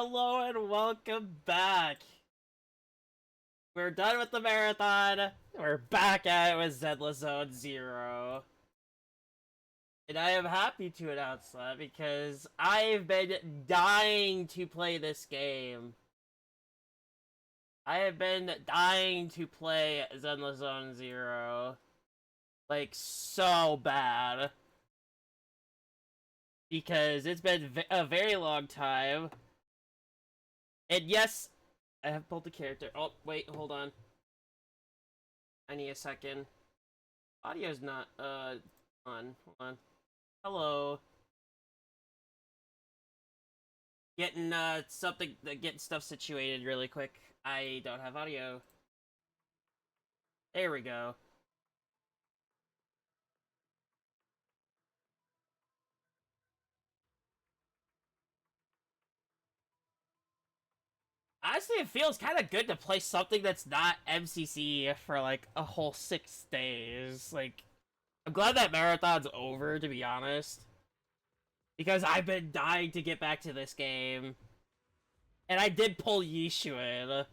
Hello and welcome back. We're done with the marathon. We're back at it with Zenless Zone Zero. And I am happy to announce that because I've been dying to play this game. I have been dying to play Zenless Zone Zero. Like, so bad. Because it's been a very long time. And yes, I have pulled the character. Oh, wait, hold on. I need a second. Audio's not, on. Hold on. Hello. Getting stuff situated really quick. I don't have audio. There we go. Honestly, it feels kind of good to play something that's not MCC for, like, a whole 6 days. Like, I'm glad that marathon's over, to be honest. Because I've been dying to get back to this game. And I did pull Yishu in.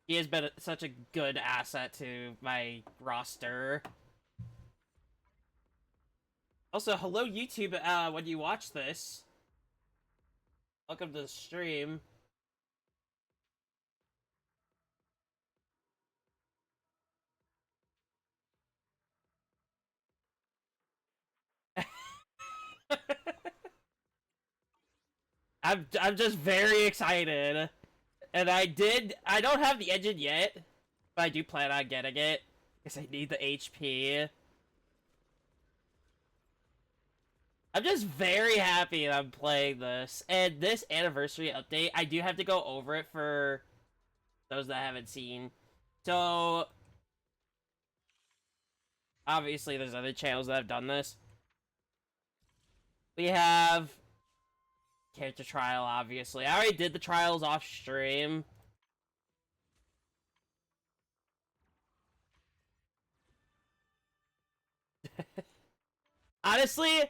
He has been such a good asset to my roster. Also, hello YouTube, when you watch this. Welcome to the stream. I'm just very excited. And I don't have the engine yet, but I do plan on getting it. Because I need the HP. I'm just very happy that I'm playing this. And this anniversary update, I do have to go over it for those that haven't seen. So, obviously there's other channels that have done this. We have character trial, obviously. I already did the trials off stream. Honestly,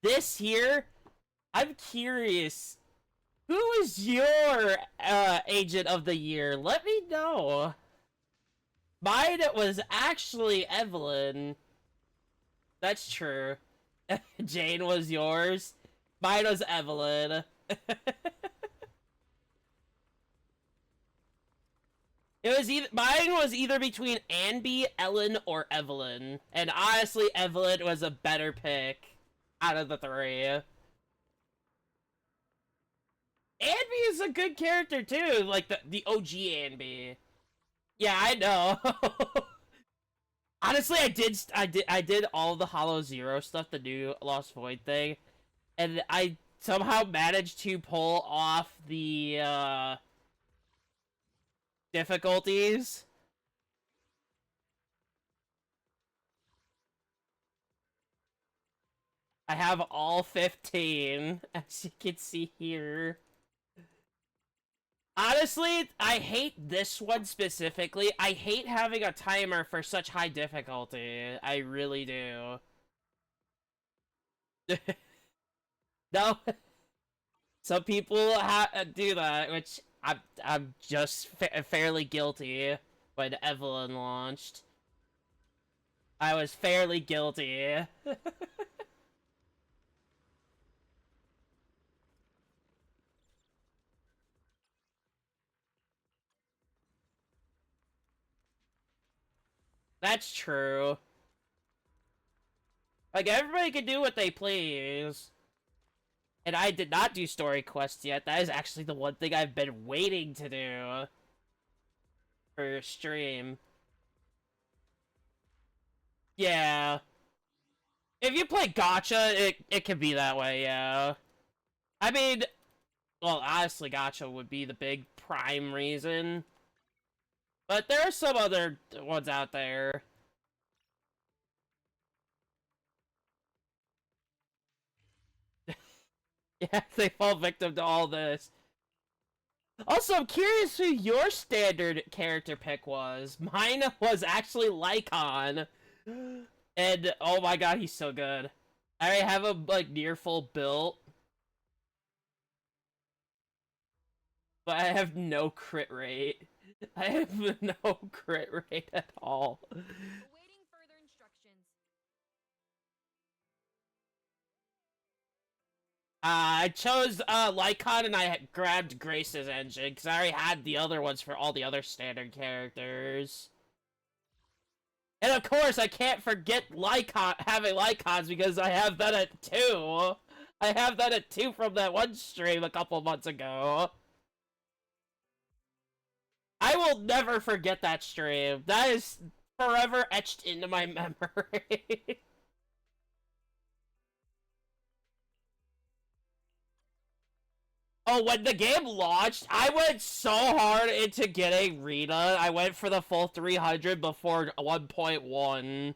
this here, I'm curious. Who is your agent of the year? Let me know. Mine was actually Evelyn. That's true. Jane was yours. Mine was Evelyn. Mine was either between Anby, Ellen, or Evelyn. And honestly, Evelyn was a better pick out of the three. Anby is a good character too, like the OG Anby. Yeah, I know. Honestly, I did all the Hollow Zero stuff, the new Lost Void thing, and I somehow managed to pull off the difficulties. I have all 15, as you can see here. Honestly, I hate this one specifically. I hate having a timer for such high difficulty. I really do. No, some people do that, which I'm just fairly guilty. When Evelyn launched, I was fairly guilty. That's true. Like, everybody can do what they please. And I did not do story quests yet. That is actually the one thing I've been waiting to do for stream. Yeah. If you play gacha, it can be that way, yeah. I mean, well, honestly, gacha would be the big prime reason. But there are some other ones out there. Yeah, they fall victim to all this. Also, I'm curious who your standard character pick was. Mine was actually Lycon. And, oh my god, he's so good. I already have him, like, near full built. but I have no crit rate. I have no crit rate at all. Awaiting further instructions. I chose Lycon and I grabbed Grace's engine because I already had the other ones for all the other standard characters. And of course, I can't forget having Lycons because I have that at 2. I have that at 2 from that one stream a couple months ago. I will never forget that stream. That is forever etched into my memory. Oh, when the game launched, I went so hard into getting Rita. I went for the full 300 before 1.1.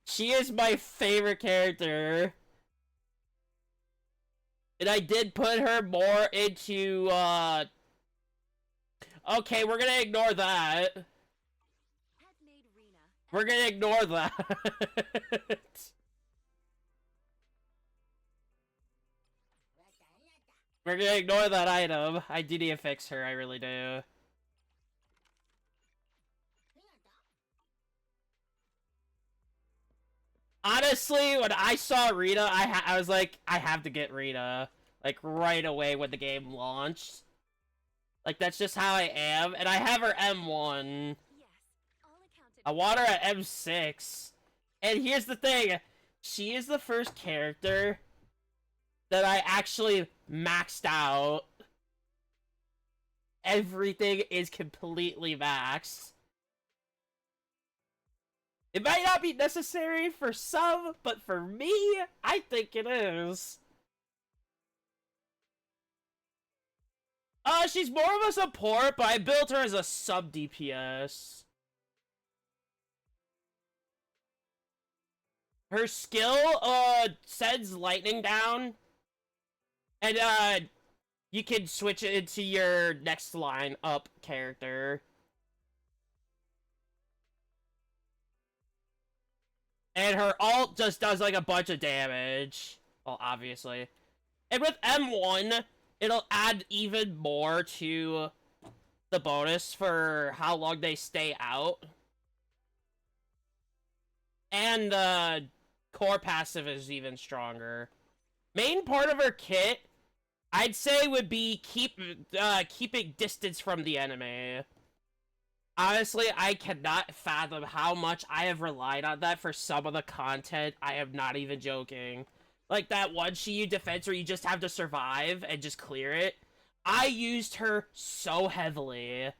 She is my favorite character. And I did put her more into, Okay, we're gonna ignore that. We're gonna ignore that. We're gonna ignore that item. I do need to fix her, I really do. Honestly, when I saw Rita, I was like, I have to get Rita. Like, right away when the game launched. Like, that's just how I am. And I have her M1. I want her at M6. And here's the thing. She is the first character that I actually maxed out. Everything is completely maxed. It might not be necessary for some, but for me, I think it is. She's more of a support, but I built her as a sub DPS. Her skill, sends lightning down. And, you can switch it into your next line up character. And her ult just does, like, a bunch of damage. Well, obviously. And with M1, it'll add even more to the bonus for how long they stay out. And the core passive is even stronger. Main part of her kit, I'd say, would be keeping distance from the enemy. Honestly, I cannot fathom how much I have relied on that for some of the content. I am not even joking. Like that one Shiyu defense where you just have to survive and just clear it. I used her so heavily.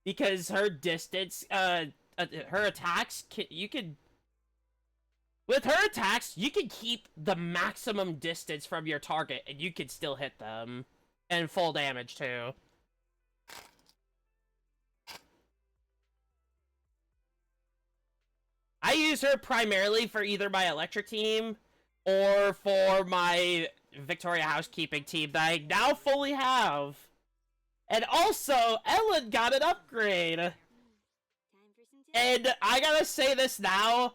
Because her distance, her attacks, with her attacks, you can keep the maximum distance from your target and you can still hit them. And full damage too. I use her primarily for either my electric team or for my Victoria housekeeping team that I now fully have. And also, Ellen got an upgrade. And I gotta say this now,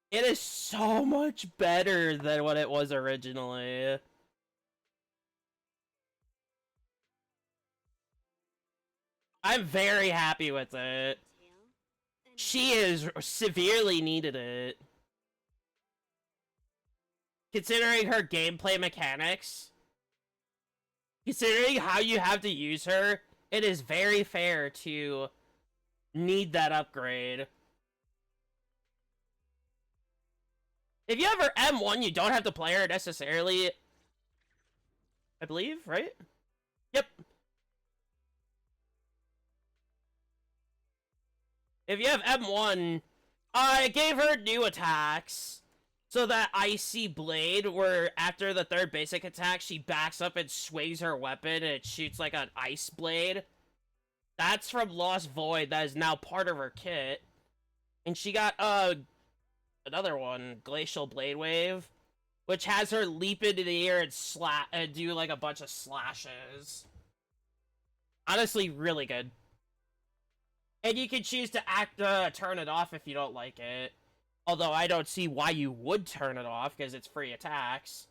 it is so much better than what it was originally. I'm very happy with it. She is severely needed it. Considering her gameplay mechanics, considering how you have to use her, it is very fair to need that upgrade. If you have her M1, you don't have to play her necessarily. I believe, right? Yep. If you have M1, I gave her new attacks. So that Icy Blade, where after the third basic attack, she backs up and swings her weapon and it shoots like an ice blade. That's from Lost Void, that is now part of her kit. And she got, another one, Glacial Blade Wave, which has her leap into the air and do like a bunch of slashes. Honestly, really good. And you can choose to turn it off if you don't like it. Although I don't see why you would turn it off, because it's free attacks.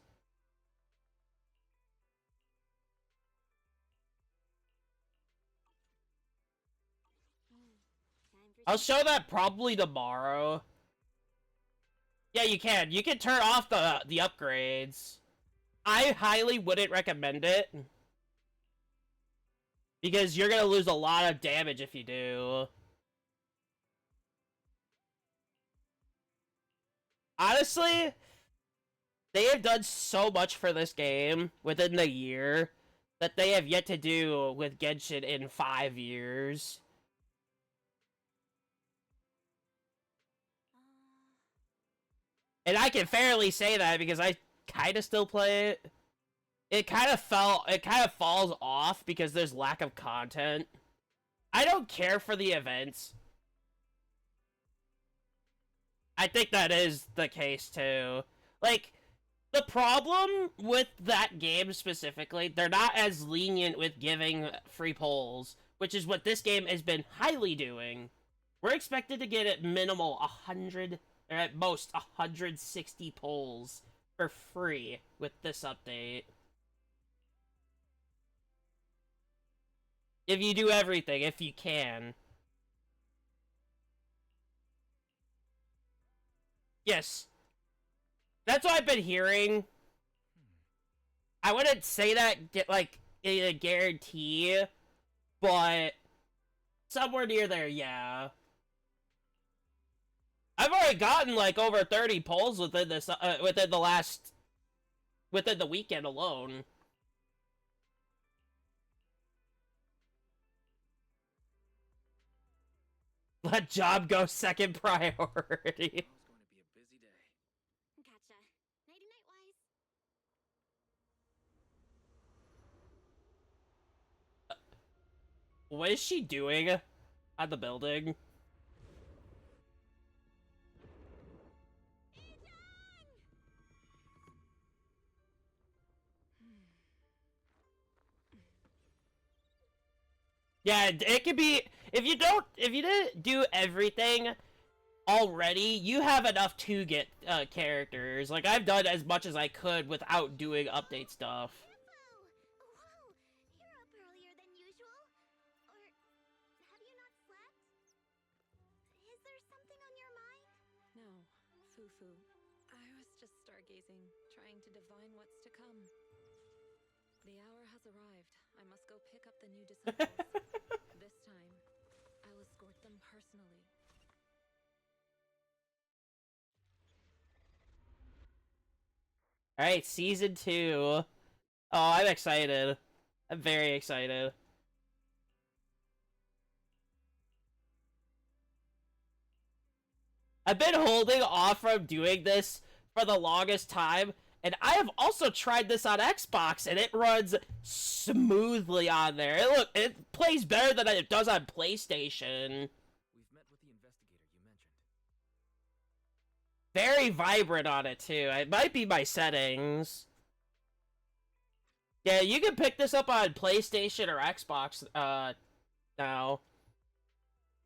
I'll show that probably tomorrow. Yeah, you can. You can turn off the upgrades. I highly wouldn't recommend it. Because you're gonna lose a lot of damage if you do. Honestly, they have done so much for this game within the year that they have yet to do with Genshin in 5 years. And I can fairly say that because I kind of still play it. It kind of falls off because there's lack of content. I don't care for the events. I think that is the case too. Like, the problem with that game specifically, they're not as lenient with giving free polls, which is what this game has been highly doing. We're expected to get at minimal 100, or at most 160 polls for free with this update. If you do everything, if you can. Yes. That's what I've been hearing. I wouldn't say that, like, a guarantee, but somewhere near there, yeah. I've already gotten, like, over 30 polls within this, within the weekend alone. Let job go second priority. It's going to be a busy day. Gotcha. Nighty night, Wise. What is she doing at the building? Yeah, it could be, if you didn't do everything already, you have enough to get characters. Like, I've done as much as I could without doing update stuff. Whoa! You're up earlier than usual. Or have you not slept? Is there something on your mind? No, Fufu. I was just stargazing, trying to divine what's to come. The hour has arrived. I must go pick up the new disciples. This time, I'll escort them personally. Alright, season 2. Oh, I'm excited. I'm very excited. I've been holding off from doing this for the longest time, and I have also tried this on Xbox, and it runs smoothly on there. It plays better than it does on PlayStation. We've met with the investigator you mentioned. Very vibrant on it, too. It might be my settings. Yeah, you can pick this up on PlayStation or Xbox, now.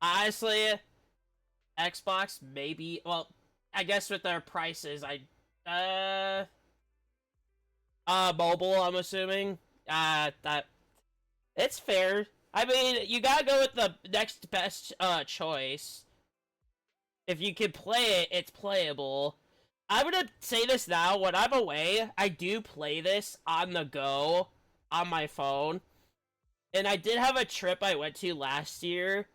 Honestly, Xbox, maybe. Well, I guess with their prices, mobile, I'm assuming. That it's fair. I mean, you gotta go with the next best choice. If you can play it, it's playable. I'm gonna say this now. When I'm away, I do play this on the go on my phone. And I did have a trip I went to last year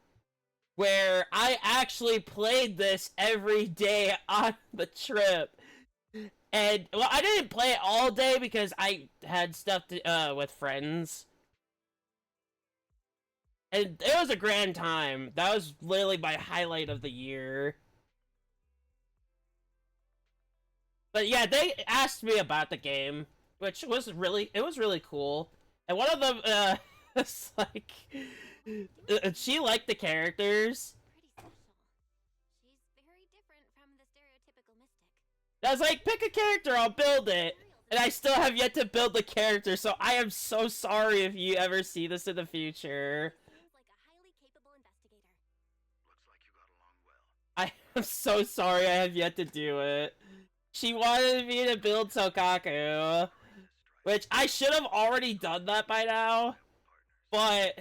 where I actually played this every day on the trip. And, well, I didn't play it all day because I had stuff to, with friends. And it was a grand time. That was literally my highlight of the year. But yeah, they asked me about the game, which was really cool. And one of them, was like, she liked the characters. Pretty special. She's very different from the stereotypical mystic. I was like, pick a character, I'll build it. And I still have yet to build the character, so I am so sorry if you ever see this in the future. Seems like a highly capable investigator. Looks like you got along well. I am so sorry I have yet to do it. She wanted me to build Sokaku, which I should have already done that by now, but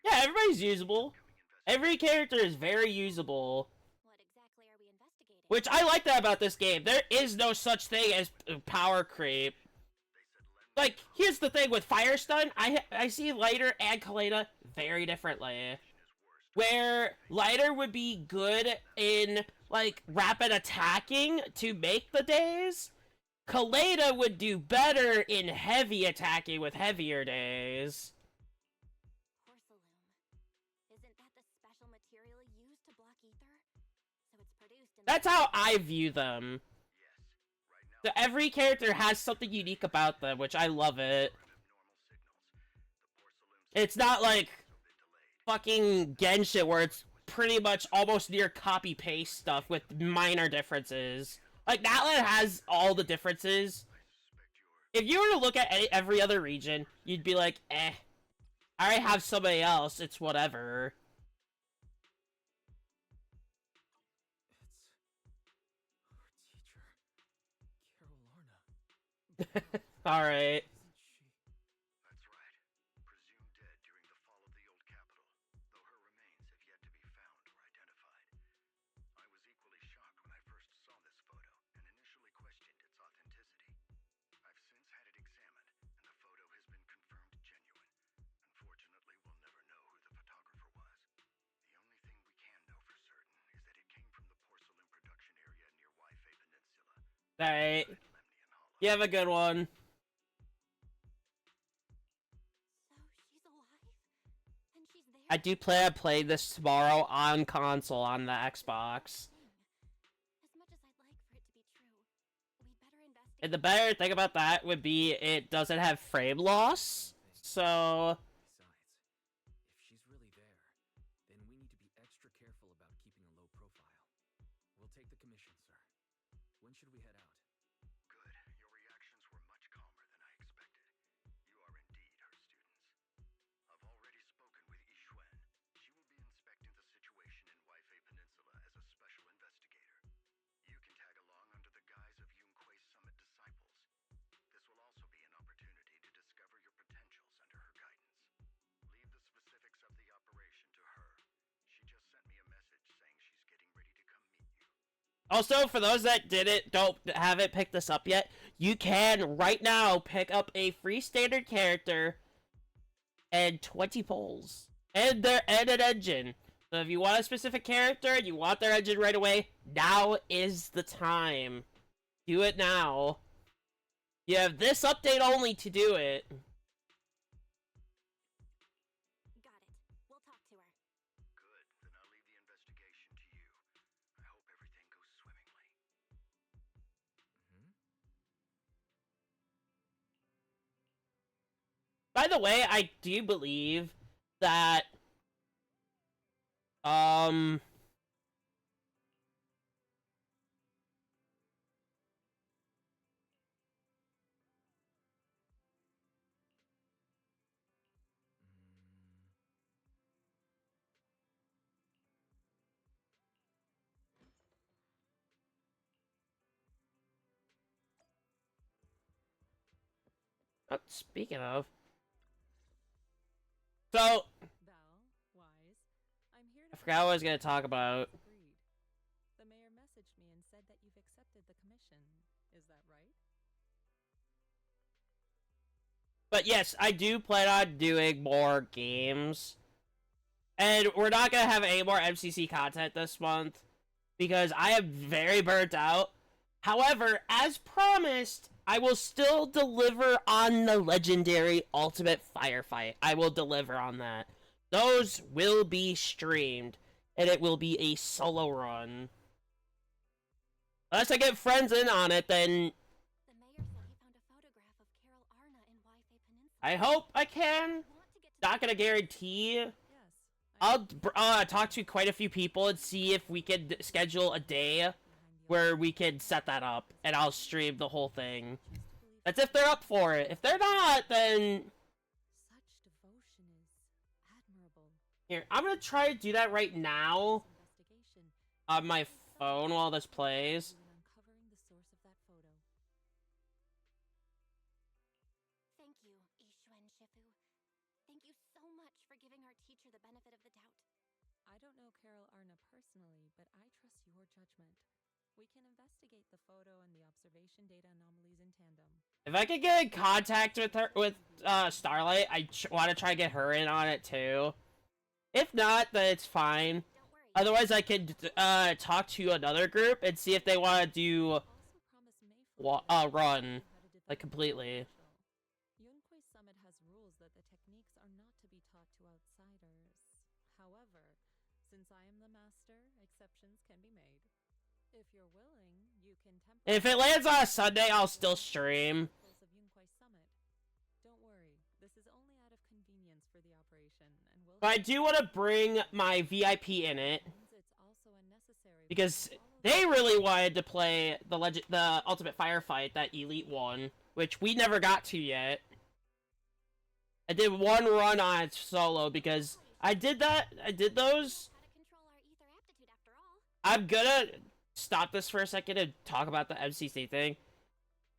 yeah, everybody's usable. Every character is very usable. What exactly are we investigating? Which I like that about this game. There is no such thing as power creep. Like, here's the thing with Fire Stun, I see Lighter and Kalena very differently. Where Lighter would be good in, like, rapid attacking to make the days, Kalena would do better in heavy attacking with heavier days. Porcelain. Isn't that the special material used to block ether? So it's produced in That's how I view them. So every character has something unique about them, which I love it. It's not like fucking Genshin where it's pretty much almost near copy-paste stuff with minor differences. Like, Natlan has all the differences. If you were to look at every other region, you'd be like, eh. I already have somebody else, it's whatever. It's our teacher, Carol Arna. Alright. Isn't she? That's right. Presumed dead during the fall of the old capital, though her remains have yet to be found or identified. I was equally shocked when I first saw this photo and initially questioned its authenticity. I've since had it examined, and the photo has been confirmed genuine. Unfortunately, we'll never know who the photographer was. The only thing we can know for certain is that it came from the porcelain production area near Waifei Peninsula. Alright. Lemnian Hollow. You have a good one. So she's alive? And she's there? I do plan on playing this tomorrow on console on the Xbox. As much as I'd like for it to be true, we better investigate. And the better thing about that would be it doesn't have frame loss. So, Besides, if she's really there, then we need to be extra careful about keeping a low profile. We'll take the commission, sir. When should we head out? Good. Your reactions were much calmer than I expected. You are indeed her students. I've already spoken with Yixuan. She will be inspecting the situation in Waifei Peninsula as a special investigator. You can tag along under the guise of Yunque's Summit disciples. This will also be an opportunity to discover your potentials under her guidance. Leave the specifics of the operation to her. She just sent me a message saying she's getting ready to come meet you. also for those that haven't picked this up yet, you can right now pick up a free standard character and 20 polls and an engine. So if you want a specific character and you want their engine right away, now is the time. Do it now. You have this update only to do it. Got it. We'll talk to her. Good. Then I'll leave the investigation to you. I hope everything goes swimmingly. Hmm? By the way, I do believe that speaking of, so Val, Wise, I'm here to I forgot what I was gonna talk about. Agreed. The mayor messaged me and said that you've accepted the commission. Is that right? But yes, I do plan on doing more games. And we're not gonna have any more MCC content this month because I am very burnt out. However, as promised, I will still deliver on the legendary Ultimate Firefight. I will deliver on that. Those will be streamed, and it will be a solo run. Unless I get friends in on it, then The mayor said he found a photograph of Carol Arna in Waifei Peninsula. I hope I can. I want to get to Not gonna guarantee. Yes. I'll talk to quite a few people and see if we can schedule a day where we can set that up, and I'll stream the whole thing. That's if they're up for it. If they're not, then Such devotion is admirable. here, I'm gonna try to do that right now Investigation. on my phone while this plays. In uncovering the source of that photo. Thank you, Yixuan Shifu. Thank you so much for giving our teacher the benefit of the doubt. I don't know Carol Arna personally, but I trust your judgment. We can investigate the photo and the observation data anomalies in tandem. If I could get in contact with her, with Starlight, I want to try to get her in on it too. If not, then it's fine. Don't worry. Otherwise, I could talk to another group and see if they want to do Also promise Mayflower run, how to defend like, completely. Yunquei Summit has rules that the techniques are not to be taught to outsiders. However, since I am the master, exceptions can be made. If you're willing, you can If it lands on a Sunday, I'll still stream. of Yunquei Summit. Don't worry, this is only out of convenience for the operation, and will. But I do want to bring my VIP in it It's also unnecessary because they really wanted to play the Ultimate Firefight, that Elite one, which we never got to yet. I did one run on it solo because I did those. How to control our ether aptitude after all. I'm gonna stop this for a second and talk about the MCC thing.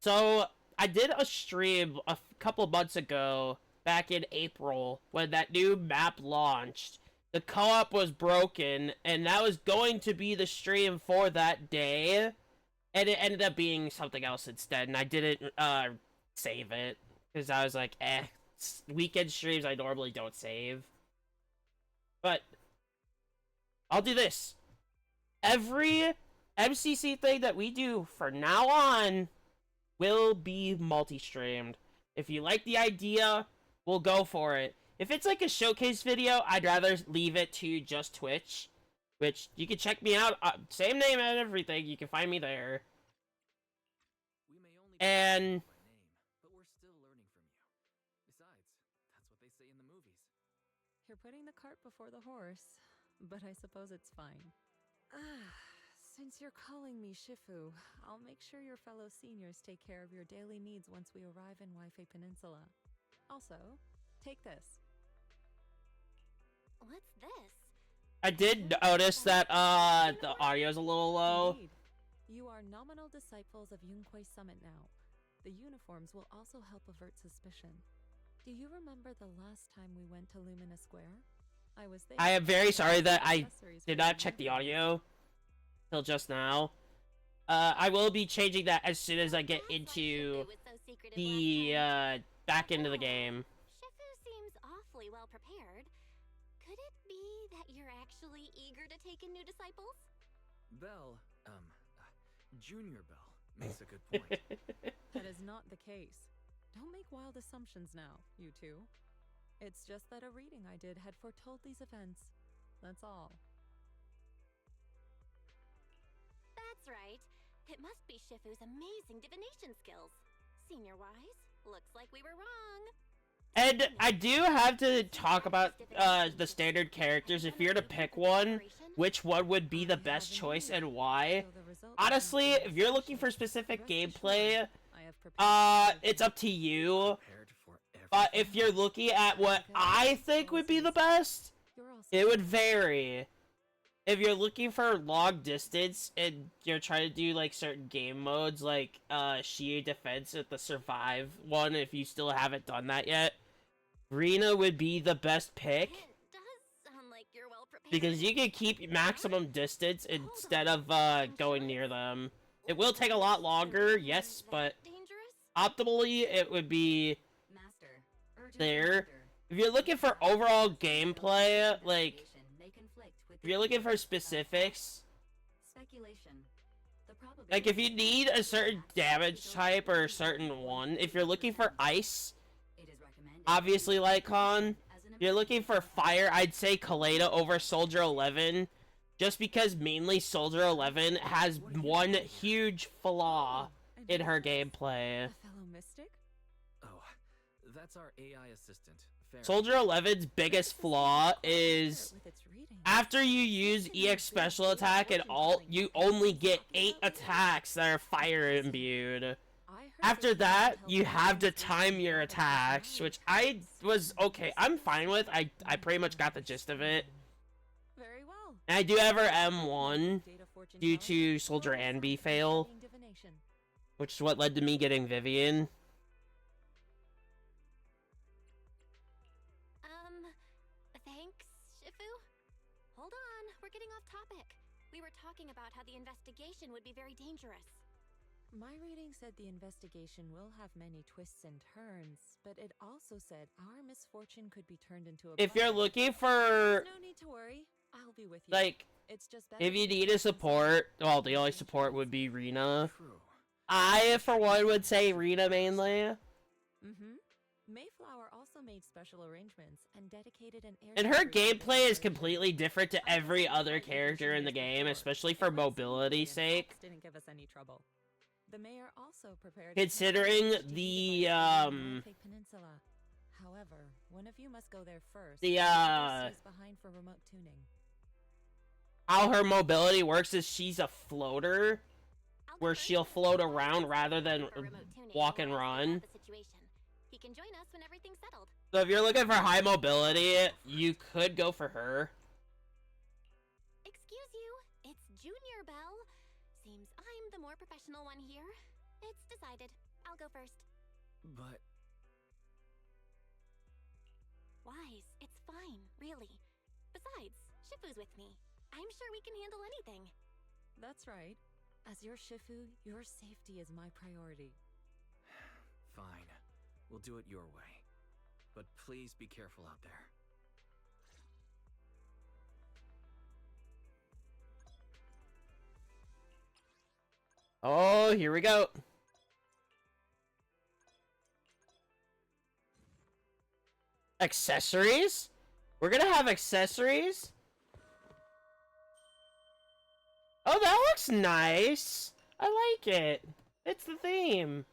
So, I did a stream a couple months ago, back in April, when that new map launched. The co-op was broken, and that was going to be the stream for that day, and it ended up being something else instead, and I didn't save it, because I was like, weekend streams I normally don't save. But, I'll do this. Every MCC thing that we do from now on will be multi-streamed. If you like the idea, we'll go for it. If it's like a showcase video, I'd rather leave it to just Twitch, which you can check me out. Same name and everything. You can find me there. We may only And by name, but we're still learning from you. Besides, that's what they say in the movies. You're putting the cart before the horse, but I suppose it's fine. Since you're calling me Shifu, I'll make sure your fellow seniors take care of your daily needs once we arrive in Waifei Peninsula. Also, take this. What's this? I did notice that the audio's a little low. Indeed. You are nominal disciples of Yunquei Summit now. The uniforms will also help avert suspicion. Do you remember the last time we went to Lumina Square? I was there. I am very sorry that I Accessories did for not your check the uniforms. audio till just now. I will be changing that as soon as I get into the back into the game. Shifu seems awfully well prepared. Could it be that you're actually eager to take in new disciples? Bell, Junior Bell makes a good point. That is not the case. Don't make wild assumptions now, you two. It's just that a reading I did had foretold these events. That's all. That's right. It must be Shifu's amazing divination skills. Senior-wise, looks like we were wrong. And I do have to talk about the standard characters. If you're to pick one, which one would be the best choice and why? So the results Honestly, have to if be you're looking for essential. specific Rest gameplay, assured, I have prepared it's up to you. Prepared for But everything. if you're looking at what I think would be the best, You're also it would vary. If you're looking for long distance and you're trying to do like certain game modes like Shield Defense with the Survive one, if you still haven't done that yet, Rena would be the best pick It does sound like you're well prepared. because you can keep maximum distance instead of going near them. It will take a lot longer, yes, but Dangerous? optimally it would be Master, urgent there. reminder. If you're looking for overall gameplay, like May conflict with if the you're looking for keywords of specifics, speculation. The probability like if you need a certain damage type or a certain one, if you're looking for ice, it is recommended obviously Lycon. as an If you're looking for fire, I'd say Kaleda over Soldier 11, just because mainly Soldier 11 has one huge flaw in her gameplay. a fellow mystic? Oh, that's our AI assistant. Farrah. Soldier 11's biggest flaw is With its reading. after you use EX special attack and alt, you only get 8 attacks that are fire imbued. I heard After this that, help you have to with time your attacks, which I was okay. I'm fine with. I pretty much got the gist of it. Very well. And I do have her M1, Data fortune due telling to Soldier or and B something fail, studying divination. which is what led to me getting Vivian. Thanks, Shifu. Hold we're getting off topic. We were talking about how the investigation would be very dangerous. My reading said the investigation will have many twists and turns, but it also said our misfortune could be turned into a If you're blessing. looking for, No need to worry. I'll be with you. like, It's just better if you to be need a safe than support, sorry. well, the only support would be Rena. True. I, for one, would say Rena mainly. Mm-hmm. Mayflower also made special arrangements and dedicated an area. And her for its gameplay is exploration. completely different to every other character in the game, especially for mobility's sake. Didn't give us any trouble. The mayor also prepared. Considering the, Peninsula. However, one of you must go there first. the, and stays behind for remote tuning. how her mobility works is she's a floater, I'll go where first. she'll float around rather than For remote tuning walk and while I run. scope out the situation. He can join us when everything's settled. So if you're looking for high mobility, you could go for her. Excuse you, it's Junior Bell. Seems I'm the more professional one here. It's decided. I'll go first. But Wise, it's fine, really. Besides, Shifu's with me. I'm sure we can handle anything. That's right. As your Shifu, your safety is my priority. fine. We'll do it your way. But please be careful out there. Oh, here we go. Accessories? We're gonna have accessories? Oh, that looks nice. I like it. It's the theme.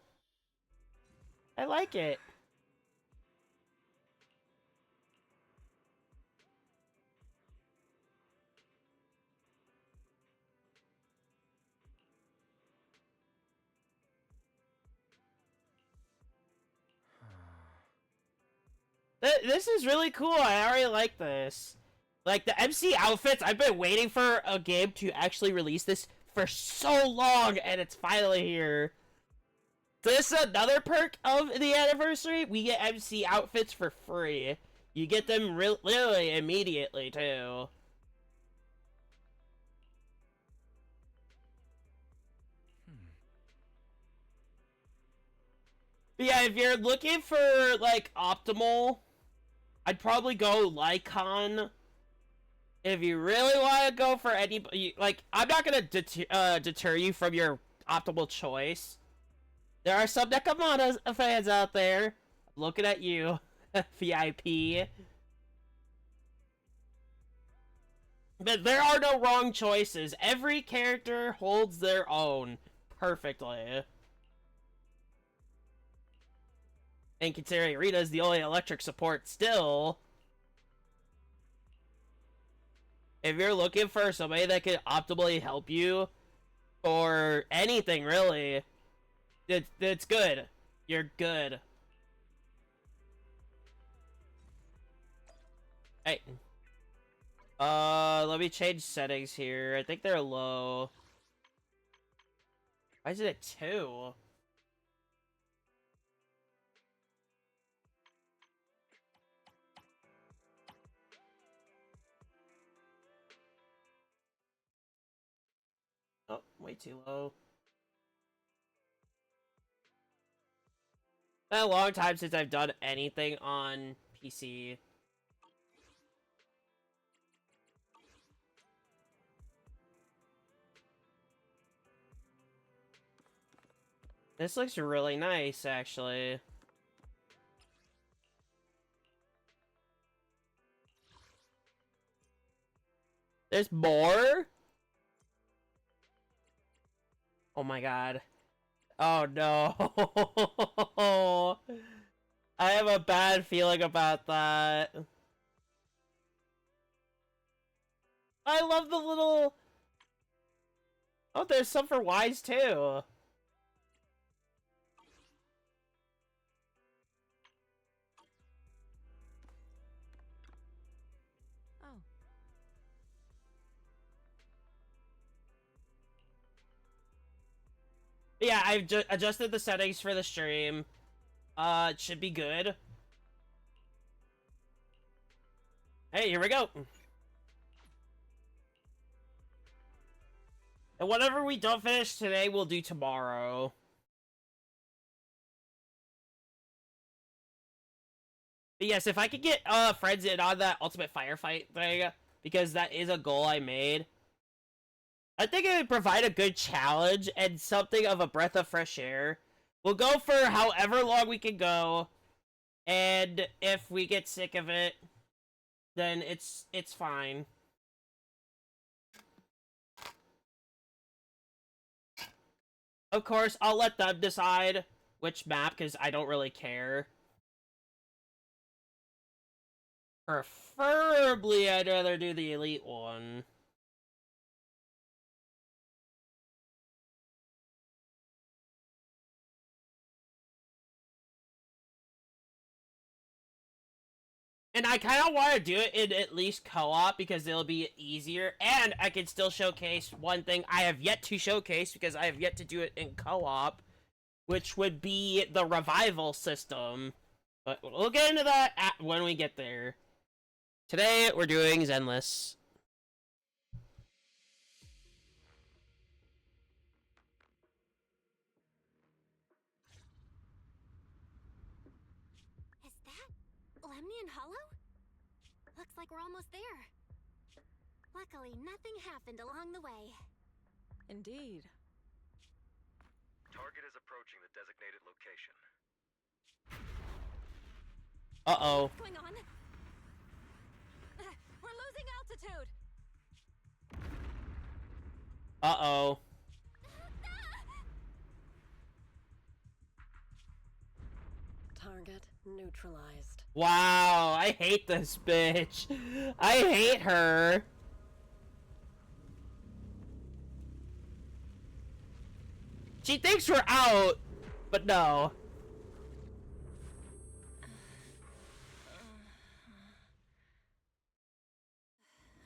I like it. This is really cool. I already like this. Like, the MC outfits, I've been waiting for a game to actually release this for so long, and it's finally here. This is another perk of the anniversary. We get MC outfits for free. You get them literally immediately, too. But yeah, if you're looking for, like, optimal, I'd probably go Lycon. If you really want to go for any, like, I'm not gonna deter you from your optimal choice. There are some Nekomata fans out there looking at you, VIP. But there are no wrong choices. Every character holds their own perfectly. And considering Rita's the only electric support still, if you're looking for somebody that can optimally help you for anything, really, it's good. You're good. Hey. Let me change settings here. I think they're low. Why is it at 2? Oh, way too low. Been a long time since I've done anything on PC. This looks really nice, actually. There's more? Oh my god. Oh no. I have a bad feeling about that. I love the little... Oh, there's some for Wise too. Oh. Yeah, I've adjusted the settings for the stream. It should be good. Hey, here we go. And whatever we don't finish today, we'll do tomorrow. But yes, if I could get friends in on that ultimate firefight thing, because that is a goal I made, I think it would provide a good challenge and something of a breath of fresh air. We'll go for however long we can go, and if we get sick of it, then it's fine. Of course, I'll let them decide which map, because I don't really care. Preferably, I'd rather do the elite one. And I kind of want to do it in at least co-op because it'll be easier. And I can still showcase one thing I have yet to showcase because I have yet to do it in co-op, which would be the revival system. But we'll get into that when we get there. Today, we're doing Zenless. Is that Lemnian Hollow? Looks like we're almost there. Luckily, nothing happened along the way. Indeed. Target is approaching the designated location. Uh-oh. What's going on? We're losing altitude! Uh-oh. Target neutralized. Wow, I hate this bitch. I hate her. She thinks we're out, but no.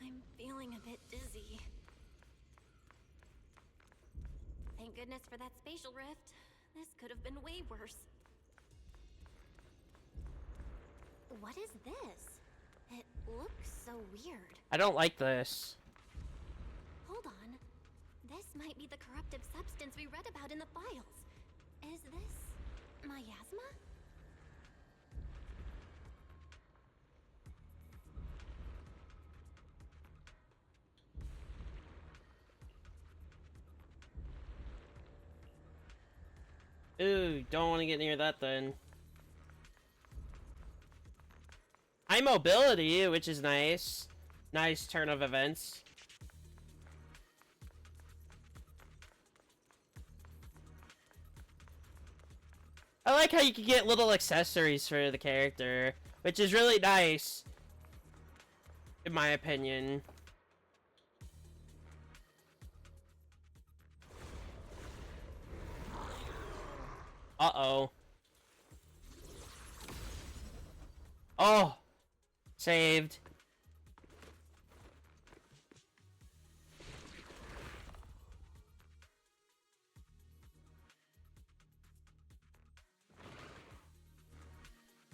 I'm feeling a bit dizzy. Thank goodness for that spatial rift. This could have been way worse. What is this? It looks so weird. I don't like this. Hold on. This might be the corruptive substance we read about in the files. Is this miasma? Ooh, don't want to get near that then. High mobility, which is nice. Nice turn of events. I like how you can get little accessories for the character, which is really nice, in my opinion. Uh-oh. Oh! Saved.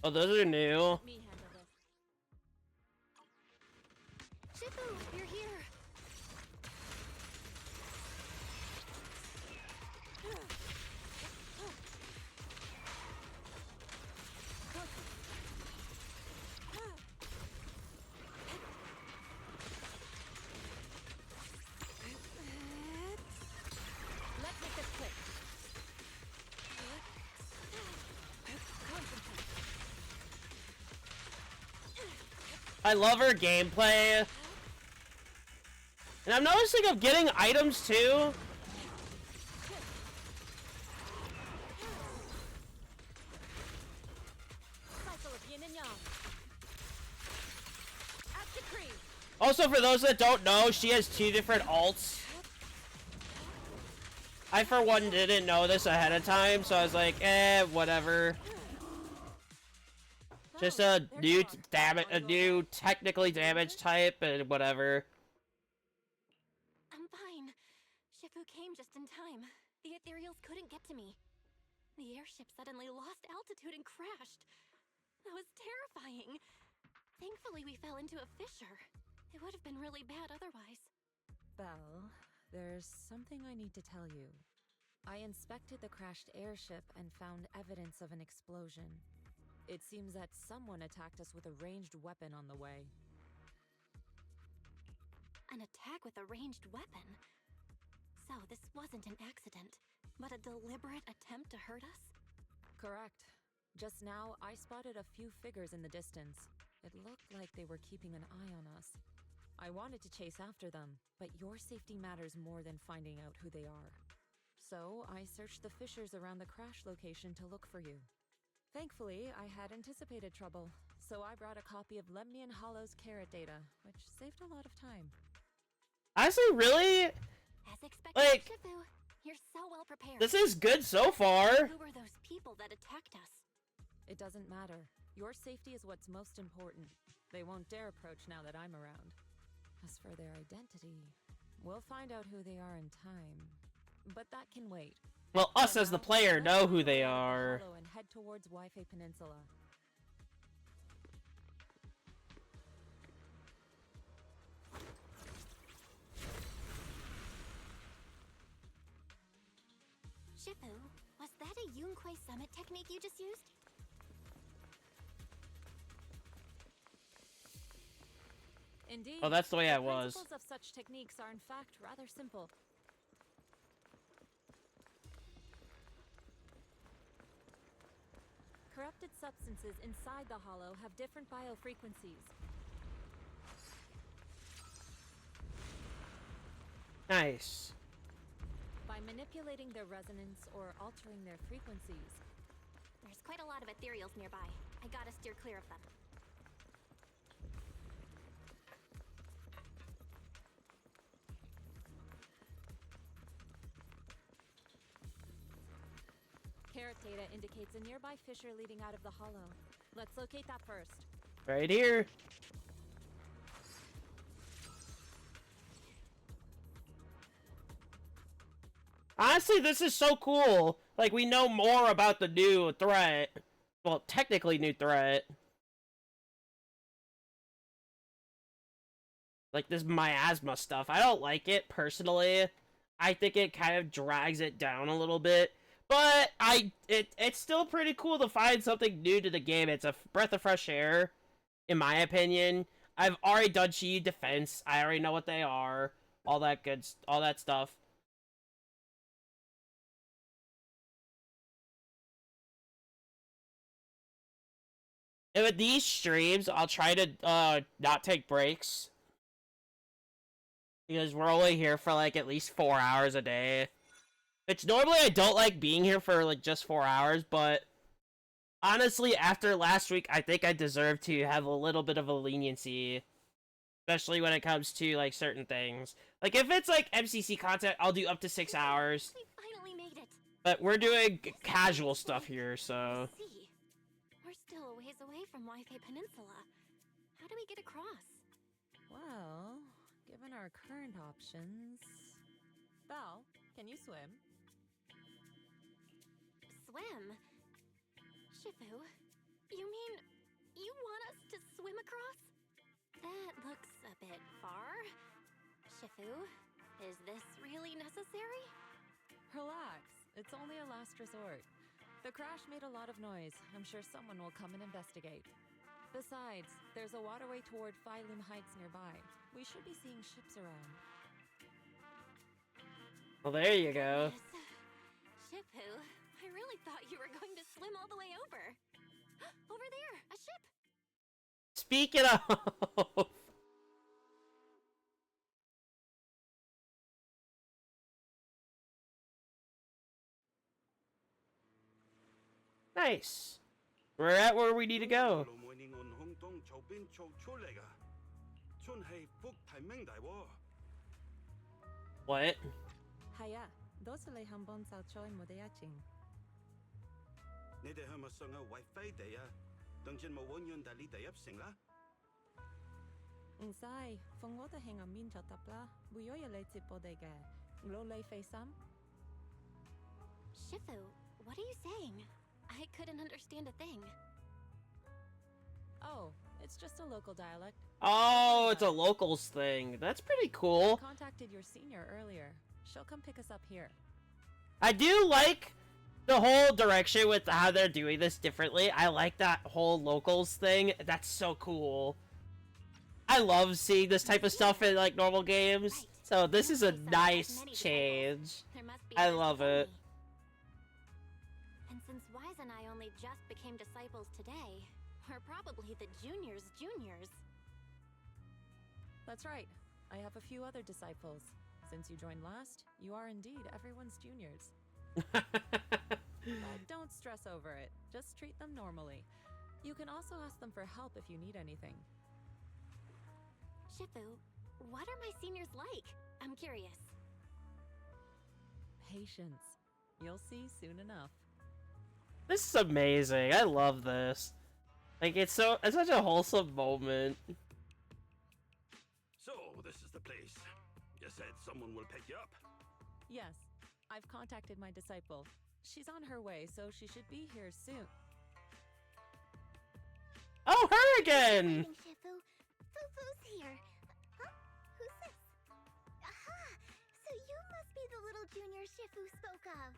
Oh, those are new. Me handle this. Shifu, you're here. Let's make this quick. I love her gameplay. And I'm noticing I'm getting items too. Cycle of yin and yang. At decree. Also, for those that don't know, she has two different alts. I, for one, didn't know this ahead of time, so I was like, whatever. Just a new damage, a new technically damaged type, and whatever. I'm fine. Shifu came just in time. The ethereals couldn't get to me. The airship suddenly lost altitude and crashed. That was terrifying. Thankfully, we fell into a fissure. It would have been really bad otherwise. Belle, there's something I need to tell you. I inspected the crashed airship and found evidence of an explosion. It seems that someone attacked us with a ranged weapon on the way. An attack with a ranged weapon? So this wasn't an accident, but a deliberate attempt to hurt us? Correct. Just now, I spotted a few figures in the distance. It looked like they were keeping an eye on us. I wanted to chase after them, but your safety matters more than finding out who they are. So, I searched the fissures around the crash location to look for you. Thankfully, I had anticipated trouble, so I brought a copy of Lemnian Hollow's carrot data, which saved a lot of time. Honestly, really? As expected, Like, Shifu, you're so well prepared. this is good so far. Who were those people that attacked us? It doesn't matter. Your safety is what's most important. They won't dare approach now that I'm around. As for their identity, we'll find out who they are in time. But that can wait. Well, us For as the now, player let's know get who to they the are. Hollow and head towards Waifei Peninsula. Shifu, was that a Yunquei Summit technique you just used? Indeed. Oh, that's the way I The was. principles of such techniques are in fact rather simple. Corrupted substances inside the hollow have different biofrequencies. Nice. By manipulating their resonance or altering their frequencies, There's quite a lot of ethereals nearby. I gotta steer clear of them. carrot data indicates a nearby fissure leading out of the hollow. Let's locate that first. Right here. Honestly, this is so cool. Like, we know more about the new threat. Well, technically new threat. Like, this miasma stuff. I don't like it, personally. I think it kind of drags it down a little bit. But, it's still pretty cool to find something new to the game. It's a breath of fresh air, in my opinion. I've already done Chi Defense. I already know what they are. All that stuff. And with these streams, I'll try to not take breaks. Because we're only here for like at least 4 hours a day. Which normally I don't like being here for like just 4 hours, but honestly, after last week, I think I deserve to have a little bit of a leniency. Especially when it comes to like certain things. Like if it's like MCC content, I'll do up to 6 hours. We finally made it. But we're doing casual stuff here, so... I see. We're still a ways away from Waifei Peninsula. How do we get across? Well, given our current options... Val, can you swim? Swim? Shifu, you mean you want us to swim across? That looks a bit far. Shifu, is this really necessary? Relax. It's only a last resort. The crash made a lot of noise. I'm sure someone will come and investigate. Besides, there's a waterway toward Phylum Heights nearby. We should be seeing ships around. Well, there you go. Yes. Shifu, I really thought you were going to swim all the way over. Over there, a ship! Speaking of... Nice. We're at where we need to go. What? Haya, 도스레 한번 사초이 모데야칭. 你哋係咪上去為飛地啊？等陣冇揾人帶你哋入城啦。唔使，逢我哋喺暗面就得啦。會有人嚟接我哋嘅。攞你飛心。Shifu, what are you saying? I couldn't understand a thing. Oh, it's just a local dialect. Oh, it's a locals thing. That's pretty cool. Contacted your senior earlier. She'll come pick us up here. I do like the whole direction with how they're doing this differently. I like that whole locals thing. That's so cool. I love seeing this type of stuff in like normal games. So this is a nice change. There must be I others love before it. me. And since Wise and I only just became disciples today, we're probably the juniors' juniors. That's right. I have a few other disciples. Since you joined last, you are indeed everyone's juniors. But don't stress over it. Just treat them normally. You can also ask them for help if you need anything. Shifu, what are my seniors like? I'm curious. Patience. You'll see soon enough. This is amazing. I love this. Like it's such a wholesome moment. So, this is the place. You said someone will pick you up. Yes, I've contacted my disciple. She's on her way, so she should be here soon. Oh, her again! Waiting, Shifu. Fufu's here. Huh? Who's this? Aha! So you must be the little junior Shifu spoke of.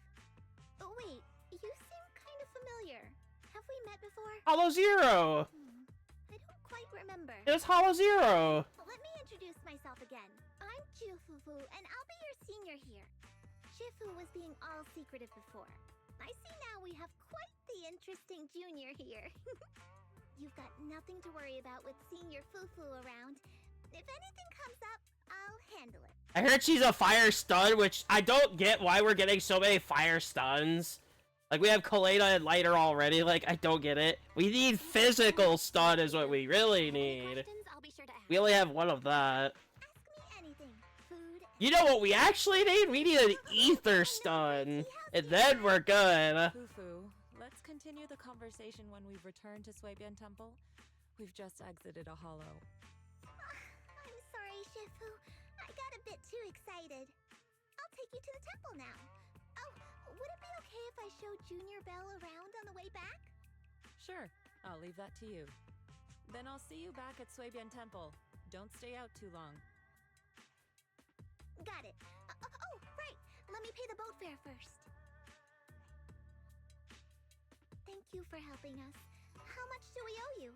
Oh, wait. You seem kind of familiar. Have we met before? Hollow Zero! I don't quite remember. It was Hollow Zero! Let me introduce myself again. I'm Jufufu, and I'll be your senior here. Shifu was being all secretive before. I see now we have quite the interesting junior here. You've got nothing to worry about with senior Fufu around. If anything comes up, I'll handle it. I heard she's a fire stun, which I don't get why we're getting so many fire stuns. Like, we have Kaleda and Lighter already, like, I don't get it. We need physical stun is what we really Any need. questions, I'll be sure to ask. We only have one of that. Ask me anything. Food. You know what we actually need? We need an ether stun. And then we're good. Fufu, let's continue the conversation when we've returned to Suibian Temple. We've just exited a hollow. I'm sorry, Shifu. I got a bit too excited. I'll take you to the temple now. Oh, would it be okay if I show Junior Bell around on the way back? Sure, I'll leave that to you. Then I'll see you back at Suibian Temple. Don't stay out too long. Got it. Oh, right. Let me pay the boat fare first. Thank you for helping us. How much do we owe you?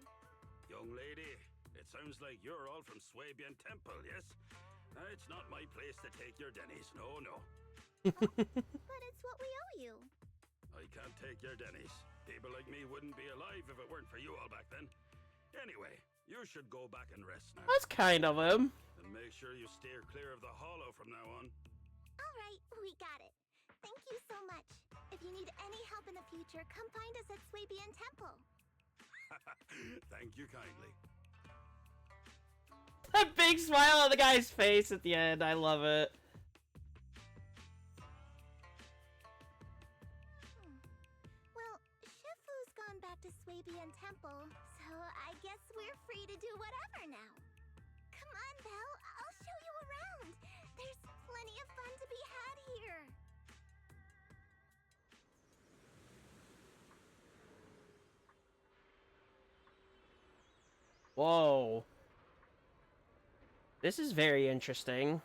Young lady, it sounds like you're all from Suibian Temple, yes? It's not my place to take your dennies, no. But it's what we owe you. I can't take your dennies. People like me wouldn't be alive if it weren't for you all back then. Anyway, you should go back and rest now. That's kind of him. And make sure you steer clear of the hollow from now on. All right, we got it. Thank you so much. If you need any help in the future, come find us at Suibian Temple. Thank you kindly. That big smile on the guy's face at the end. I love it. Well, Shifu's gone back to Suibian Temple, so I guess we're free to do whatever now. Come on, Belle, I'll show you around. There's plenty of fun to be had here. Whoa. This is very interesting.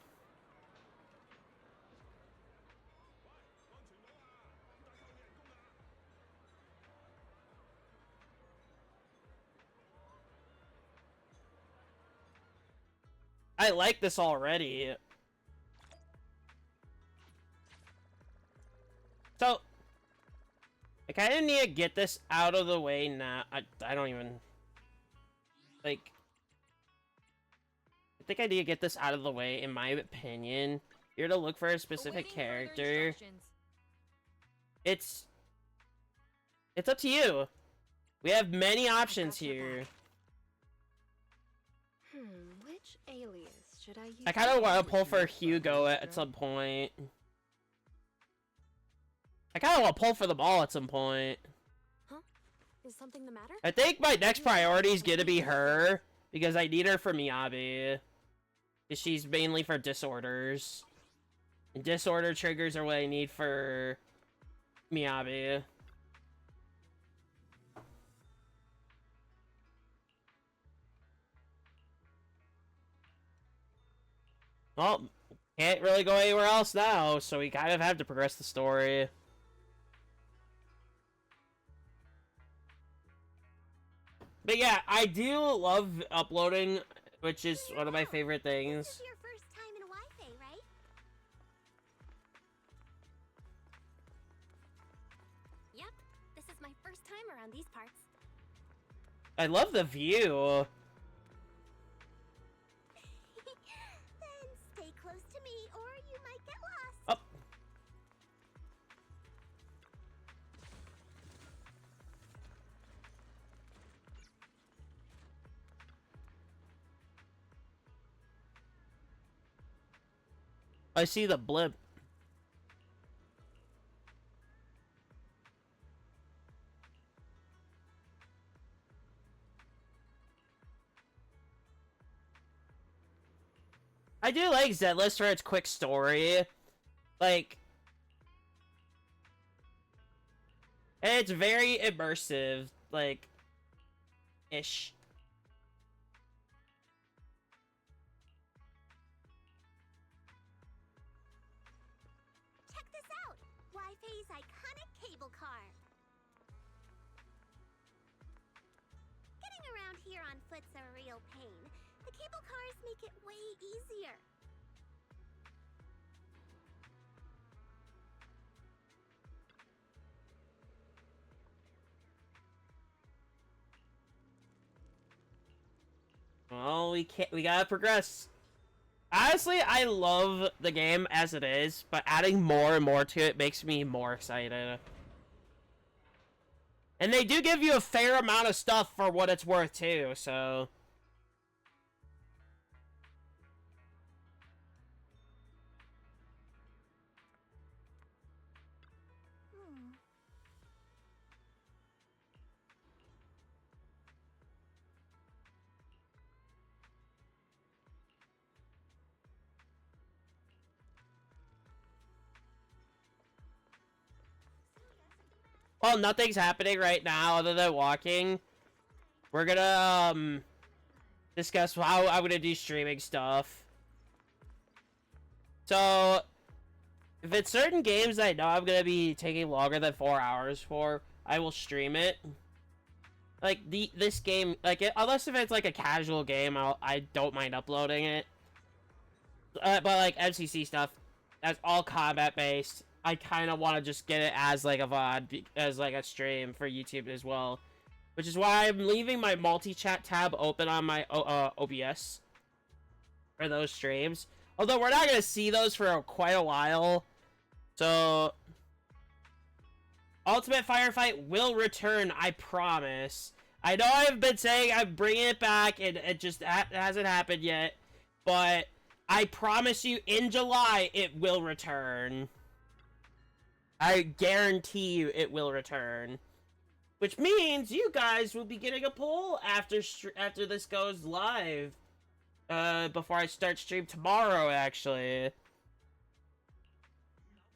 I like this already. So, I kind of need to get this out of the way now. I don't even... Like... I think I need to get this out of the way, in my opinion. You're to look for a specific character. It's up to you. We have many options here. Which alias should I use? I kind of want to pull for Hugo at some point. I kind of want to pull for them all at some point. Huh? Is something the matter? I think my next priority is gonna be her, because I need her for Miyabi. Because she's mainly for disorders. And disorder triggers are what I need for Miyabi. Well, can't really go anywhere else now, so we kind of have to progress the story. But yeah, I do love uploading, which is one of my favorite things. This is your first time in Wi-Fi, right? Yep, this is my first time around these parts. I love the view. Then stay close to me, or you might get lost. Oh. I see the blip. I do like Zenless for its quick story. Like, and it's very immersive, like, ish. Check this out! Wi-Fi's iconic cable car. Getting around here on foot's a real pain. The cable cars make it way easier. Well, we gotta progress. Honestly, I love the game as it is, but adding more and more to it makes me more excited. And they do give you a fair amount of stuff for what it's worth, too, so... Well, nothing's happening right now other than walking. We're gonna, discuss how I'm gonna do streaming stuff. So, if it's certain games I know I'm gonna be taking longer than 4 hours for, I will stream it. Like, this game, like, unless if it's like a casual game, I don't mind uploading it. But like, MCC stuff, that's all combat-based. I kind of want to just get it as like a VOD, as like a stream for YouTube as well. Which is why I'm leaving my multi-chat tab open on my OBS for those streams. Although we're not going to see those for quite a while. So, Ultimate Firefight will return, I promise. I know I've been saying I'm bringing it back, and it just hasn't happened yet. But I promise you, in July, it will return. I guarantee you it will return. Which means you guys will be getting a poll after this goes live. Before I start stream tomorrow, actually.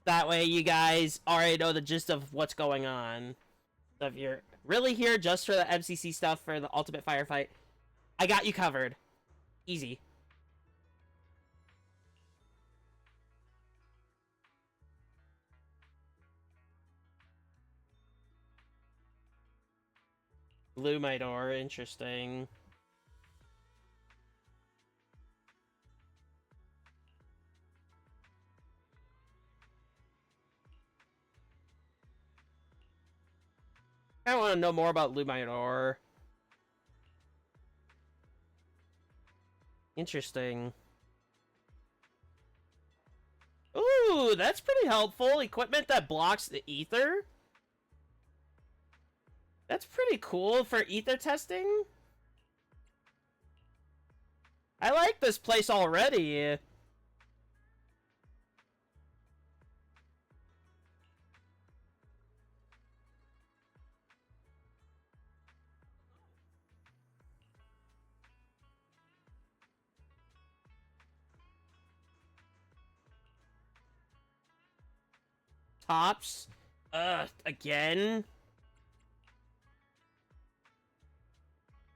That way you guys already know the gist of what's going on. So if you're really here just for the MCC stuff for the Ultimate Firefight, I got you covered. Easy. Lumidor, interesting. I want to know more about Lumidor. Interesting. Ooh, that's pretty helpful. Equipment that blocks the ether? That's pretty cool for ether testing. I like this place already. Tops? Again?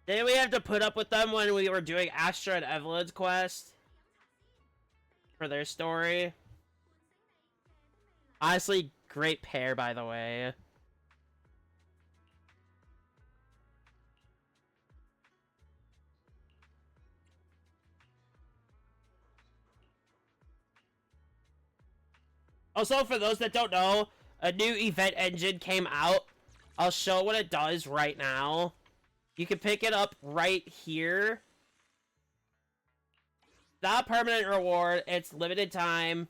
Did we have to put up with them when we were doing Astra and Evelyn's quest? for their story. Honestly, great pair, by the way. Also, for those that don't know, a new event engine came out. I'll show what it does right now. You can pick it up right here. Not a permanent reward, it's limited time.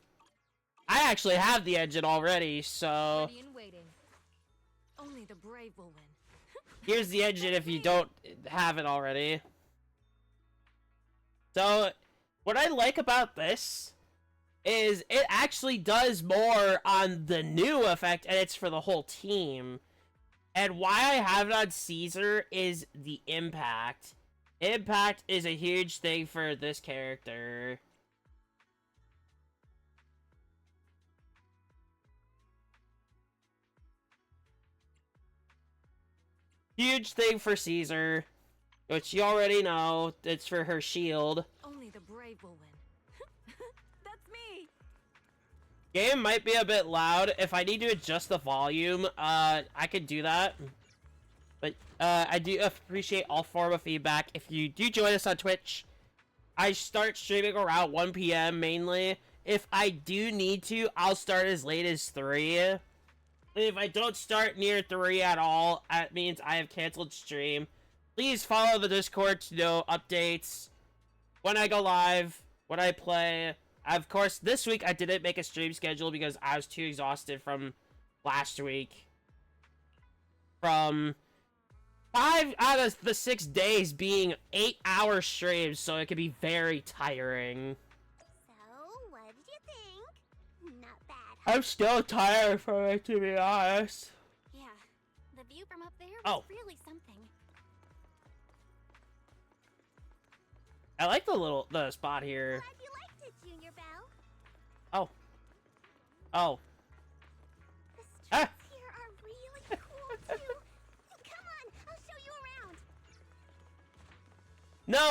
I actually have the engine already, so... Ready and waiting. Only the brave will win. Here's the engine if you don't have it already. So, what I like about this is it actually does more on the new effect, and it's for the whole team. And why I have it on Caesar is the impact. Impact is a huge thing for this character. Huge thing for Caesar, which you already know. It's for her shield. Only the brave will win. That's me. Game might be a bit loud. If I need to adjust the volume, I could do that. But I do appreciate all form of feedback. If you do join us on Twitch, I start streaming around 1 p.m. mainly. If I do need to, I'll start as late as 3. If I don't start near 3 at all, that means I have canceled stream. Please follow the Discord to know updates, when I go live, when I play. Of course, this week I didn't make a stream schedule because I was too exhausted from last week. From 5 out of the 6 days being 8-hour streams, so it could be very tiring. So, what did you think? Not bad. I'm still tired from it, to be honest. Yeah, the view from up there was Oh. really something. I like the spot here. Glad you liked it, Junior Belle. Oh. Oh. The streets Ah. here are really cool too. Come on, I'll show you around. No!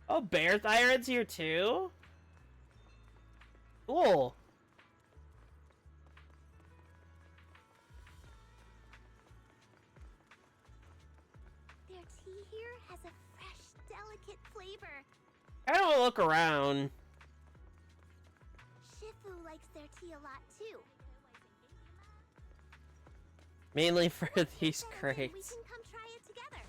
Oh, Bear Tyrant's here too? Cool. Their tea here has a fresh, delicate flavor. I don't look around. Shifu likes their tea a lot too. Mainly for these So then we crates. can come try it together.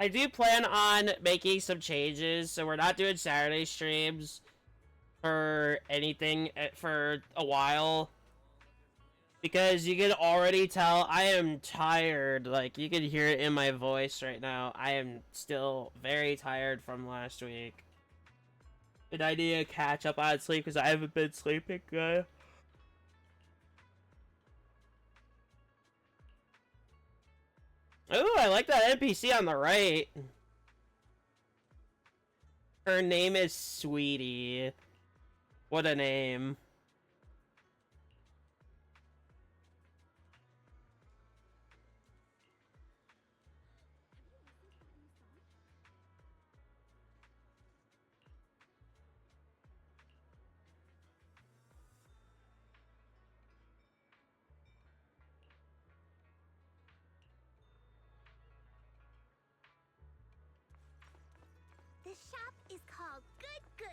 I do plan on making some changes, so we're not doing Saturday streams for anything for a while. Because you can already tell I am tired. Like, you can hear it in my voice right now. I am still very tired from last week. And I need to catch up on sleep because I haven't been sleeping good. Ooh, I like that NPC on the right. Her name is Sweetie. What a name. This shop is called Good Goods.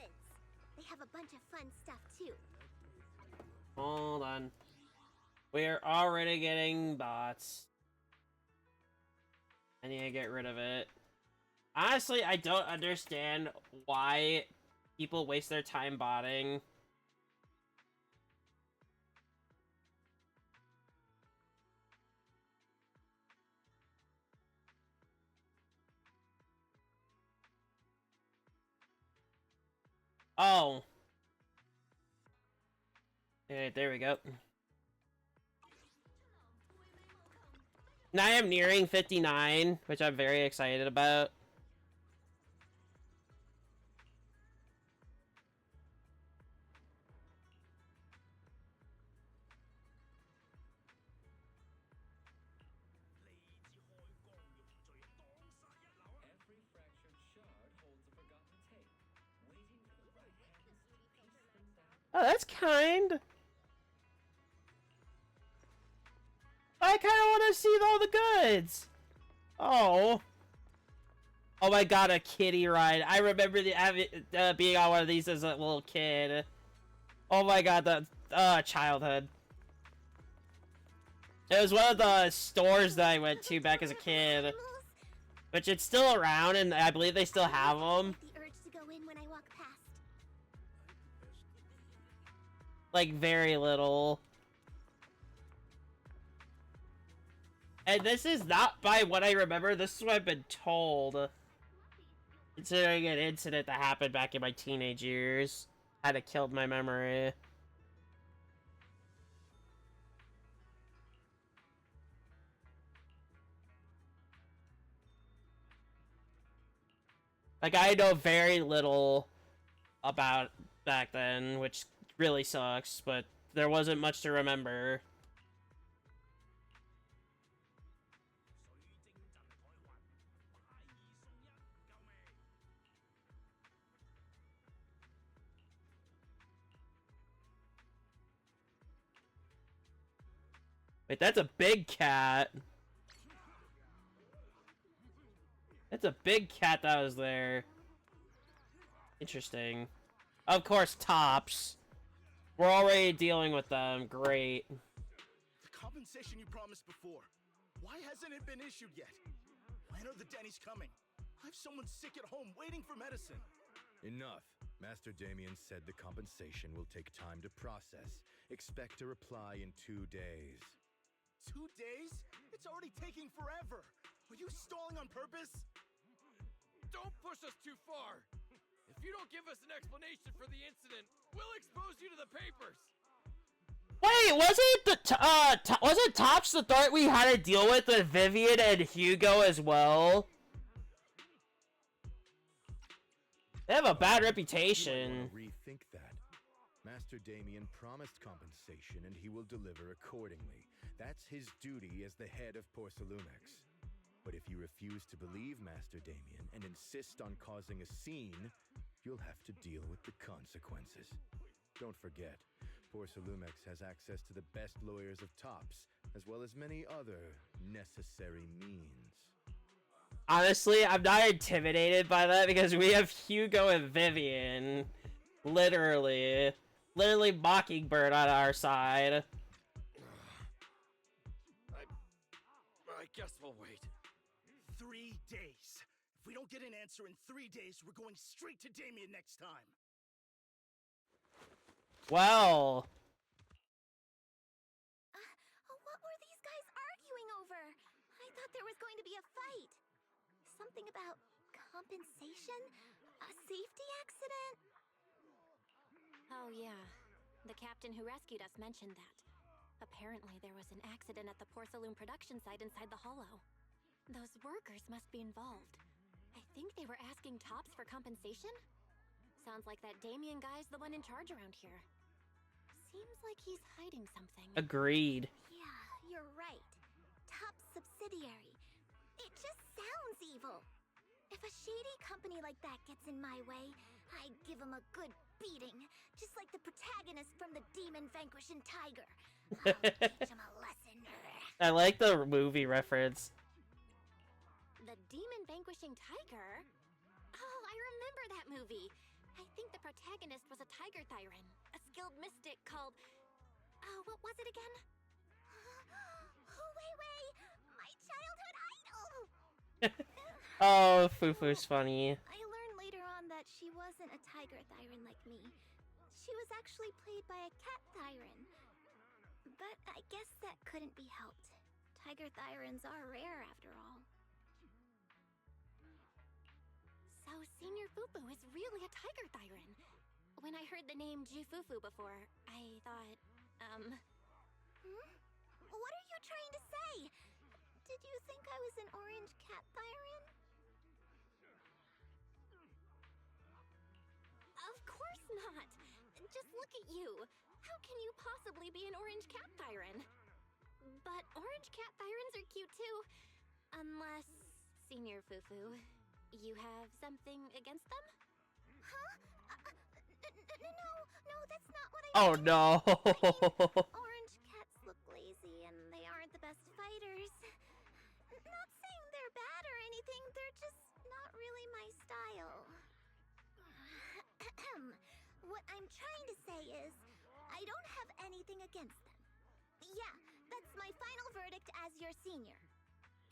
They have a bunch of fun stuff too. Hold on. We're already getting bots. I need to get rid of it. Honestly, I don't understand why people waste their time botting. Oh. Okay, there we go. Now I am nearing 59, which I'm very excited about. Oh, that's kind. I kind of want to see all the goods. Oh. Oh my god, a kiddie ride. I remember being on one of these as a little kid. Oh my god, the childhood. It was one of the stores that I went to back as a kid. Which it's still around, and I believe they still have them. The urge to go in when I walk past. Like, very little. And this is not by what I remember, this is what I've been told. Considering an incident that happened back in my teenage years. Kinda killed my memory. Like, I know very little about back then, which really sucks, but there wasn't much to remember. Wait, that's a big cat. That's a big cat that was there. Interesting. Of course, tops. We're already dealing with them. Great. The compensation you promised before. Why hasn't it been issued yet? When are the Denny's coming? I have someone sick at home waiting for medicine. Enough. Master Damien said the compensation will take time to process. Expect a reply in 2 days. 2 days? It's already taking forever. Are you stalling on purpose? Don't push us too far! If you don't give us an explanation for the incident, we'll expose you to the papers! Wait, wasn't Tops the threat we had to deal with Vivian and Hugo as well? They have a bad reputation. Rethink that. Master Damien promised compensation and he will deliver accordingly. That's his duty as the head of Porcelumex. But if you refuse to believe Master Damien and insist on causing a scene, you'll have to deal with the consequences. Don't forget, Porcelumex has access to the best lawyers of Tops, as well as many other necessary means. Honestly, I'm not intimidated by that because we have Hugo and Vivian. Literally Mockingbird on our side. I guess we'll wait. 3 days. If we don't get an answer in 3 days, we're going straight to Damien next time. Well. What were these guys arguing over? I thought there was going to be a fight. Something about compensation? A safety accident? Oh, yeah. The captain who rescued us mentioned that. Apparently, there was an accident at the Porcelain production site inside the hollow. Those workers must be involved. I think they were asking Tops for compensation? Sounds like that Damien guy's the one in charge around here. Seems like he's hiding something. Agreed. Yeah, you're right. Top subsidiary. It just sounds evil. If a shady company like that gets in my way, I'd give him a good beating. Just like the protagonist from the Demon Vanquishing Tiger. I'll teach him a lesson. I like the movie reference. The Demon Vanquishing Tiger? Oh, I remember that movie. I think the protagonist was a tiger Thyran, a skilled mystic called... Oh, what was it again? Wei, my childhood idol! Oh, Fufu's funny. I learned later on that she wasn't a tiger Thyran like me. She was actually played by a cat Thyran. But I guess that couldn't be helped. Tiger Thyrans are rare after all. So Senior Fufu is really a tiger Thyran. When I heard the name Jufufu before, I thought, What are you trying to say? Did you think I was an orange cat Thyran? Of course not! Just look at you! How can you possibly be an orange cat Thyran? But orange cat Thyrans are cute too. Unless, Senior Fufu, you have something against them? Huh? No, that's not what I Oh meant. no. Orange cats look lazy and they aren't the best fighters. Not saying they're bad or anything, they're just not really my style. What I'm trying to say is, I don't have anything against them. Yeah, that's my final verdict as your senior.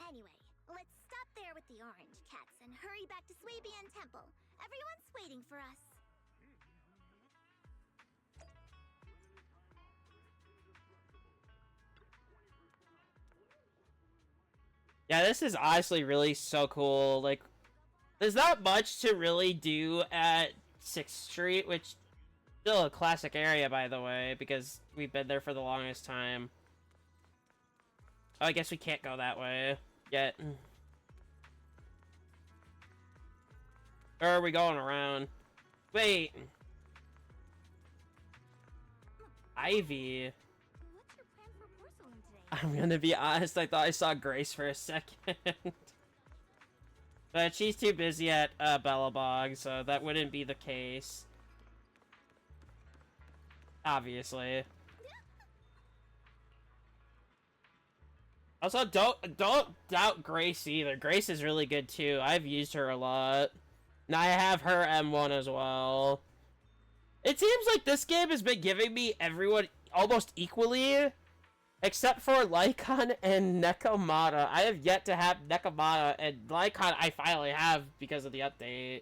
Anyway, let's stop there with the orange cats and hurry back to Swabian Temple. Everyone's waiting for us. Yeah, this is honestly really so cool. Like, there's not much to really do at 6th Street, which still a classic area, by the way, because we've been there for the longest time. Oh, I guess we can't go that way yet. Or are we going around? Wait. Ivy. What's your plan for porcelain today? I'm gonna be honest, I thought I saw Grace for a second. But she's too busy at Bellabog, so that wouldn't be the case. Obviously. Also, don't doubt Grace either. Grace is really good too. I've used her a lot. And I have her M1 as well. It seems like this game has been giving me everyone almost equally, except for Lycon and Nekomata. I have yet to have Nekomata, and Lycon I finally have because of the update.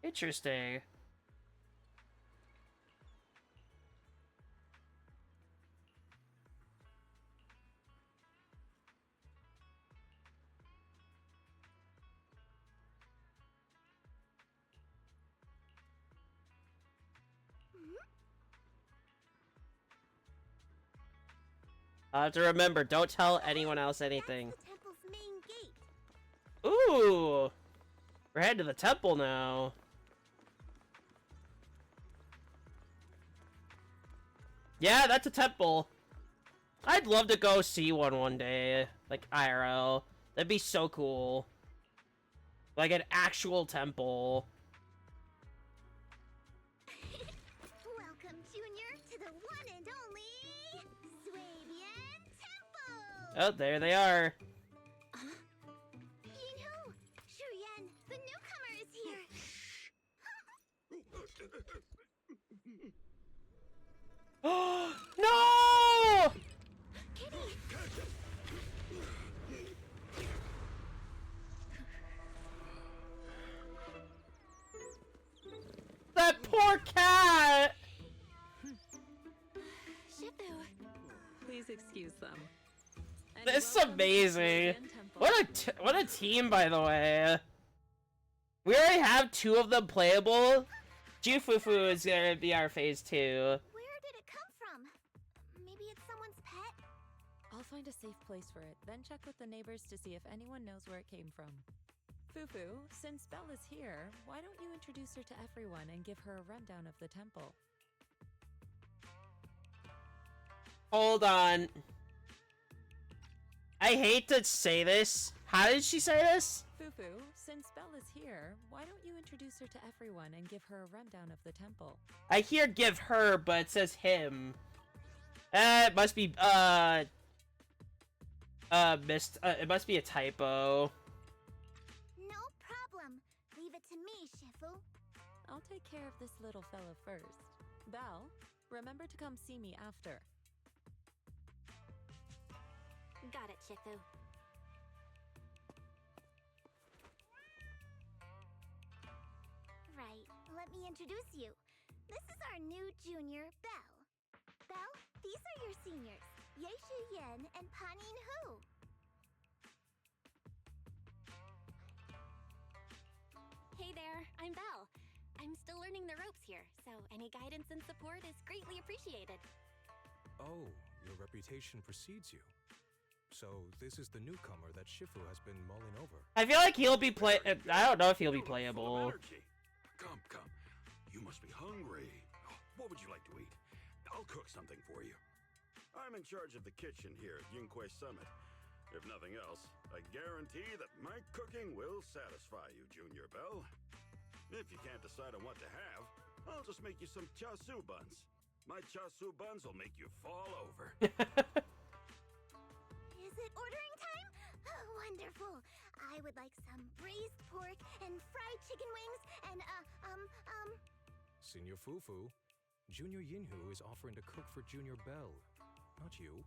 Interesting. I have to remember, don't tell anyone else anything. That's the temple's main gate. Ooh! We're headed to the temple now. Yeah, that's a temple. I'd love to go see one day. Like, IRL. That'd be so cool. Like, an actual temple. Welcome, Junior, to the one and only Swabian Temple! Oh, there they are. Yinhu! Shuyan, the newcomer is here! No! Kitty! That poor cat! Shifu! Please excuse them. And This is welcome to amazing. Swabian Temple. What a team, by the way. We already have 2 of them playable. Jufufu is gonna be our phase 2. Where did it come from? Maybe it's someone's pet? I'll find a safe place for it, then check with the neighbors to see if anyone knows where it came from. Fufu, since Belle is here, why don't you introduce her to everyone and give her a rundown of the temple? Hold on. I hate to say this. How did she say this? Fufu, since Belle is here, why don't you introduce her to everyone and give her a rundown of the temple? I hear give her, but it says him. It must be, it must be a typo. No problem. Leave it to me, Shifu. I'll take care of this little fella first. Belle, remember to come see me after. Got it, Shifu. Right, let me introduce you. This is our new junior, Belle. Belle, these are your seniors, Yeishu Yen and Panin Hu. Hey there, I'm Belle. I'm still learning the ropes here, so any guidance and support is greatly appreciated. Oh, your reputation precedes you. So this is the newcomer that Shifu has been mulling over. I feel like he'll be play. I don't know if he'll be You look full of playable. energy. Come, come. You must be hungry. What would you like to eat? I'll cook something for you. I'm in charge of the kitchen here at Yunquay Summit. If nothing else, I guarantee that my cooking will satisfy you, Junior Bell. If you can't decide on what to have, I'll just make you some chasu buns. My chasu buns will make you fall over. Is it ordering time? Oh, wonderful. I would like some braised pork and fried chicken wings and, Senior Fufu, Junior Yinhu is offering to cook for Junior Bell, not you.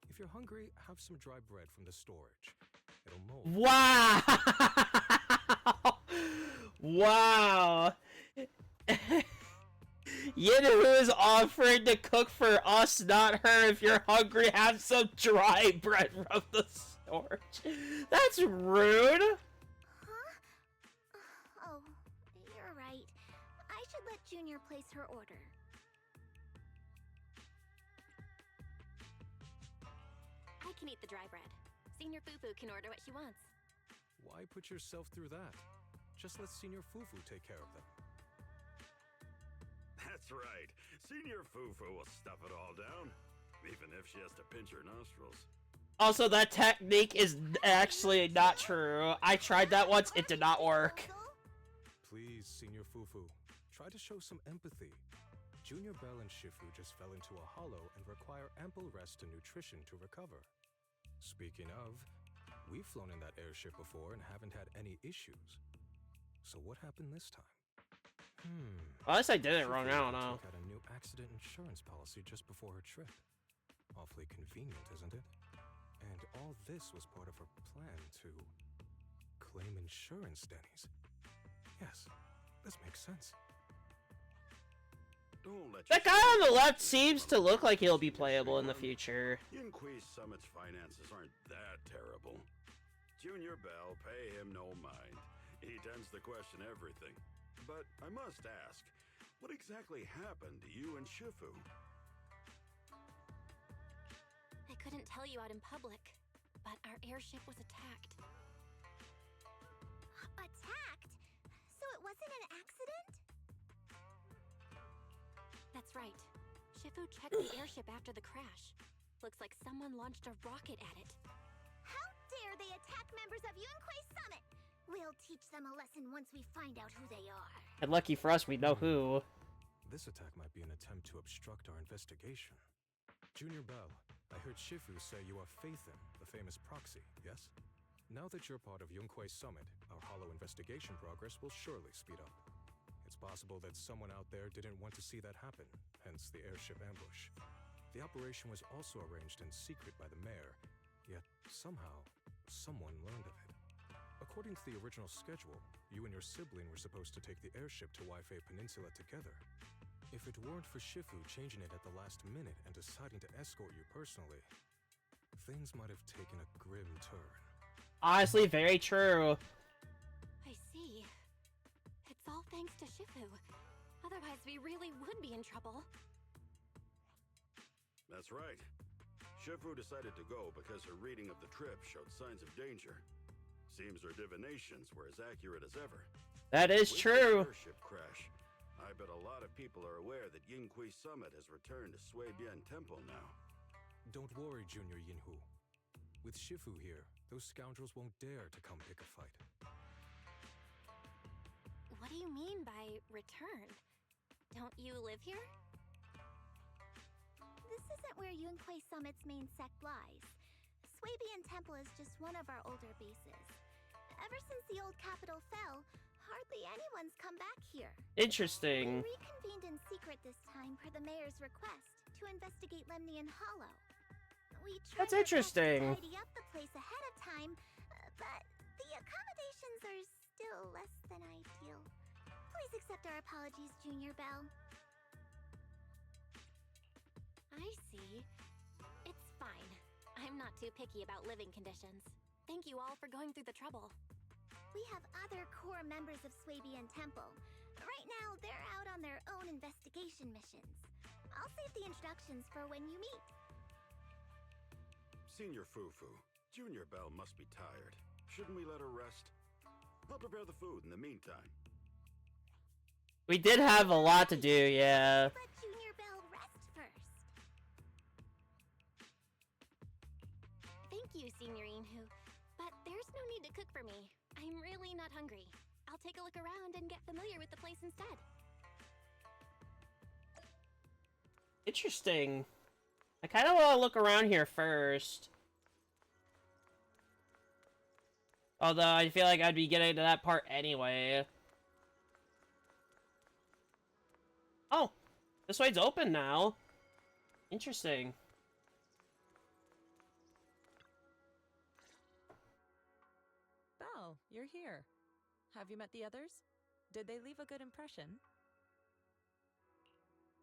If you're hungry, have some dry bread from the storage. It'll mold. Wow! Wow! Yinhu is offering to cook for us, not her. If you're hungry, have some dry bread from the storage. That's rude. Huh? Oh, you're right. I should let Junior place her order. I can eat the dry bread. Senior Fufu can order what she wants. Why put yourself through that? Just let Senior Fufu take care of them. That's right. Senior Fufu will stuff it all down, even if she has to pinch her nostrils. Also, that technique is actually not true. I tried that once, it did not work. Please, Senior Fufu, try to show some empathy. Junior Bell and Shifu just fell into a hollow and require ample rest and nutrition to recover. Speaking of, we've flown in that airship before and haven't had any issues. So what happened this time? Unless I did it wrong, I Shifu don't know. took out a new accident insurance policy just before her trip. Awfully convenient, isn't it? And all this was part of her plan to claim insurance, Denny's. Yes, this makes sense. Don't let That guy yourself on the get left confused seems from to look like he'll be Senior playable in the Shuan. future. Yunquay Summit's finances aren't that terrible. Junior Bell, pay him no mind. He tends to question everything. But I must ask, what exactly happened to you and Shifu? I couldn't tell you out in public, but our airship was attacked. Attacked? So it wasn't an accident? That's right. Shifu checked the airship after the crash. Looks like someone launched a rocket at it. How dare they attack members of Yunquay Summit! We'll teach them a lesson once we find out who they are. And lucky for us, we know who. This attack might be an attempt to obstruct our investigation. Junior Bell, I heard Shifu say you are Faithin, the famous proxy, yes? Now that you're part of Yunquay Summit, our hollow investigation progress will surely speed up. It's possible that someone out there didn't want to see that happen, hence the airship ambush. The operation was also arranged in secret by the mayor, yet somehow, someone learned of it. According to the original schedule, you and your sibling were supposed to take the airship to Waifei Peninsula together. If it weren't for Shifu changing it at the last minute and deciding to escort you personally, things might have taken a grim turn. Honestly, very true. I see. It's all thanks to Shifu. Otherwise, we really would be in trouble. That's right. Shifu decided to go because her reading of the trip showed signs of danger. Seems her divinations were as accurate as ever. That is With true. the airship crash, I bet a lot of people are aware that Yunquay Summit has returned to Suibian Temple now. Don't worry, Junior Yinhu. With Shifu here, those scoundrels won't dare to come pick a fight. What do you mean by return? Don't you live here? This isn't where Yunquay Summit's main sect lies. Suibian Temple is just one of our older bases. Ever since the old capital fell, hardly anyone's come back here. Interesting. We reconvened in secret this time per the mayor's request to investigate Lemnian Hollow. We tried That's our best to interesting. tidy up the place ahead of time, but the accommodations are still less than ideal. Please accept our apologies, Junior Bell. I see. It's fine. I'm not too picky about living conditions. Thank you all for going through the trouble. We have other core members of Suibian Temple. Right Right now, they're out on their own investigation missions. I'll save the introductions for when you meet. Senior Fufu, Junior Belle must be tired. Shouldn't we let her rest? I'll prepare the food in the meantime. We did have a lot to do, yeah. Let Junior Belle rest first. Thank you, Senior Inhu. But there's no need to cook for me. I'm really not hungry. I'll take a look around and get familiar with the place instead. Interesting. I kind of want to look around here first. Although I feel like I'd be getting to that part anyway. Oh, this way's open now. Interesting. Belle, you're here. Have you met the others? Did they leave a good impression?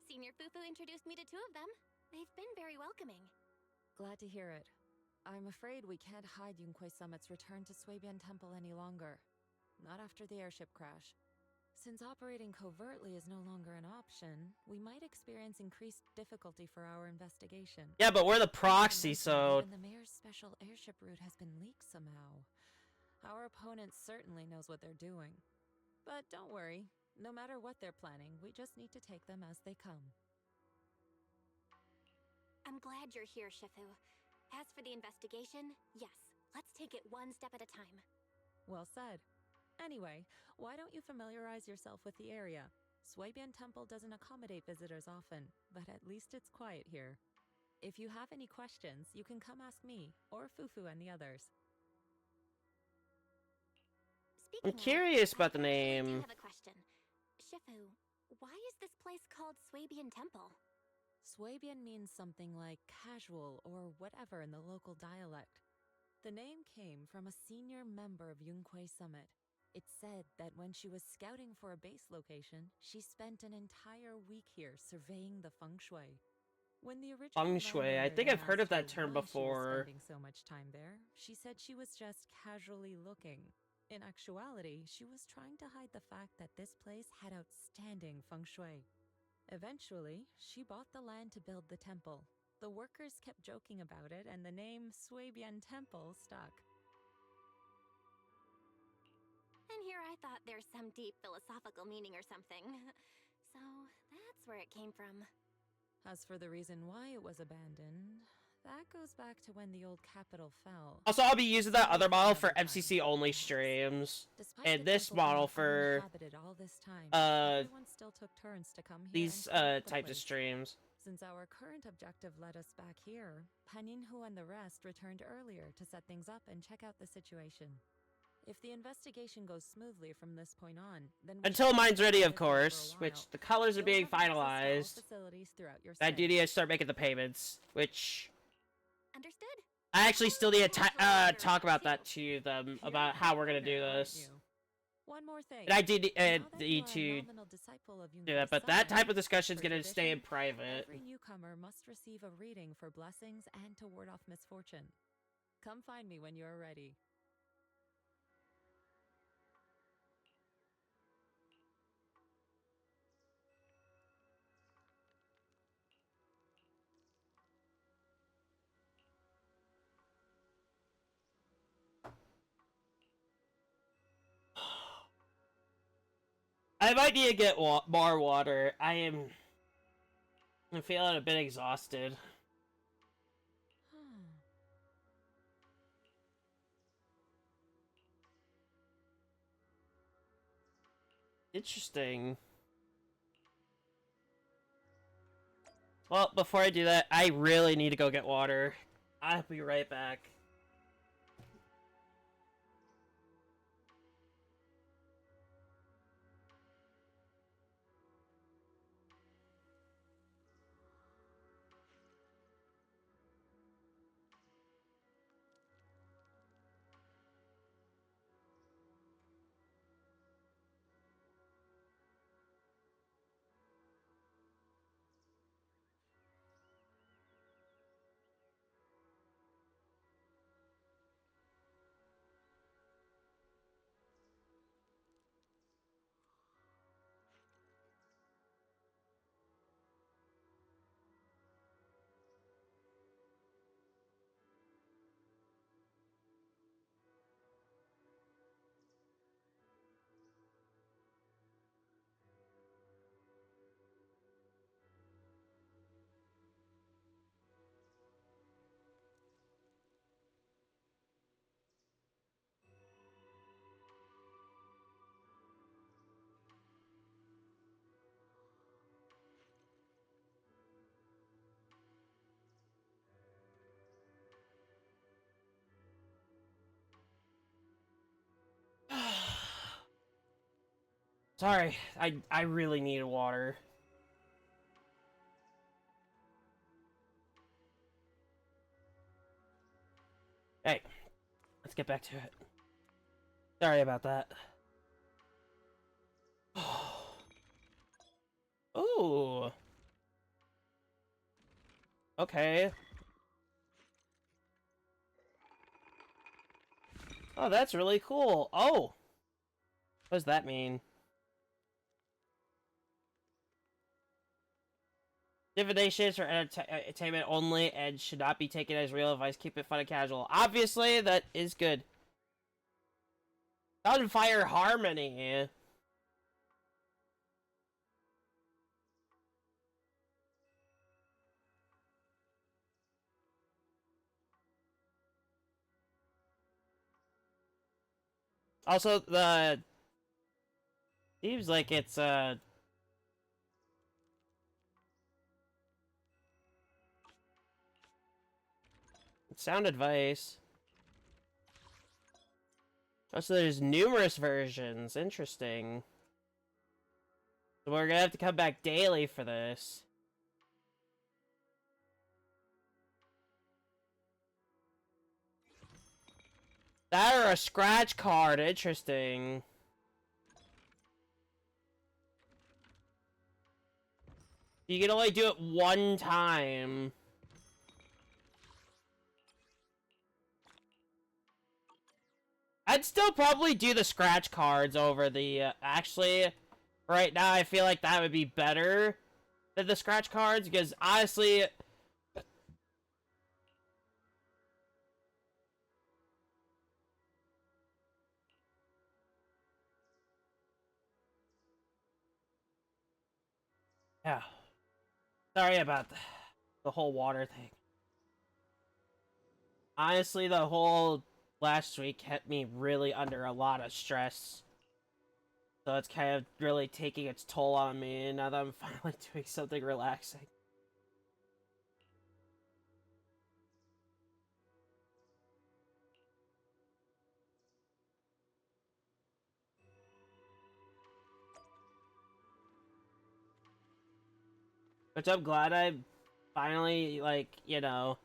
Senior Fufu introduced me to two of them. They've been very welcoming. Glad to hear it. I'm afraid we can't hide Yunquei Summit's return to Suibian Temple any longer. Not after the airship crash. Since operating covertly is no longer an option, we might experience increased difficulty for our investigation. Yeah, but we're the proxy, so... Even the mayor's special airship route has been leaked somehow. Our opponent certainly knows what they're doing. But don't worry. No matter what they're planning, we just need to take them as they come. I'm glad you're here, Shifu. As for the investigation, yes, let's take it one step at a time. Well said. Anyway, why don't you familiarize yourself with the area? Suibian Temple doesn't accommodate visitors often, but at least it's quiet here. If you have any questions, you can come ask me, or Fufu and the others. I'm curious about the name. I have a question. Shifu, why is this place called Suibian Temple? Suibian means something like casual or whatever in the local dialect. The name came from a senior member of Yunquei Summit. It's said that when she was scouting for a base location, she spent an entire week here surveying the feng shui. When the original Feng shui, I think I've heard of that term before. Spending so much time there, she said she was just casually looking. In actuality, she was trying to hide the fact that this place had outstanding feng shui. Eventually, she bought the land to build the temple. The workers kept joking about it, and the name Suibian Temple stuck. And here I thought there's some deep philosophical meaning or something. So that's where it came from. As for the reason why it was abandoned, that goes back to when the old capital fell. Also, I'll be using that other model for MCC only streams, and this model for everyone still took turns to come here these and clean up the types of place. streams. Since our current objective led us back here, Paninhu and the rest returned earlier to set things up and check out the situation. If the investigation goes smoothly from this point on, then Until mine's ready, of course, which the colors are being finalized. I do need to start making the payments, which Understood? I actually still need to talk about that to them, about how we're gonna do this. One more thing. And I did Now that need you are a to nominal disciple of do Yunquei that, but that Summit, type of discussion's per gonna stay in tradition, private. Every newcomer must receive a reading for blessings and to ward off misfortune. Come find me when you are ready. I might need to get more water. I'm feeling a bit exhausted. Interesting. Well, before I do that, I really need to go get water. I'll be right back. Sorry, I really need water. Hey, let's get back to it. Sorry about that. Ooh. Okay. Oh, that's really cool. Oh! What does that mean? Divination is for entertainment only and should not be taken as real advice. Keep it fun and casual. Obviously, that is good. Gunfire Harmony. Also, the... Seems like it's, sound advice. Also, there's numerous versions. Interesting. So we're gonna have to come back daily for this. That or a scratch card. Interesting. You can only do it one time. I'd still probably do the scratch cards over the, actually, right now I feel like that would be better than the scratch cards, because honestly... Yeah. Sorry about the whole water thing. Honestly, the whole last week kept me really under a lot of stress. So it's kind of really taking its toll on me now that I'm finally doing something relaxing. Which I'm glad I'm finally, like, you know,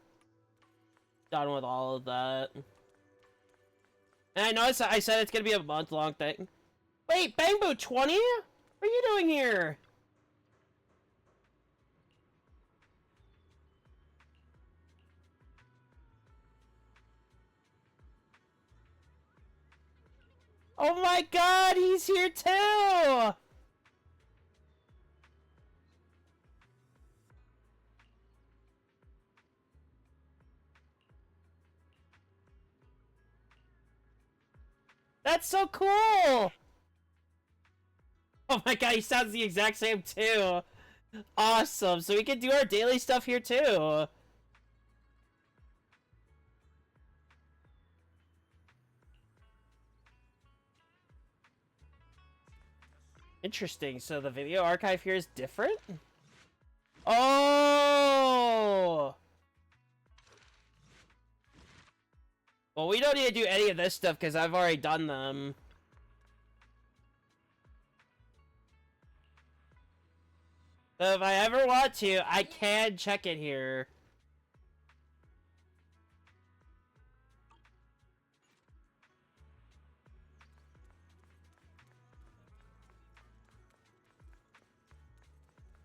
done with all of that. And I know I said it's gonna be a month-long thing. Wait, Bangbo 20? What are you doing here? Oh my god, he's here too! That's so cool! Oh my god, he sounds the exact same too! Awesome, so we can do our daily stuff here too! Interesting, so the video archive here is different? Oh! Well, we don't need to do any of this stuff because I've already done them. So if I ever want to, I can check it here.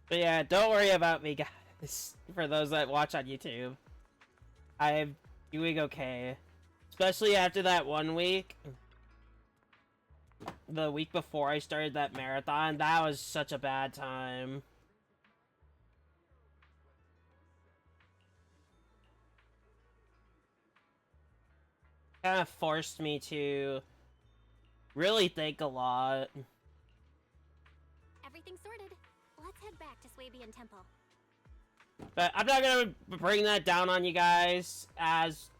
But yeah, don't worry about me, guys. For those that watch on YouTube. I'm doing okay. Especially after that 1 week. The week before I started that marathon, that was such a bad time. Kind of forced me to really think a lot. Everything's sorted. Let's head back to Swabian Temple. But I'm not gonna bring that down on you guys, as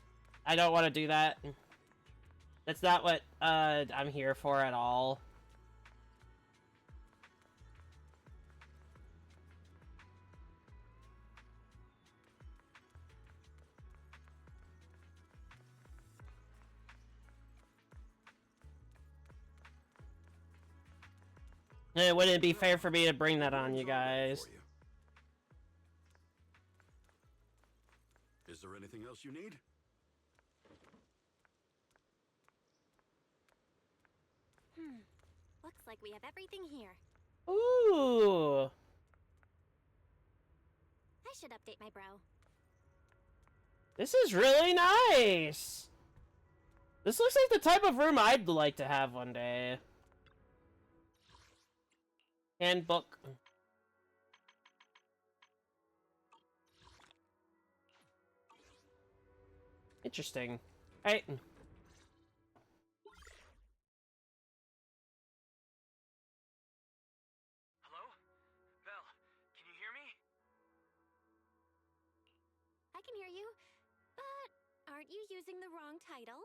I don't want to do that. That's not what I'm here for at all. It wouldn't be fair for me to bring that on you Rooms are ready guys. for you. Is there anything else you need? Looks like we have everything here. Ooh. I should update my bro. This is really nice. This looks like the type of room I'd like to have one day. Handbook. Interesting. Alright. Hello? Belle, can you hear me? I can hear you, but aren't you using the wrong title?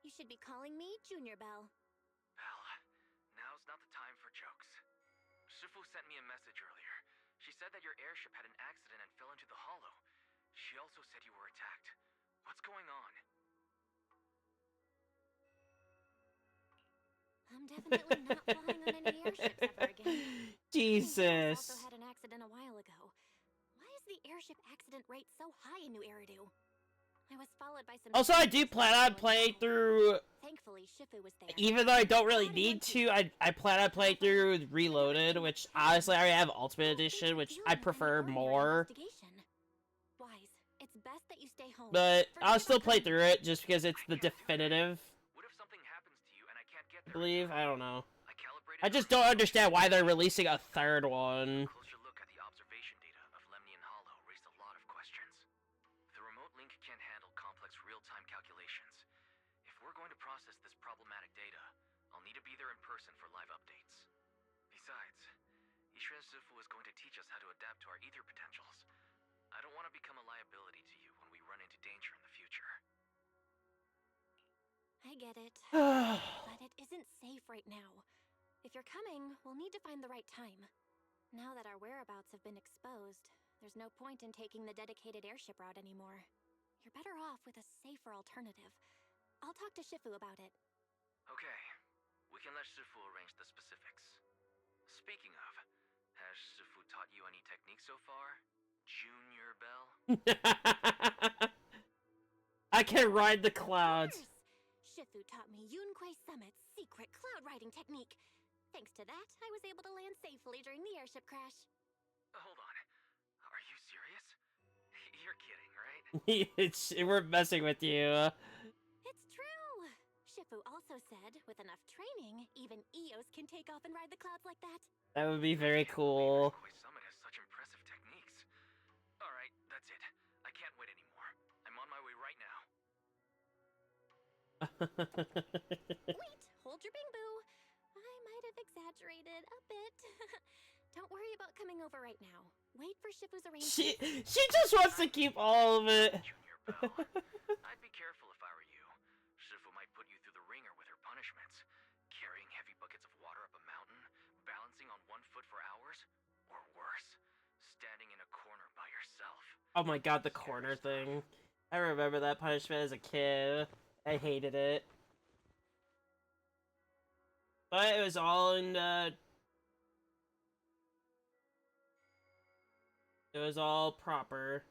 You should be calling me Junior Belle. Belle, now's not the time for jokes. Shifu sent me a message earlier. She said that your airship had an accident and fell into the hollow. She also said you were attacked. What's going on? I'm definitely not flying on any airships ever again. Jesus. Also had an accident a while ago. Why is the airship accident rate so high in New Eridu? I was followed by some. Also, I do plan on playing through. Thankfully, Shifu was there. Even though I don't really need to, I plan on playing through Reloaded, which honestly I already have Ultimate Edition, which I prefer more. Wise, it's best that you stay home. But I'll still play through it just because it's the definitive. What if something happens to you and I can't get I there? believe. I don't know. calibrated I just don't understand why they're releasing a third one. A closer look at the observation data of Lemnian Hollow raised a lot of questions. The remote link can't handle complex real-time calculations. If we're going to process this problematic data, I'll need to be there in person for live updates. Besides, Yishuan Sifu is going to teach us how to adapt to our ether potentials. I don't want to become a liability to you when we run into danger in the future. I get it. But it isn't safe right now. If you're coming, we'll need to find the right time. Now that our whereabouts have been exposed, there's no point in taking the dedicated airship route anymore. You're better off with a safer alternative. I'll talk to Shifu about it. Okay, we can let Sifu arrange the specifics. Speaking of, has Sifu taught you any techniques so far? Junior Belle? I can ride the clouds. Of course! Shifu taught me Yunquei Summit's secret cloud riding technique. Thanks to that, I was able to land safely during the airship crash. Hold on. Are you serious? You're kidding, right? We're messing with you. It's true! Shifu also said, with enough training, even Eos can take off and ride the clouds like that. That would be very cool. Yunquei Summit has such impressive techniques. Alright, that's it. I can't wait anymore. I'm on my way right now. Wait! Hold your bing boo! I might have exaggerated a bit. Don't worry about coming over right now. Wait for Shifu's arrangement. She just wants to keep all of it. Junior Belle, I'd be careful if I were you. Shifu might put you through the ringer with her punishments. Carrying heavy buckets of water up a mountain, balancing on 1 foot for hours, or worse, standing in a corner by yourself. Oh my god, the corner thing. I remember that punishment as a kid. I hated it. But it was all in, it was all proper.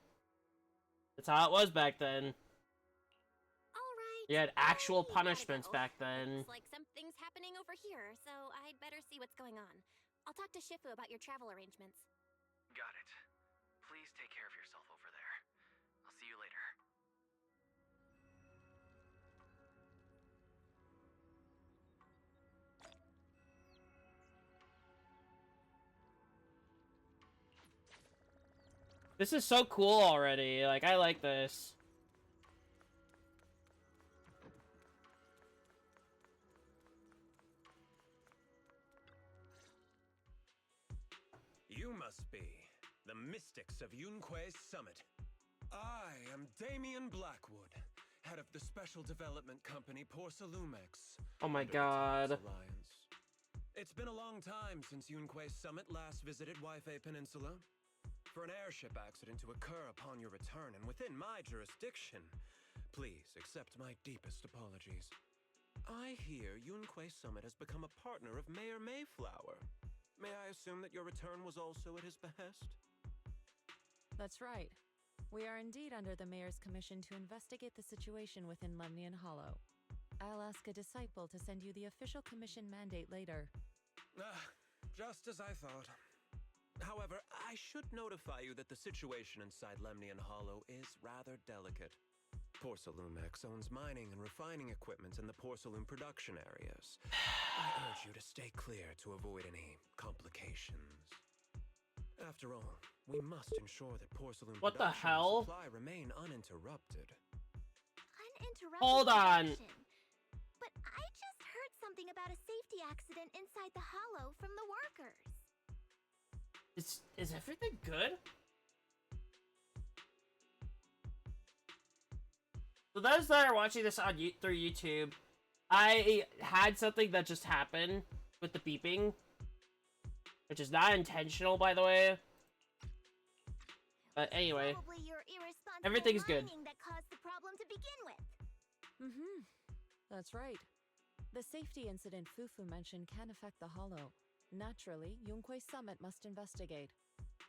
That's how it was back then. Alright. You had actual I gotta punishments go. back then. Looks like something's happening over here, so I'd better see what's going on. I'll talk to Shifu about your travel arrangements. Got it. Please take care of yourself over there. I'll see you later. This is so cool already. Like, I like this. You must be the mystics of Yunquei Summit. I am Damien Blackwood, head of the Special Development Company Porcelumex. Oh my under the god. Tides Alliance. It's been a long time since Yunquei Summit last visited Waifei Peninsula. For an airship accident to occur upon your return and within my jurisdiction, please accept my deepest apologies. I hear Yunquay Summit has become a partner of Mayor Mayflower. May I assume that your return was also at his behest? That's right. We are indeed under the Mayor's commission to investigate the situation within Lemnian Hollow. I'll ask a disciple to send you the official commission mandate later. Just as I thought. However, I should notify you that the situation inside Lemnian Hollow is rather delicate. Porcelumex owns mining and refining equipment in the porcelain production areas. I urge you to stay clear to avoid any complications. After all, we must ensure that porcelain What the production hell? and supply remain uninterrupted. Uninterrupted Hold on. production. But I just heard something about a safety accident inside the hollow from the workers. Is everything good? So those that are watching this on through YouTube, I had something that just happened with the beeping, which is not intentional, by the way. But anyway, Probably your irresponsible everything's good. mining that caused the problem to begin with. That's right. The safety incident Fufu mentioned can affect the Hollow. Naturally, Yunquay Summit must investigate.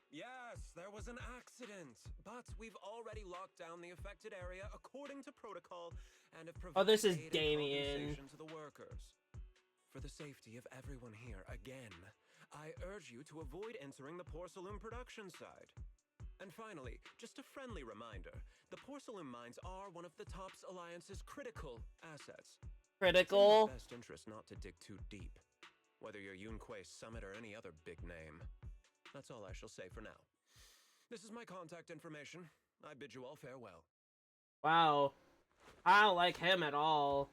Yes, there was an accident, but we've already locked down the affected area according to protocol and have provided this is aid and Damien. compensation to the workers. For the safety of everyone here, again, I urge you to avoid entering the porcelain production side. And finally, just a friendly reminder, the porcelain mines are one of the TOPS Alliance's critical assets. Critical. It's in your best interest not to dig too deep, whether you're Yunquay Summit or any other big name. That's all I shall say for now. This is my contact information. I bid you all farewell. Wow. I don't like him at all.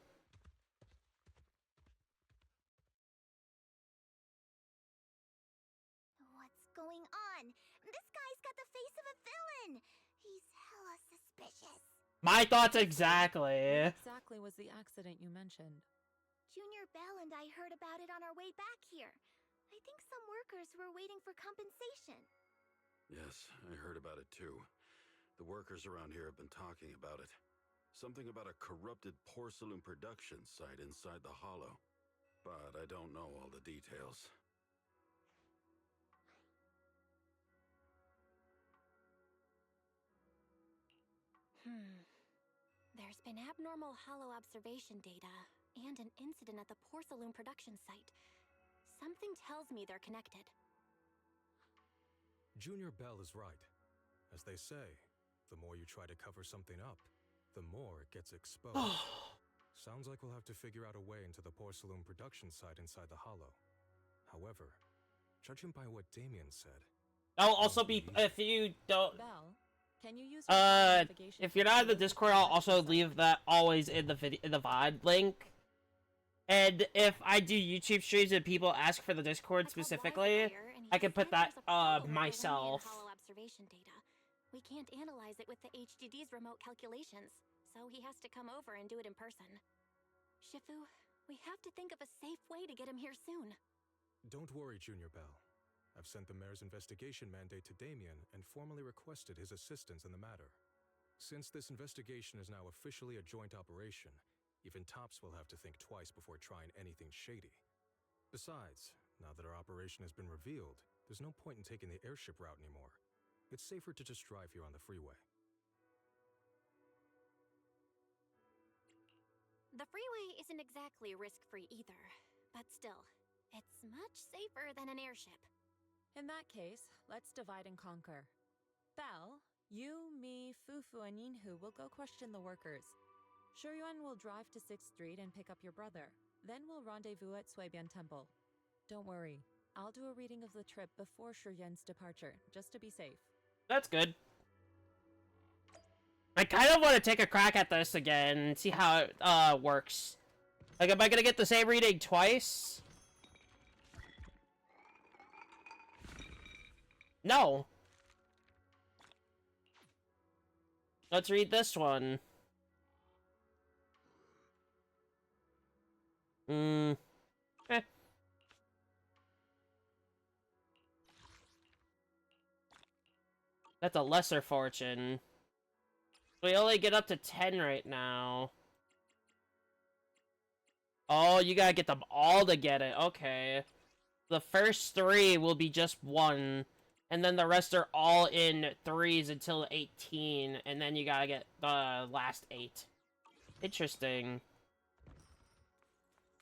What's going on? This guy's got the face of a villain. He's hella suspicious. My thoughts exactly. What exactly was the accident you mentioned? Junior Bell and I heard about it on our way back here. I think some workers were waiting for compensation. Yes, I heard about it too. The workers around here have been talking about it. Something about a corrupted porcelain production site inside the hollow. But I don't know all the details. There's been abnormal hollow observation data and an incident at the porcelain production site. Something tells me they're connected. Junior Bell is right. As they say, the more you try to cover something up, the more it gets exposed. Sounds like we'll have to figure out a way into the porcelain production site inside the hollow. However, judging by what Damien said... That'll also be, if you don't... Bell, can you use your navigation if you're not in the Discord, I'll also leave that always in the video, in the VOD link. And if I do YouTube streams and people ask for the Discord specifically, I can put that myself. Hollow observation data. We can't analyze it with the HDD's remote calculations, so he has to come over and do it in person. Shifu, we have to think of a safe way to get him here soon. Don't worry, Junior Bell. I've sent the mayor's investigation mandate to Damien and formally requested his assistance in the matter. Since this investigation is now officially a joint operation, even TOPS will have to think twice before trying anything shady. Besides, now that our operation has been revealed, there's no point in taking the airship route anymore. It's safer to just drive here on the freeway. The freeway isn't exactly risk-free either, but still, it's much safer than an airship. In that case, let's divide and conquer. Bell, you, me, Fufu, and Yinhu will go question the workers. Shuyuan will drive to 6th Street and pick up your brother. Then we'll rendezvous at Suibian Temple. Don't worry, I'll do a reading of the trip before Shuyuan's departure, just to be safe. That's good. I kind of want to take a crack at this again and see how it works. Like, am I gonna get the same reading twice? No. Let's read this one. Eh. That's a lesser fortune. We only get up to 10 right now. Oh, you gotta get them all to get it. Okay. The first 3 will be just 1, and then the rest are all in 3s until 18, and then you gotta get the last 8. Interesting.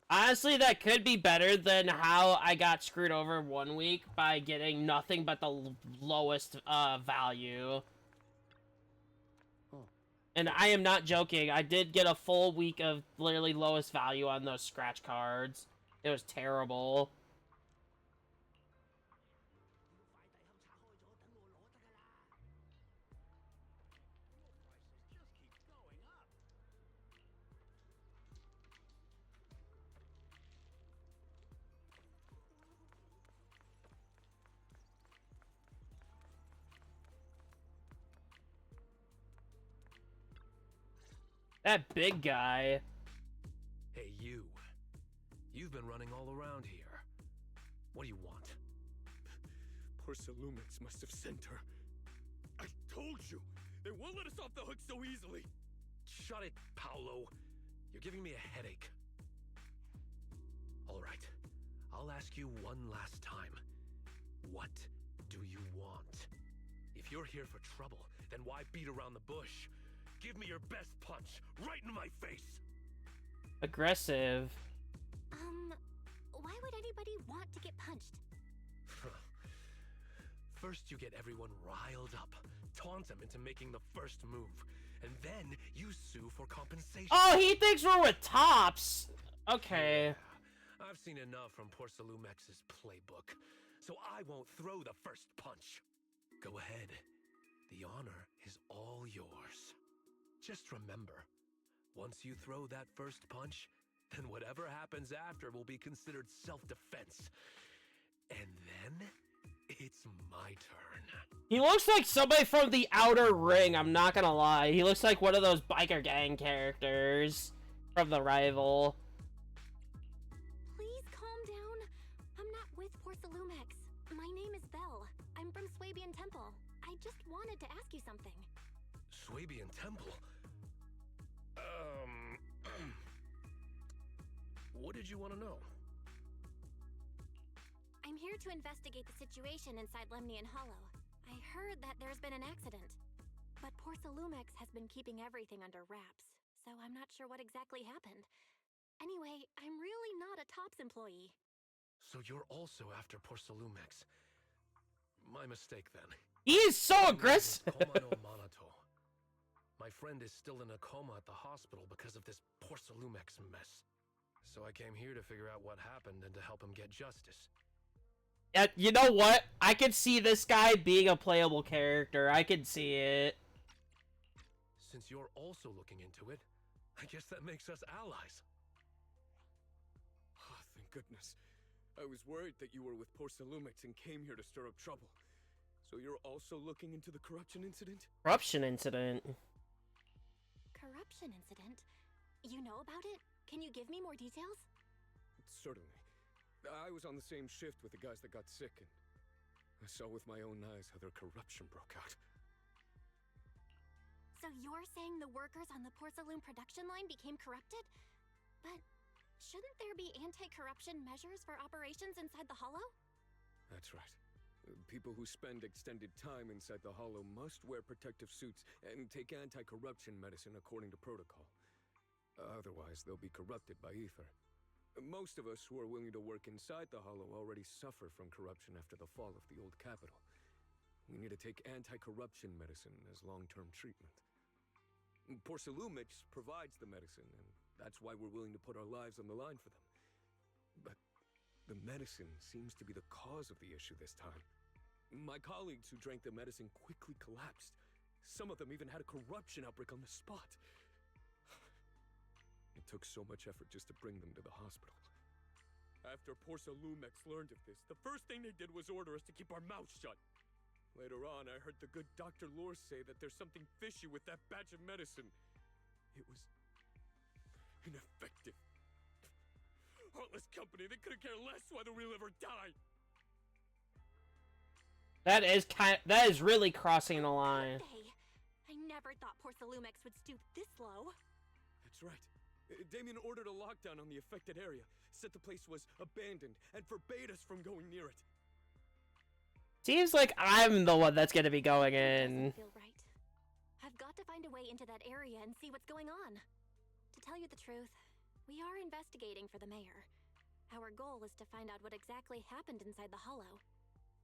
Honestly, that could be better than how I got screwed over 1 week by getting nothing but the lowest value. And I am not joking, I did get a full week of literally lowest value on those scratch cards. It was terrible. That big guy. Hey, you. You've been running all around here. What do you want? Porcelumix must have sent her. I told you! They won't let us off the hook so easily! Shut it, Paolo. You're giving me a headache. All right. I'll ask you one last time. What do you want? If you're here for trouble, then why beat around the bush? Give me your best punch, right in my face! Aggressive. Why would anybody want to get punched? First you get everyone riled up, taunt them into making the first move, and then you sue for compensation. Oh, he thinks we're with tops! Okay. Yeah, I've seen enough from Porcelumex's playbook, so I won't throw the first punch. Go ahead. The honor is all yours. Just remember, once you throw that first punch, then whatever happens after will be considered self-defense. And then, it's my turn. He looks like somebody from the Outer Ring, I'm not gonna lie. He looks like one of those biker gang characters from the Rival. Please calm down. I'm not with Porcelumex. My name is Belle. I'm from Swabian Temple. I just wanted to ask you something. Swabian Temple? What did you want to know? I'm here to investigate the situation inside Lemnian Hollow. I heard that there's been an accident, but Porcelumex has been keeping everything under wraps, so I'm not sure what exactly happened. Anyway, I'm really not a TOPS employee. So you're also after Porcelumex. My mistake then. He is so aggressive! My friend is still in a coma at the hospital because of this Porcelumex mess. So I came here to figure out what happened and to help him get justice. You know what? I could see this guy being a playable character. I could see it. Since you're also looking into it, I guess that makes us allies. Oh, thank goodness. I was worried that you were with Porcelumix and came here to stir up trouble. So you're also looking into the corruption incident? Corruption incident? Corruption incident? You know about it? Can you give me more details? Certainly. I was on the same shift with the guys that got sick, and I saw with my own eyes how their corruption broke out. So you're saying the workers on the Porcelain production line became corrupted? But shouldn't there be anti-corruption measures for operations inside the Hollow? That's right. People who spend extended time inside the Hollow must wear protective suits and take anti-corruption medicine according to protocol. Otherwise, they'll be corrupted by ether. Most of us who are willing to work inside the Hollow already suffer from corruption after the fall of the old capital. We need to take anti-corruption medicine as long-term treatment. Porcelumix provides the medicine, and that's why we're willing to put our lives on the line for them. But the medicine seems to be the cause of the issue this time. My colleagues who drank the medicine quickly collapsed. Some of them even had a corruption outbreak on the spot. It took so much effort just to bring them to the hospital. After Porcelumix learned of this, the first thing they did was order us to keep our mouths shut. Later on, I heard the good Dr. Lore say that there's something fishy with that batch of medicine. It was ineffective. Heartless company, they couldn't care less whether we live or die. That is really crossing the line. I never thought Porcelumix would stoop this low. That's right. Damien ordered a lockdown on the affected area, said the place was abandoned, and forbade us from going near it. Seems like I'm the one that's gonna be going in. Doesn't feel right. I've got to find a way into that area and see what's going on. To tell you the truth, we are investigating for the mayor. Our goal is to find out what exactly happened inside the hollow.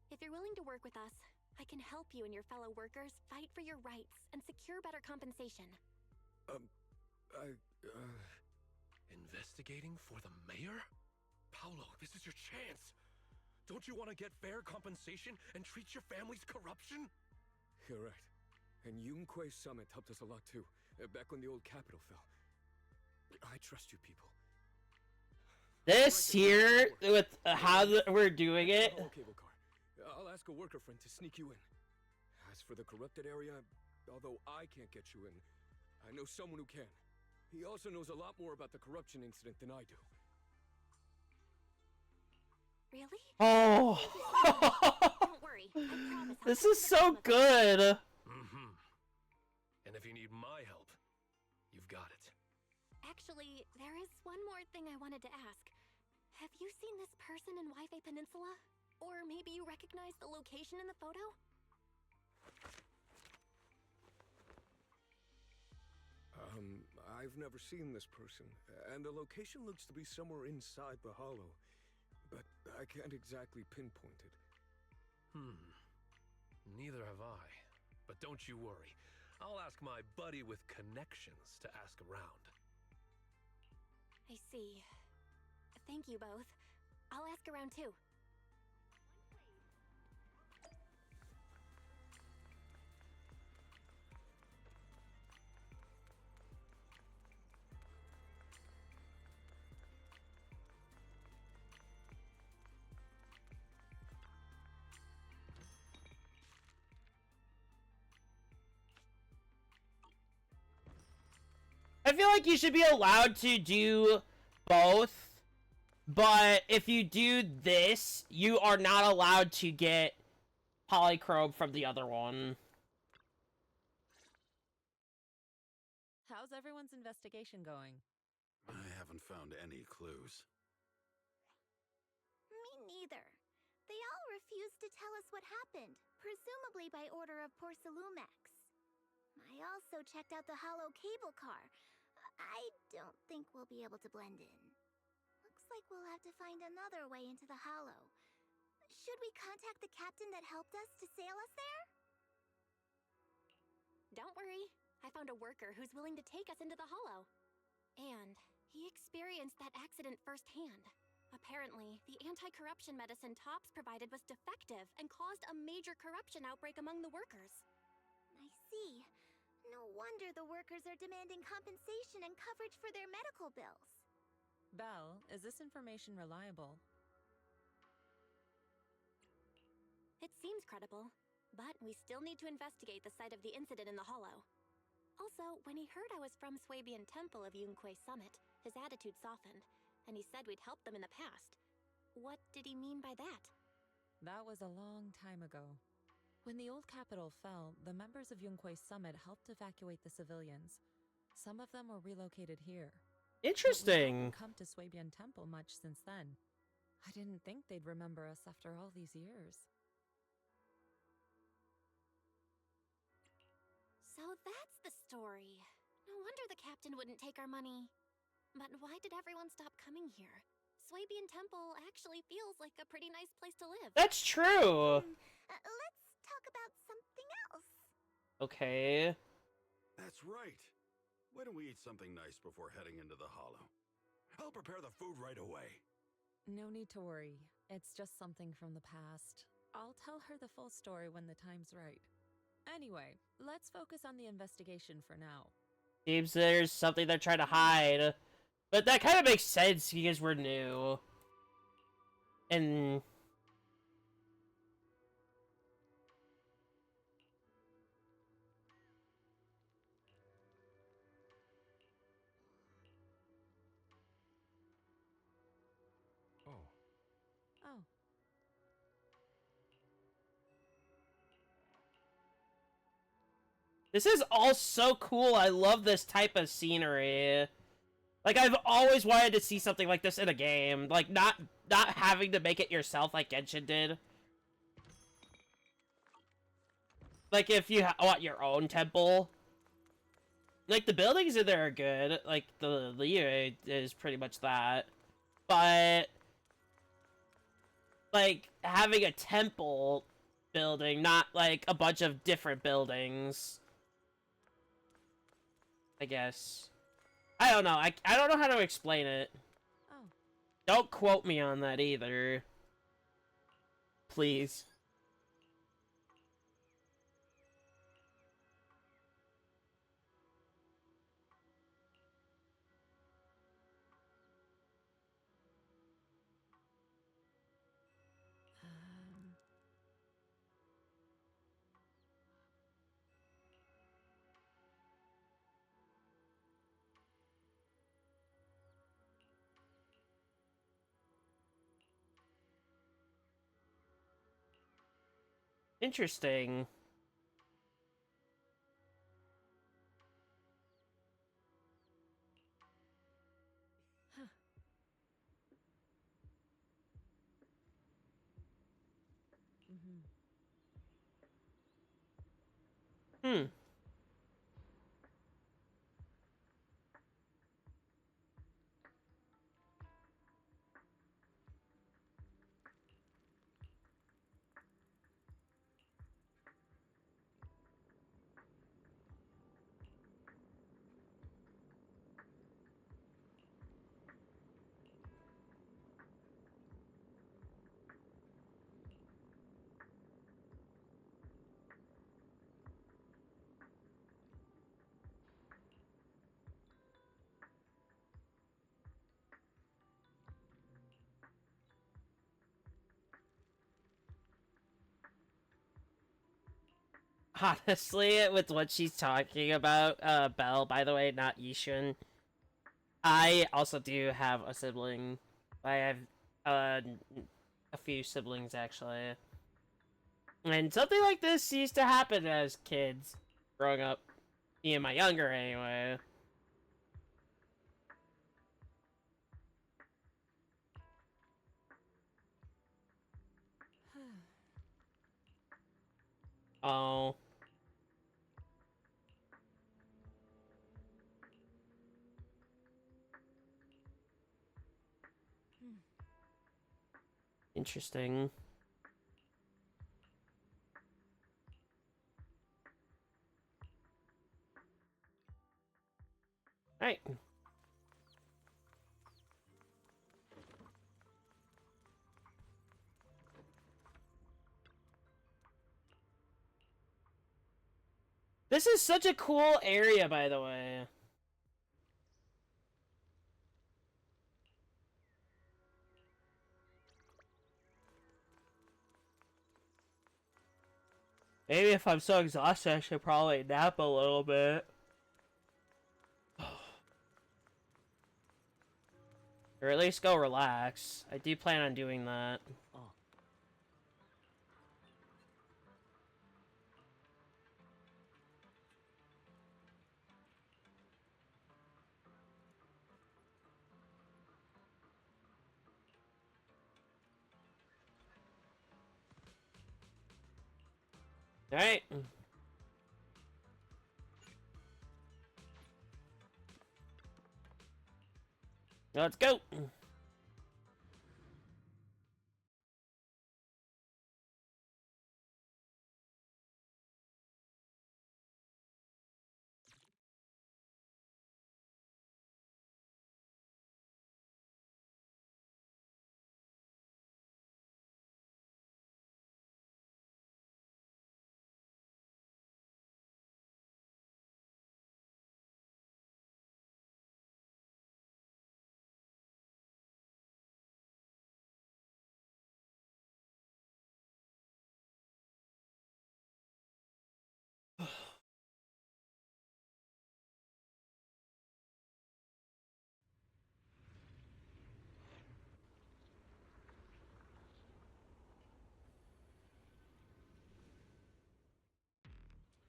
If you're willing to work with us, I can help you and your fellow workers fight for your rights and secure better compensation. Investigating for the mayor? Paolo, this is your chance. Don't you want to get fair compensation and treat your family's corruption? You're right. And Yunquei Summit helped us a lot too, back when the old capital fell. I trust you people. This here, with how we're doing it. Oh, cable car. I'll ask a worker friend to sneak you in. As for the corrupted area, although I can't get you in, I know someone who can. He also knows a lot more about the corruption incident than I do. Really? Oh. Don't worry. I promise. This is so good. Mm-hmm. And if you need my help, you've got it. Actually, there is one more thing I wanted to ask. Have you seen this person in Waifei Peninsula? Or maybe you recognize the location in the photo? I've never seen this person, and the location looks to be somewhere inside the hollow, but I can't exactly pinpoint it. Neither have I. But don't you worry. I'll ask my buddy with connections to ask around. I see. Thank you both. I'll ask around too. I feel like you should be allowed to do both, but if you do this, you are not allowed to get polychrome from the other one. How's everyone's investigation going? I haven't found any clues. Me neither. They all refused to tell us what happened, presumably by order of Porcelumex. I also checked out the hollow cable car. I don't think we'll be able to blend in. Looks like we'll have to find another way into the hollow. Should we contact the captain that helped us to sail us there? Don't worry. I found a worker who's willing to take us into the hollow. And he experienced that accident firsthand. Apparently, the anti-corruption medicine Tops provided was defective and caused a major corruption outbreak among the workers. I see. No wonder the workers are demanding compensation and coverage for their medical bills. Belle, is this information reliable? It seems credible, but we still need to investigate the site of the incident in the hollow. Also, when he heard I was from Swabian Temple of Yunquei Summit, his attitude softened, and he said we'd helped them in the past. What did he mean by that? That was a long time ago. When the old capital fell, the members of Yunquei Summit helped evacuate the civilians. Some of them were relocated here. Interesting. But we haven't come to Swabian Temple much since then. I didn't think they'd remember us after all these years. So that's the story. No wonder the captain wouldn't take our money. But why did everyone stop coming here? Swabian Temple actually feels like a pretty nice place to live. That's true. Let's talk about something else. Okay. That's right. Why don't we eat something nice before heading into the hollow? I'll prepare the food right away. No need to worry. It's just something from the past. I'll tell her the full story when the time's right. Anyway, let's focus on the investigation for now. Seems there's something they're trying to hide. But that kind of makes sense because we're new. And... Oh. This is all so cool. I love this type of scenery. Like, I've always wanted to see something like this in a game. Like, not having to make it yourself like Genshin did. Like, if you want your own temple. Like, the buildings in there are good. Like, the Liyue is pretty much that. But, like, having a temple building, not, like, a bunch of different buildings. I guess. I don't know. I don't know how to explain it. Oh. Don't quote me on that either. Please. Interesting. Hmm. Honestly, with what she's talking about, Belle, by the way, not Yishun. I also do have a sibling. I have, a few siblings, actually. And something like this used to happen as kids, growing up. Me and my younger, anyway. Oh. Interesting. Right. This is such a cool area, by the way. Maybe if I'm so exhausted, I should probably nap a little bit. Or at least go relax. I do plan on doing that. Oh. Alright. Let's go.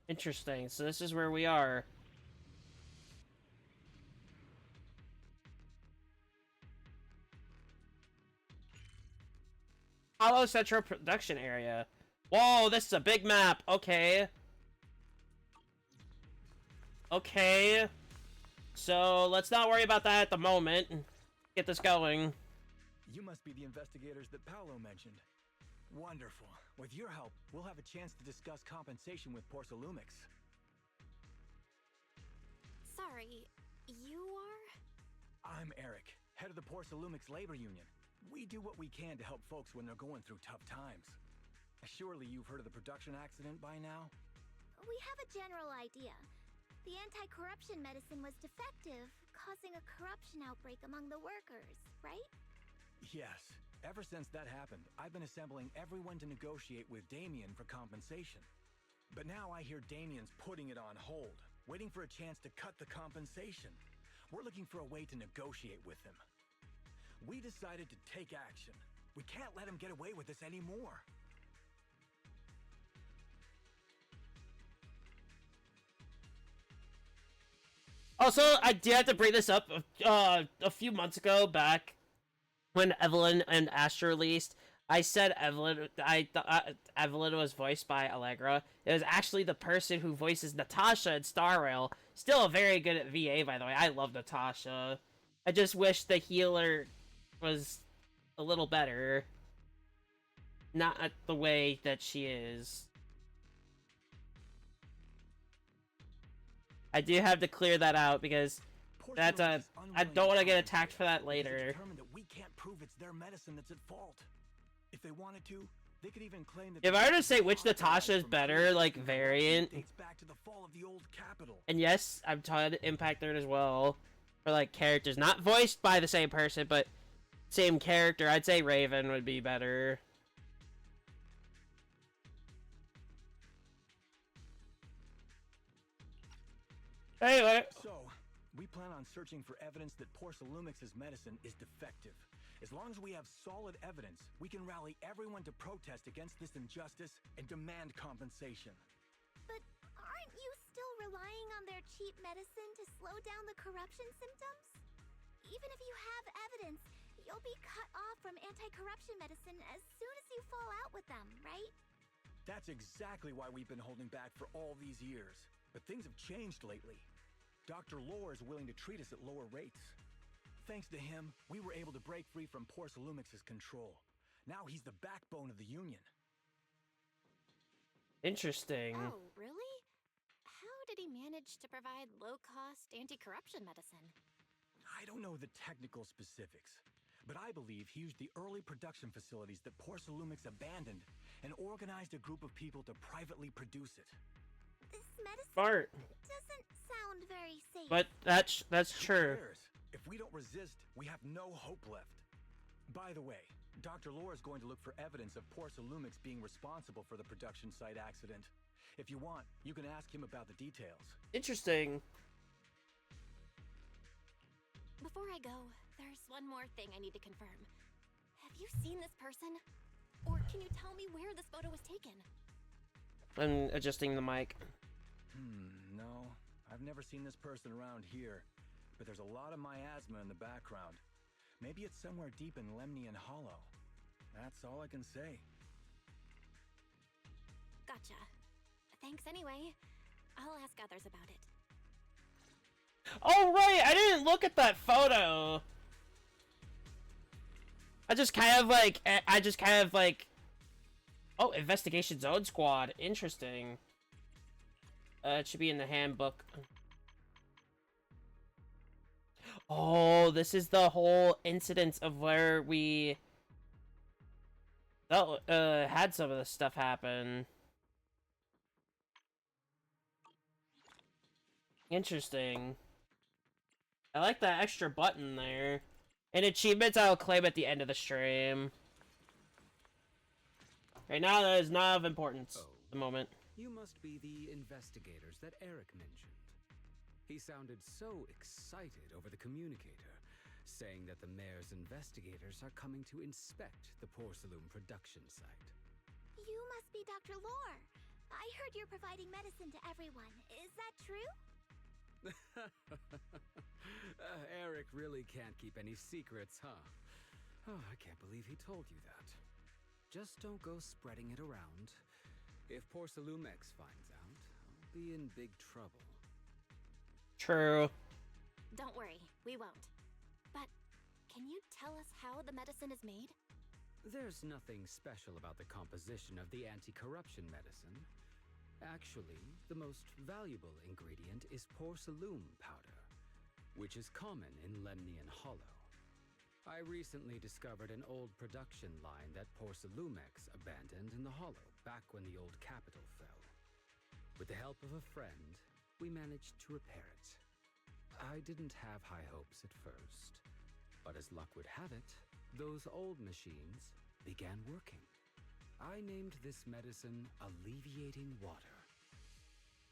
Interesting. So this is where we are. Hollow Central Production Area. Whoa, this is a big map. Okay. Okay. So, let's not worry about that at the moment. Get this going. You must be the investigators that Paolo mentioned. Wonderful. With your help, we'll have a chance to discuss compensation with Porsalumix. Sorry, you are? I'm Eric, head of the Porsalumix Labor Union. We do what we can to help folks when they're going through tough times. Surely you've heard of the production accident by now? We have a general idea. The anti-corruption medicine was defective, causing a corruption outbreak among the workers, right? Yes. Ever since that happened, I've been assembling everyone to negotiate with Damien for compensation. But now I hear Damien's putting it on hold, waiting for a chance to cut the compensation. We're looking for a way to negotiate with him. We decided to take action. We can't let him get away with this anymore. Also, I did have to bring this up a few months ago back when Evelyn and Astra released. I said Evelyn. I thought Evelyn was voiced by Allegra. It was actually the person who voices Natasha in Star Rail. Still very good at VA, by the way. I love Natasha. I just wish the healer was a little better. Not the way that she is. I do have to clear that out because that's I don't want to get attacked for that later. Determined that we can't prove it's their medicine that's at fault. If they wanted to, they could even claim that. If I were to say which Natasha is better, like variant, dates back to the fall of the old capital. and yes, I'm trying to Impact Nerd as well for like characters not voiced by the same person but same character. I'd say Raven would be better. Anyway. So, we plan on searching for evidence that Porsalumix's medicine is defective. As long as we have solid evidence, we can rally everyone to protest against this injustice and demand compensation. But aren't you still relying on their cheap medicine to slow down the corruption symptoms? Even if you have evidence, you'll be cut off from anti-corruption medicine as soon as you fall out with them, right? That's exactly why we've been holding back for all these years. But things have changed lately. Dr. Lore is willing to treat us at lower rates. Thanks to him, we were able to break free from Porsalumix's control. Now he's the backbone of the Union. Interesting. Oh, really? How did he manage to provide low-cost anti-corruption medicine? I don't know the technical specifics, but I believe he used the early production facilities that Porsalumix abandoned and organized a group of people to privately produce it. This medicine Smart. doesn't sound very safe. But that's Who true. cares? If we don't resist, we have no hope left. By the way, Dr. Lore is going to look for evidence of Porsalumix being responsible for the production site accident. If you want, you can ask him about the details. Interesting. Before I go, there's one more thing I need to confirm. Have you seen this person? Or can you tell me where this photo was taken? I'm adjusting the mic. No. I've never seen this person around here, but there's a lot of miasma in the background. Maybe it's somewhere deep in Lemnian Hollow. That's all I can say. Gotcha. Thanks anyway. I'll ask others about it. Oh right, I didn't look at that photo. I just kind of like oh, Investigation Zone Squad. Interesting. It should be in the handbook. Oh, this is the whole incident of where we had some of this stuff happen. Interesting. I like that extra button there. And achievements I'll claim at the end of the stream. Right now, that is not of importance at the moment. You must be the investigators that Eric mentioned. He sounded so excited over the communicator, saying that the mayor's investigators are coming to inspect the porcelain production site. You must be Dr. Lore. I heard you're providing medicine to everyone. Is that true? Eric really can't keep any secrets, huh? Oh, I can't believe he told you that. Just don't go spreading it around. If Porsalumex finds out, I'll be in big trouble. True. Don't worry, we won't. But can you tell us how the medicine is made? There's nothing special about the composition of the anti-corruption medicine. Actually, the most valuable ingredient is Porsalume powder, which is common in Lemnian Hollow. I recently discovered an old production line that Porsalumex abandoned in the Hollow back when the old capital fell. With the help of a friend, we managed to repair it. I didn't have high hopes at first, but as luck would have it, those old machines began working. I named this medicine Alleviating Water.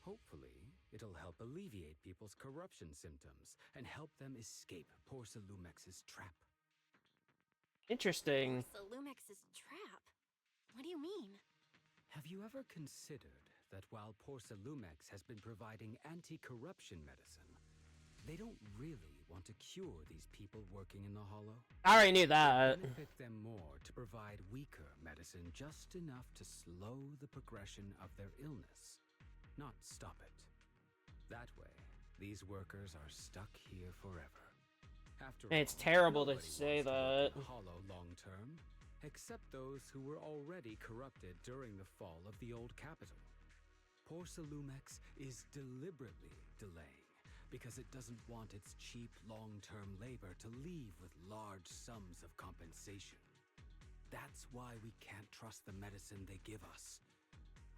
Hopefully, it'll help alleviate people's corruption symptoms and help them escape Porsalumex's trap. Interesting. Porsalumex's trap? What do you mean? Have you ever considered that while Porsalumex has been providing anti-corruption medicine, they don't really want to cure these people working in the Hollow? I already knew that. It benefit them more to provide weaker medicine just enough to slow the progression of their illness, not stop it. That way, these workers are stuck here forever. After It's all, terrible to nobody say wants to work that. in the Hollow long term, except those who were already corrupted during the fall of the old capital. Porsalumex is deliberately delaying because it doesn't want its cheap long-term labor to leave with large sums of compensation. That's why we can't trust the medicine they give us.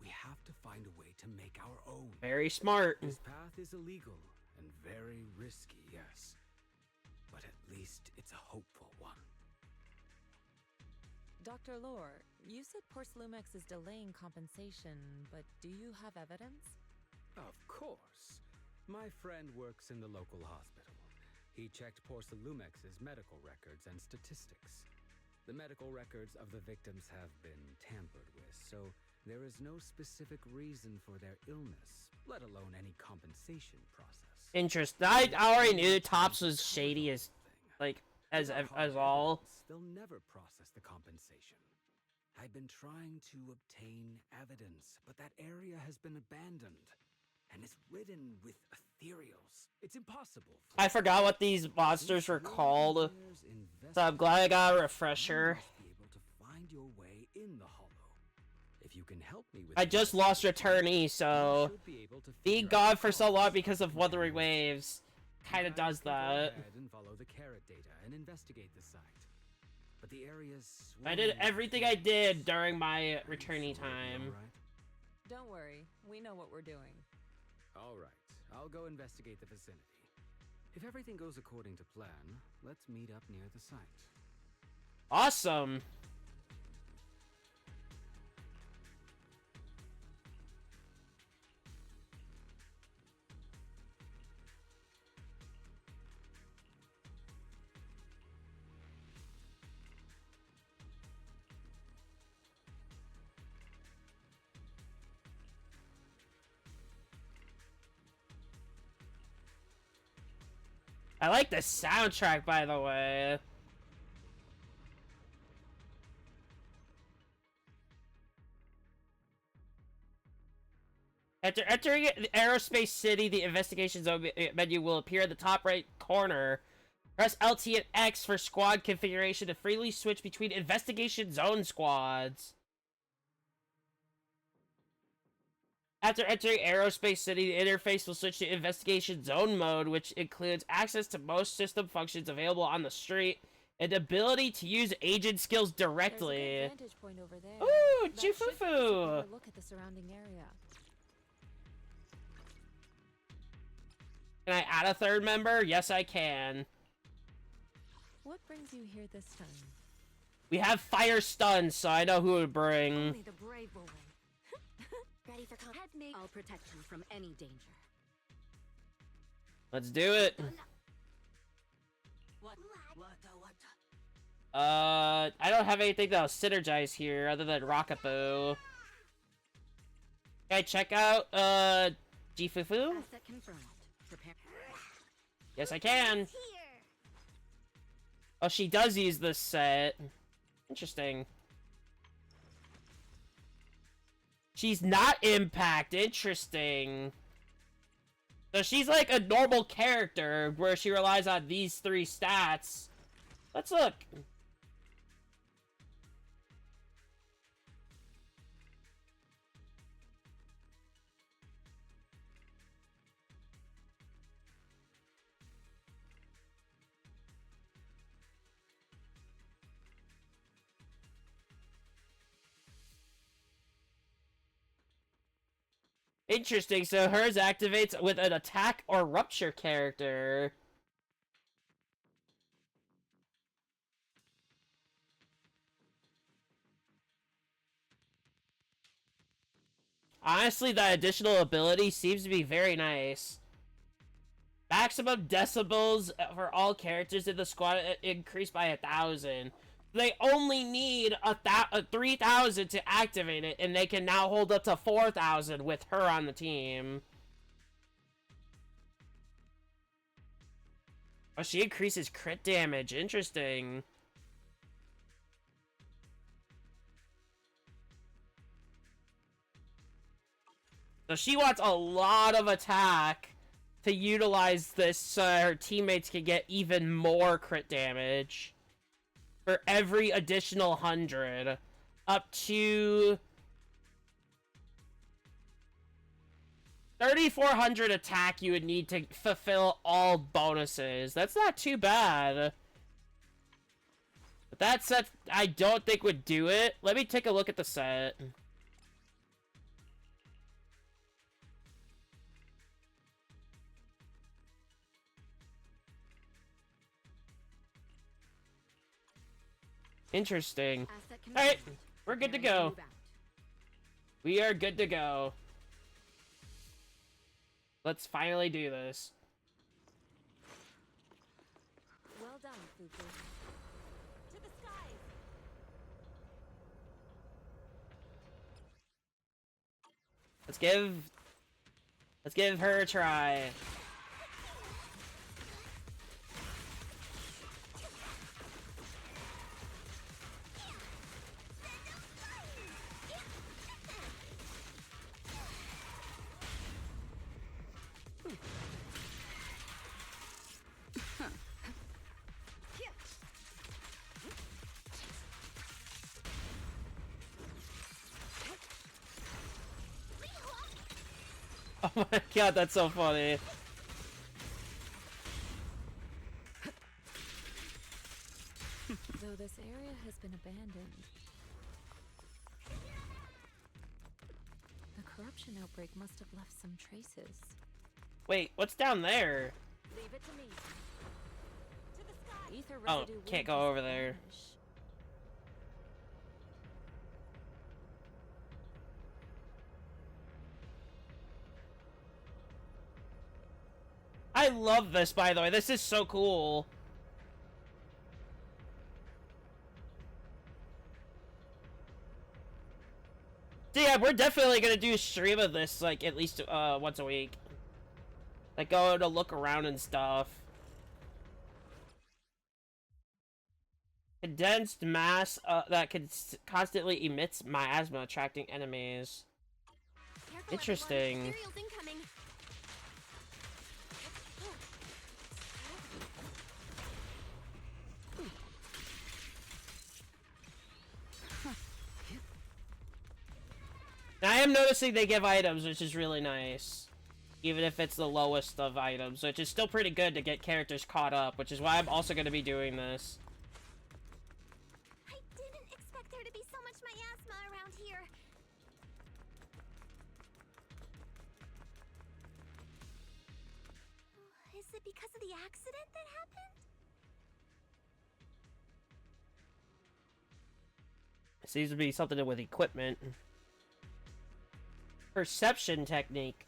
We have to find a way to make our own. Very smart. This path is illegal and very risky, yes. But at least it's a hopeful one. Dr. Lore, you said Porsalumex is delaying compensation, but do you have evidence? Of course. My friend works in the local hospital. He checked Porsalumex's medical records and statistics. The medical records of the victims have been tampered with, so there is no specific reason for their illness, let alone any compensation process. Interesting. I already knew Tops was shady as, like, as all. They'll never process the compensation. I've been trying to obtain evidence, but that area has been abandoned and is ridden with ethereals. It's impossible. I forgot what these monsters were called, so I'm glad I got a refresher. You must be able to find your way in the Hollow. If you can help me with I just lost Returnee, so you should be able to being figure out gone for so long because of Wuthering Waves kind of does Go that. ahead and follow the carrot data and investigate the site. But the area's I did everything I did during my Returnee time. Don't worry, we know what we're doing. All right, I'll go investigate the vicinity. If everything goes according to plan, let's meet up near the site. Awesome. I like the soundtrack, by the way. After entering the Aerospace City, the investigation zone menu will appear in the top right corner. Press LT and X for squad configuration to freely switch between investigation zone squads. After entering Aerospace City, the interface will switch to Investigation Zone mode, which includes access to most system functions available on the street, and the ability to use agent skills directly. There's a good vantage point over there. Ooh, That should give us a Jufufu! better look at the surrounding area. Can I add a third member? Yes, I can. What brings you here this time? We have fire stuns, so I know who to bring. Only the brave will win. Ready for combat? I'll protect you from any danger. Let's do it. What? I don't have anything that'll synergize here other than Rockaboo. Can I check out, Jifufu? Asset confirmed. Prepare. Yes, I can. Oh, she does use this set. Interesting. She's not Impact. Interesting. So she's like a normal character where she relies on these 3 stats. Let's look. Interesting, so hers activates with an attack or rupture character. Honestly, that additional ability seems to be very nice. Maximum decibels for all characters in the squad increased by 1,000. They only need 3,000 to activate it, and they can now hold up to 4,000 with her on the team. Oh, she increases crit damage. Interesting. So she wants a lot of attack to utilize this so her teammates can get even more crit damage. For every additional 100. Up to 3,400 attack you would need to fulfill all bonuses. That's not too bad. But that set, I don't think would do it. Let me take a look at the set. Interesting. Alright, we're good to go. We are good to go. Let's finally do this. Well done, Fufu. To the skies! Let's give her a try. Oh my god, that's so funny. Though this area has been abandoned, the corruption outbreak must have left some traces. Wait, what's down there? Leave it to me. To the sky. Ether Oh, residue can't won't go just over there. vanish. I love this, by the way. This is so cool. So yeah, we're definitely gonna do a stream of this, like, at least once a week. Like, go to look around and stuff. Condensed mass that constantly emits miasma, attracting enemies. Careful, Interesting. everyone. Materials incoming. Now, I am noticing they give items, which is really nice. Even if it's the lowest of items, which is still pretty good to get characters caught up, which is why I'm also going to be doing this. I didn't expect there to be so much miasma around here. Is it because of the accident that happened? It seems to be something with equipment. Perception technique.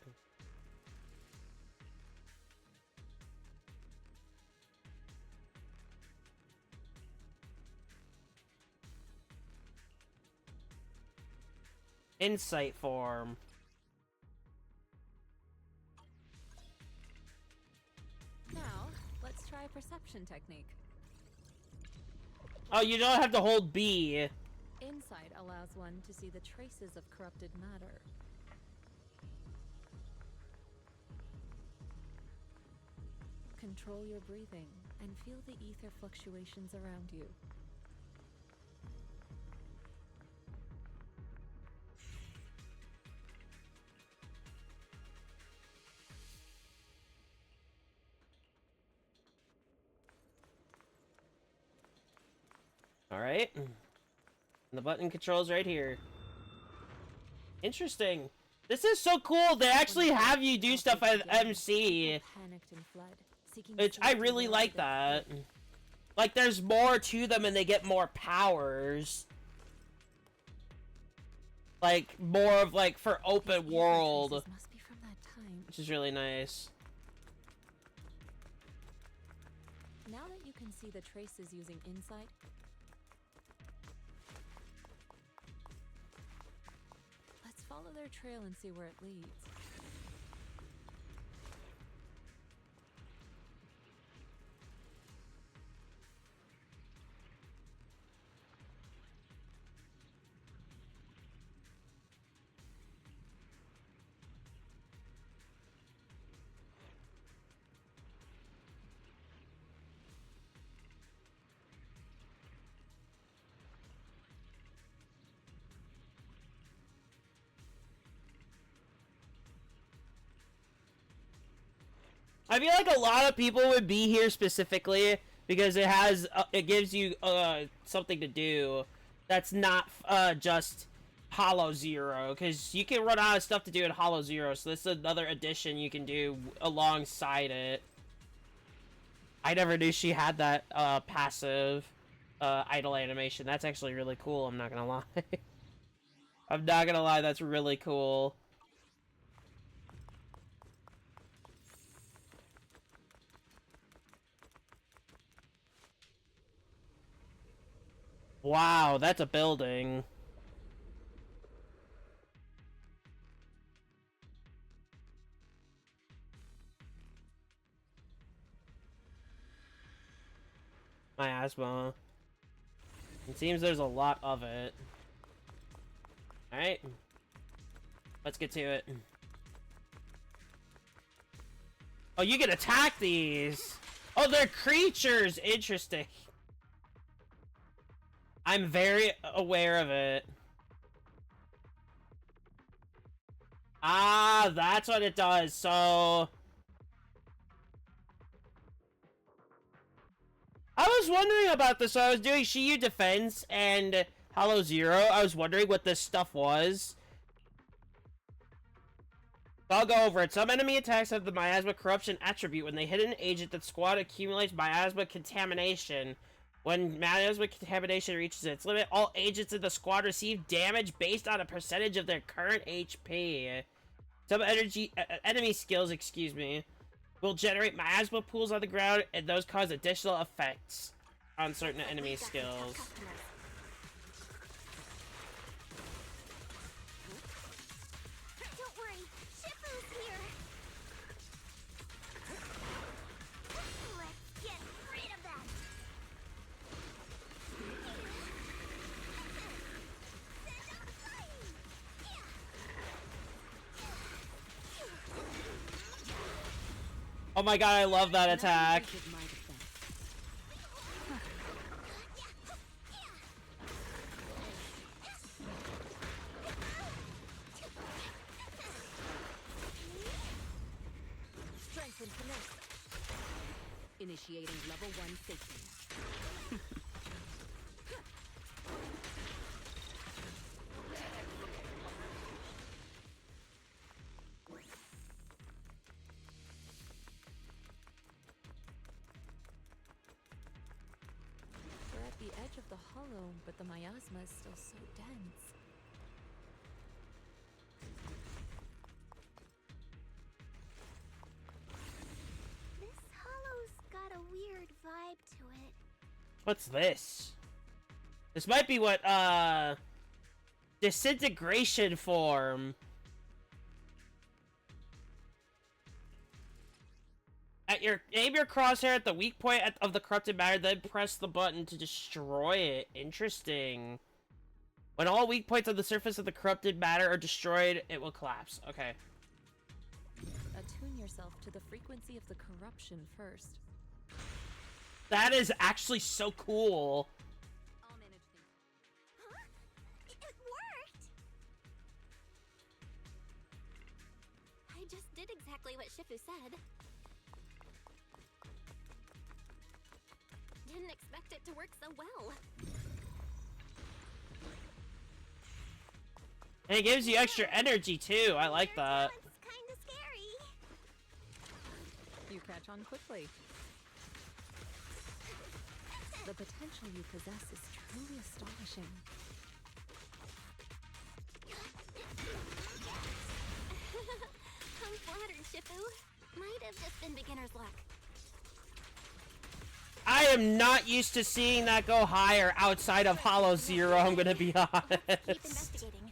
Insight form. Now, let's try perception technique. Oh, you don't have to hold B. Insight allows one to see the traces of corrupted matter. Control your breathing and feel the ether fluctuations around you. Alright. The button controls right here. Interesting. This is so cool. They actually have you do stuff as MC. Which I really like that. Like, there's more to them and they get more powers. Like, more of, like, for open world. Which is really nice. Now that you can see the traces using Insight, let's follow their trail and see where it leads. I feel like a lot of people would be here specifically because it has it gives you something to do that's not just Hollow Zero, because you can run out of stuff to do in Hollow Zero, so this is another addition you can do alongside it. I never knew she had that passive idle animation. That's actually really cool, I'm not gonna lie. I'm not gonna lie, that's really cool. Wow, that's a building. Miasma. It seems there's a lot of it. Alright. Let's get to it. Oh, you can attack these! Oh, they're creatures! Interesting. I'm very aware of it. Ah, that's what it does. So I was wondering about this. So I was doing Shiyu Defense and Hollow Zero. I was wondering what this stuff was. So I'll go over it. Some enemy attacks have the Miasma Corruption attribute. When they hit an agent, the squad accumulates Miasma Contamination. When miasma contamination reaches its limit, all agents in the squad receive damage based on a percentage of their current HP. Some enemy skills, excuse me, will generate miasma pools on the ground, and those cause additional effects on certain enemy skills. Don't worry, Shifu's here. Let's get rid of them. Oh my god, I love that attack. Strength and finesse. Initiating level 1 safety. We're at the edge of the hollow, but the miasma is still so dense. This hollow's got a weird vibe to it. What's this? This might be what, disintegration form. Aim your crosshair at the weak point of the corrupted matter, then press the button to destroy it. Interesting. When all weak points on the surface of the corrupted matter are destroyed, it will collapse. Okay. Attune yourself to the frequency of the corruption first. That is actually so cool. I'll manage things. Huh? It worked! I just did exactly what Shifu said. Didn't expect it to work so well. And it gives you extra energy too. I like that. It's kinda scary. You catch on quickly. The potential you possess is truly astonishing. I'm flattered, Shifu. Might have just been beginner's luck. I am not used to seeing that go higher outside of Hollow Zero, I'm gonna be Keep honest. investigating.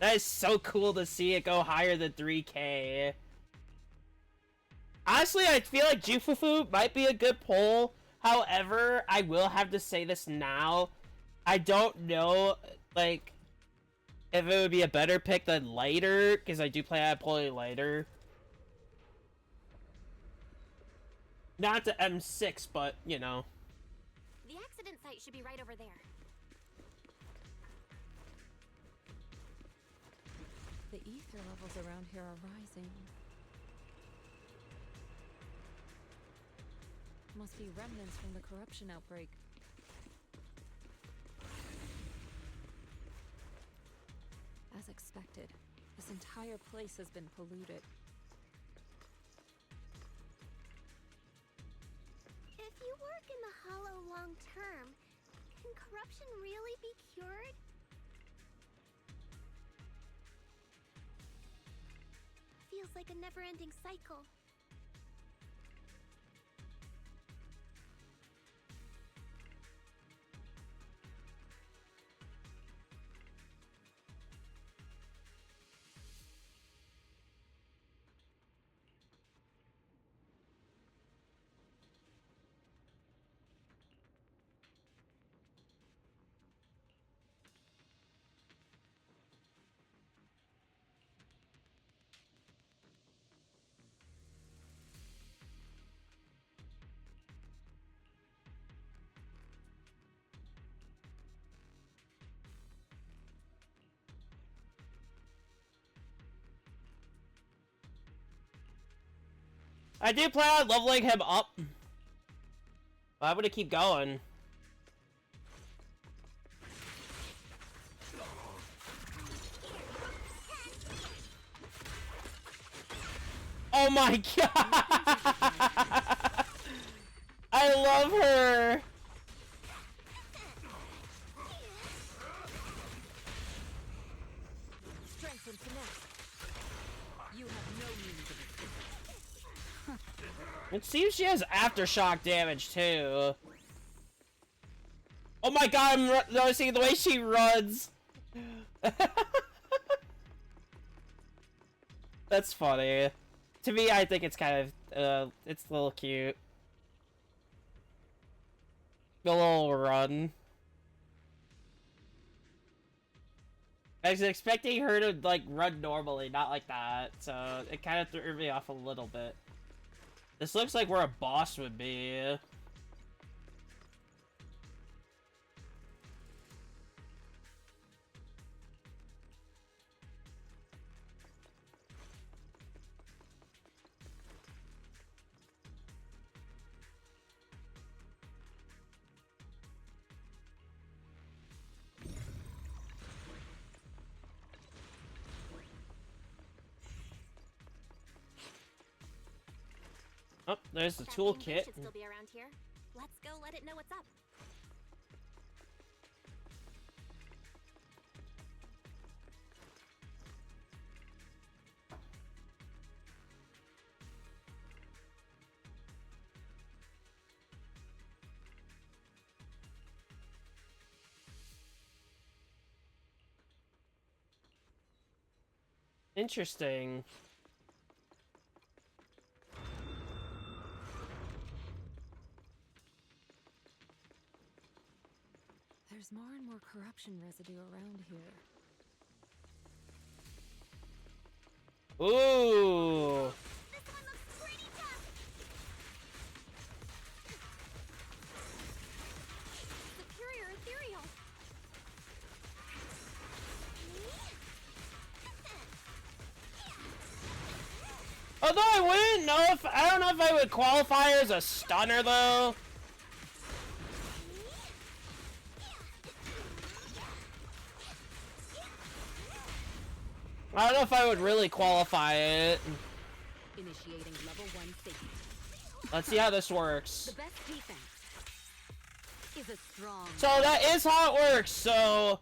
That is so cool to see it go higher than 3K. Honestly, I feel like Jufufu might be a good poll. However, I will have to say this now. I don't know, like, if it would be a better pick than Lighter, because I do play at Poly Lighter. Not to M6, but, you know. The accident site should be right over there. The ether levels around here are rising. Must be remnants from the corruption outbreak. As expected, this entire place has been polluted. If you work in the Hollow long term, can corruption really be cured? Feels like a never-ending cycle. I do plan on leveling him up. But I'm gonna keep going. Oh my god! I love her! Strength and finesse. You have no means of escape. It seems she has aftershock damage too. Oh my god, I'm noticing the way she runs. That's funny. To me, I think it's kind of, it's a little cute. The little run. I was expecting her to, like, run normally, not like that, so it kind of threw me off a little bit. This looks like where a boss would be. Oh, there's the That toolkit. thing should still be around here. Let's go let it know what's up. Interesting. There's more and more corruption residue around here. Ooh. This one looks pretty tough. Superior ethereal. Although I wouldn't know if I don't know if I would qualify as a stunner though. I don't know if I would really qualify it. Initiating level 1 safety. Let's see how this works. The best defense is a strong. So that is how it works, so...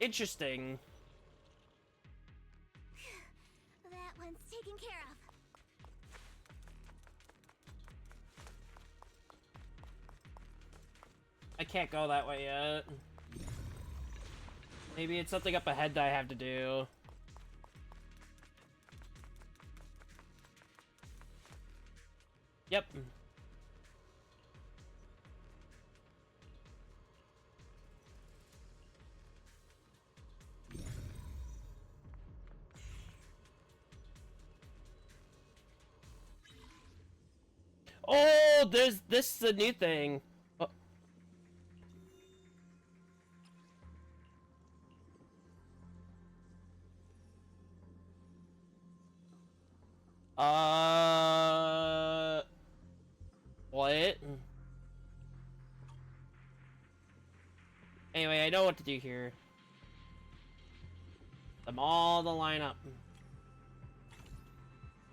Interesting. That one's taken care of. I can't go that way yet. Maybe it's something up ahead that I have to do. Yep. Oh, this is a new thing. Oh. What? Anyway, I know what to do here. Them all to line up.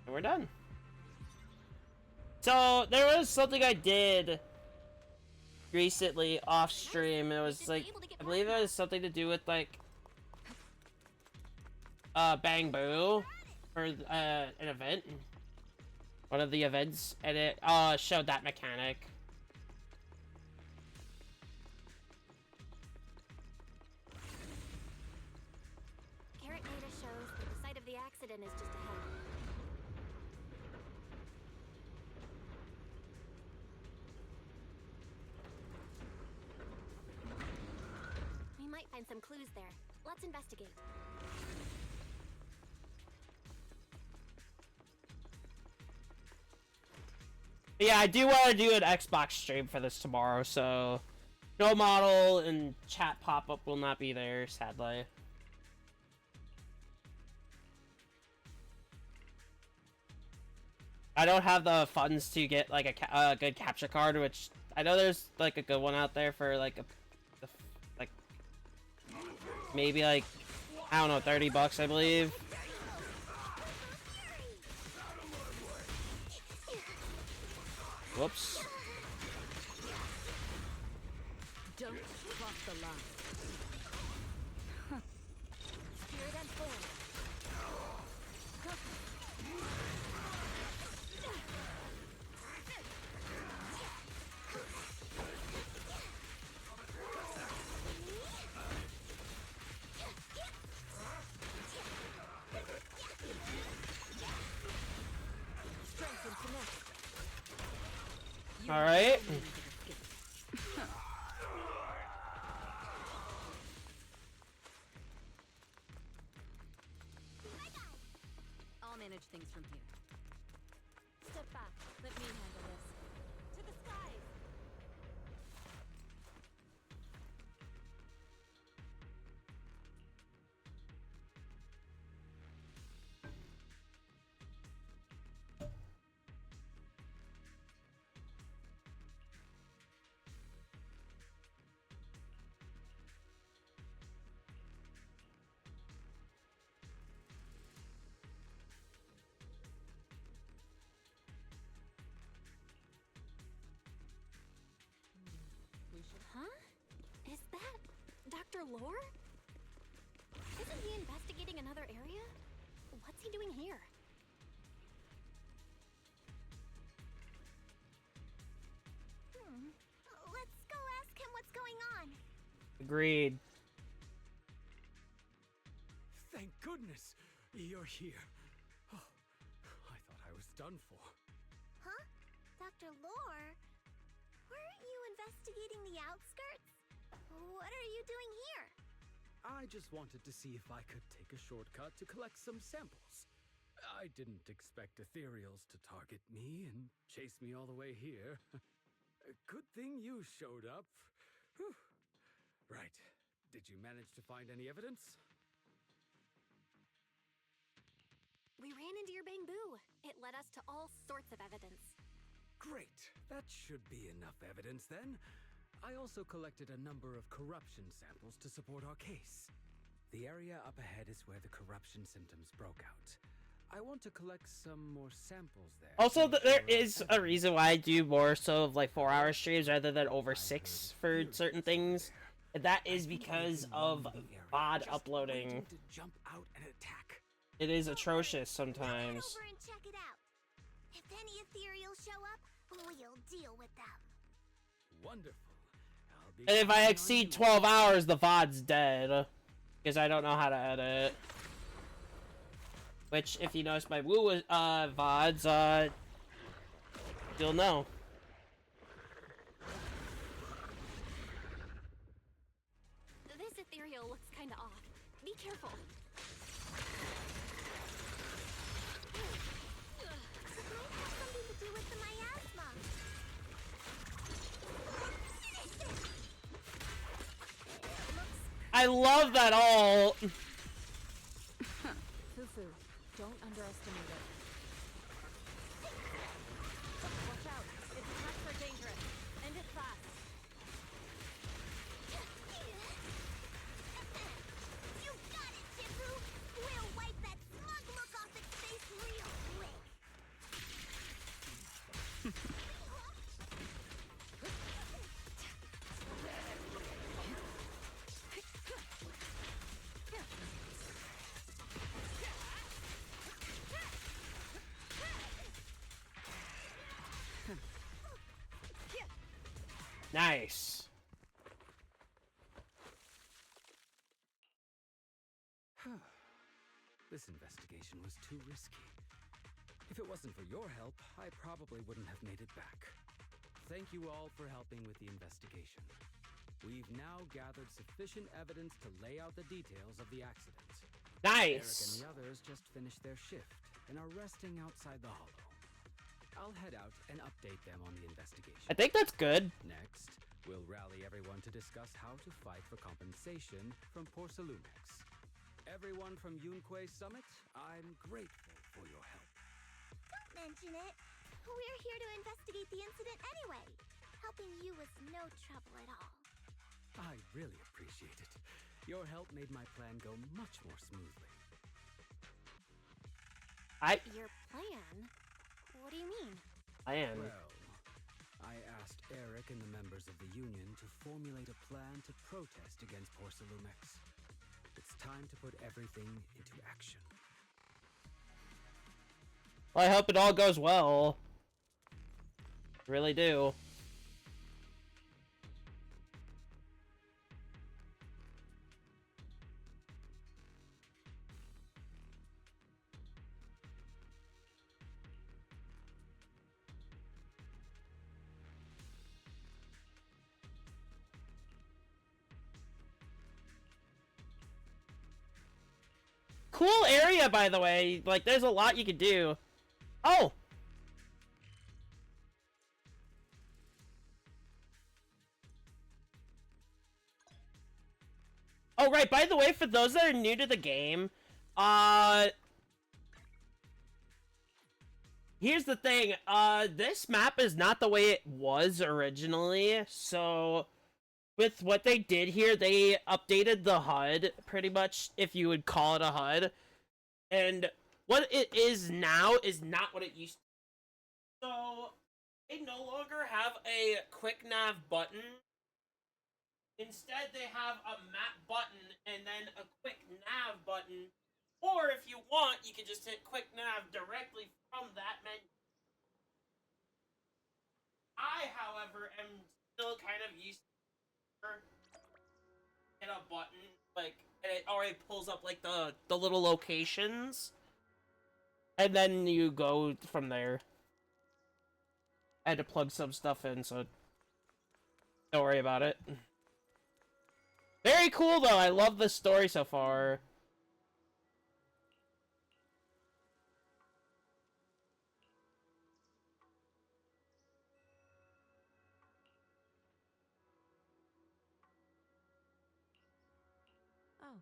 And we're done. So, there was something I did recently off stream. It was like, I believe it was something to do with like Bang Boo for an event. One of the events, and it showed that mechanic. Carrot data shows that the site of the accident is just ahead. We might find some clues there. Let's investigate. Yeah, I do want to do an Xbox stream for this tomorrow, so no model and chat pop-up will not be there, sadly. I don't have the funds to get like a good capture card, which I know there's like a good one out there for like like maybe like I don't know, $30 I believe. Whoops. Don't cross the line. Spirit unfold. Strength and finesse. All right. I'll manage things from here. Step back. Let me handle this. To the skies! Huh? Is that Dr. Lore? Isn't he investigating another area? What's he doing here? Let's go ask him what's going on. Agreed. Thank goodness you're here. Oh, I thought I was done for. Dr. Lore, weren't you investigating the outskirts? What are you doing here? I just wanted to see if I could take a shortcut to collect some samples. I didn't expect ethereals to target me and chase me all the way here. Good thing you showed up. Whew. Right. Did you manage to find any evidence? We ran into your bamboo. It led us to all sorts of evidence. Great. That should be enough evidence then. I also collected a number of corruption samples to support our case. The area up ahead is where the corruption symptoms broke out. I want to collect some more samples there. Also, there is a reason why I do more so of like 4-hour streams rather than over 6 for certain things. And that is because of VOD uploading. Jump out and attack. It is atrocious sometimes. Over and check it out. If any ethereals show up, we'll deal with them. Wonderful. And if I exceed 12 hours, the VOD's dead. Because I don't know how to edit. Which, if you notice my Woo VODs, you'll know. This ethereal looks kinda off. Be careful. It might have something to do with the miasma. I love that all. Fufu, don't underestimate it. Watch out. Its attacks are dangerous. End it fast. You got it, Shifu! We'll wipe that smug look off its face real quick! Nice. This investigation was too risky. If it wasn't for your help, I probably wouldn't have made it back. Thank you all for helping with the investigation. We've now gathered sufficient evidence to lay out the details of the accident. Nice. Eric and the others just finished their shift and are resting outside the hollow. I'll head out and update them on the investigation. I think that's good. Next, we'll rally everyone to discuss how to fight for compensation from Porcelumex. Everyone from Yunquay Summit, I'm grateful for your help. Don't mention it. We're here to investigate the incident anyway. Helping you was no trouble at all. I really appreciate it. Your help made my plan go much more smoothly. Your plan? What do you mean? Well, I asked Eric and the members of the Union to formulate a plan to protest against Porcelumex. It's time to put everything into action. Well, I hope it all goes well. Really do. Cool area, by the way. Like, there's a lot you could do. Oh! Oh, right, by the way, for those that are new to the game, here's the thing, this map is not the way it was originally, so with what they did here, they updated the HUD, pretty much, if you would call it a HUD, and what it is now is not what it used to be. So, they no longer have a quick nav button. Instead, they have a map button and then a quick nav button. Or if you want, you can just hit quick nav directly from that menu. I, however, am still kind of used to hit a button, like, and it already pulls up, like, the little locations. And then you go from there. I had to plug some stuff in, so don't worry about it. Very cool, though. I love the story so far. Oh.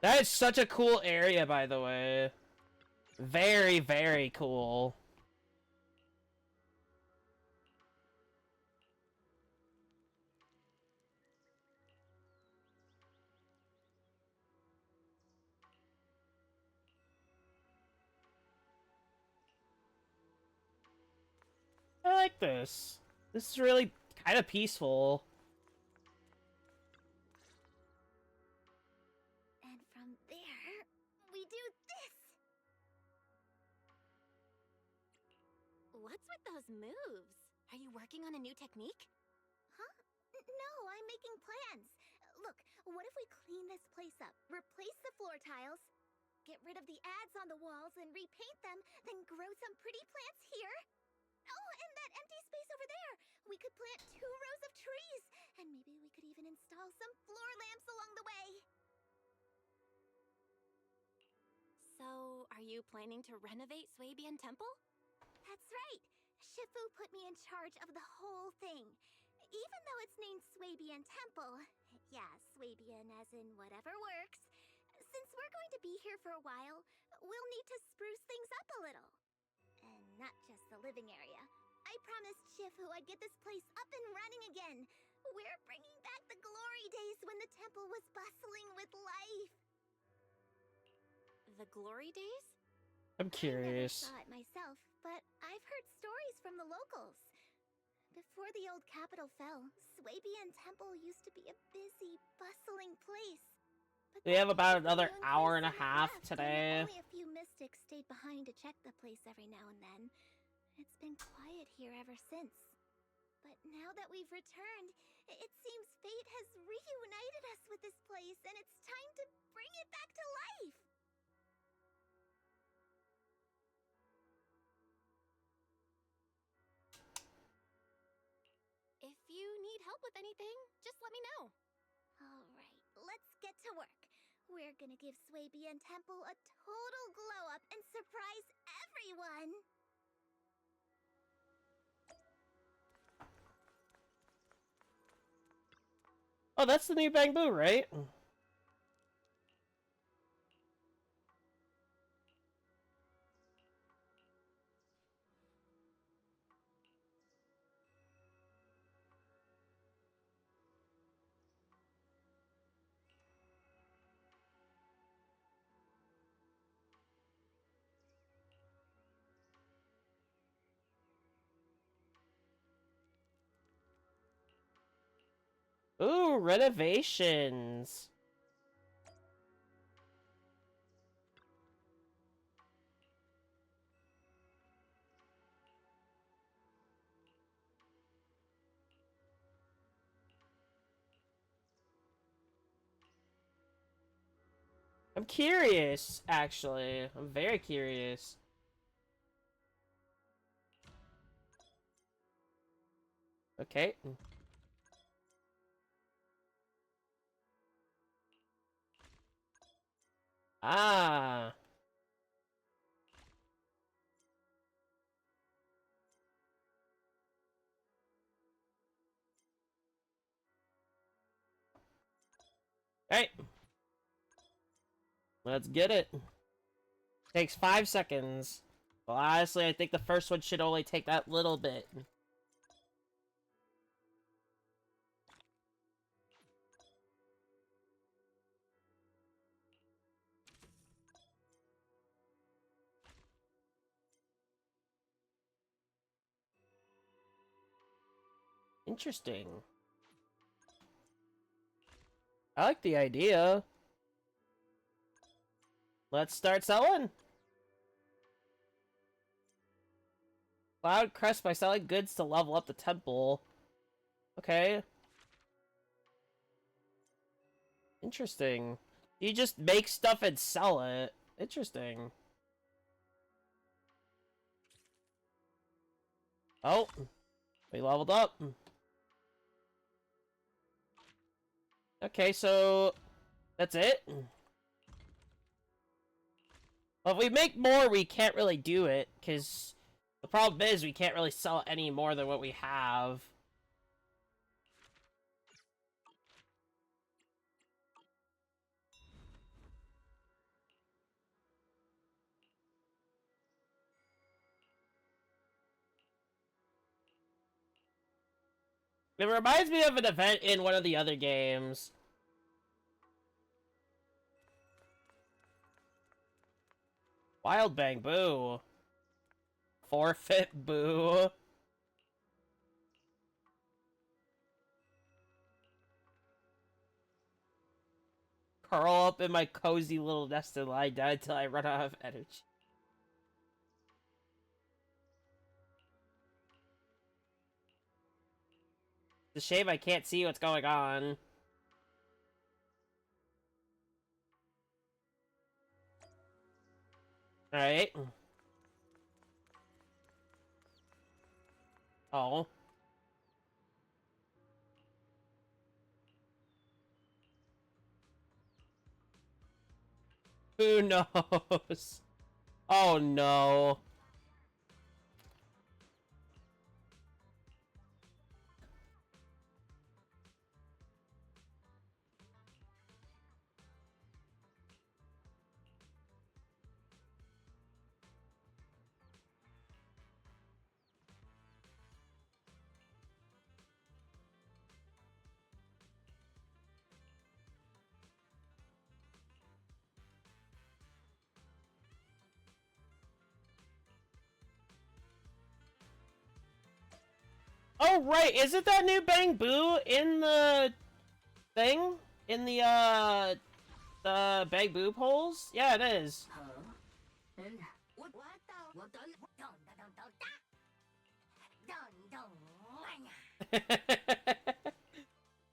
That is such a cool area, by the way. Very, very cool. I like this. This is really kind of peaceful. And from there, we do this! What's with those moves? Are you working on a new technique? Huh? No, I'm making plans. Look, what if we clean this place up, replace the floor tiles, get rid of the ads on the walls and repaint them, then grow some pretty plants here? Oh, and that empty space over there! We could plant 2 rows of trees, and maybe we could even install some floor lamps along the way. So, are you planning to renovate Swabian Temple? That's right. Shifu put me in charge of the whole thing. Even though it's named Swabian Temple. Yeah, Swabian as in whatever works. Since we're going to be here for a while, we'll need to spruce things up a little. And not just the living area. I promised Shifu I'd get this place up and running again. We're bringing back the glory days when the temple was bustling with life. The glory days? I'm curious. I never saw it myself, but I've heard stories from the locals. Before the old capital fell, Swabian Temple used to be a busy, bustling place. But We have about another young hour and a person half left, today. and only a few mystics stayed behind to check the place every now and then. It's been quiet here ever since. But now that we've returned, it seems fate has reunited us with this place, and it's time to bring it back to life. If you need help with anything, just let me know. All right, let's get to work. We're gonna give Swabian Temple a total glow up and surprise everyone. Oh, that's the new Bamboo, right? Ooh, renovations. I'm curious, actually. I'm very curious. Okay. Ah. Hey. Let's get it. Takes 5 seconds. Well, honestly, I think the first one should only take that little bit. Interesting. I like the idea. Let's start selling. Cloud Crest by selling goods to level up the temple. Okay. Interesting. You just make stuff and sell it. Interesting. Oh, we leveled up. Okay, so that's it. Well, if we make more, we can't really do it, because the problem is we can't really sell any more than what we have. It reminds me of an event in one of the other games. Wild Bang Boo. Forfeit Boo. Curl up in my cozy little nest and lie down until I run out of energy. It's a shame I can't see what's going on. Alright. Oh. Who knows? Oh no. Oh right, isn't that new Bang Boo in the thing? In the Bang Boo polls? Yeah, it is.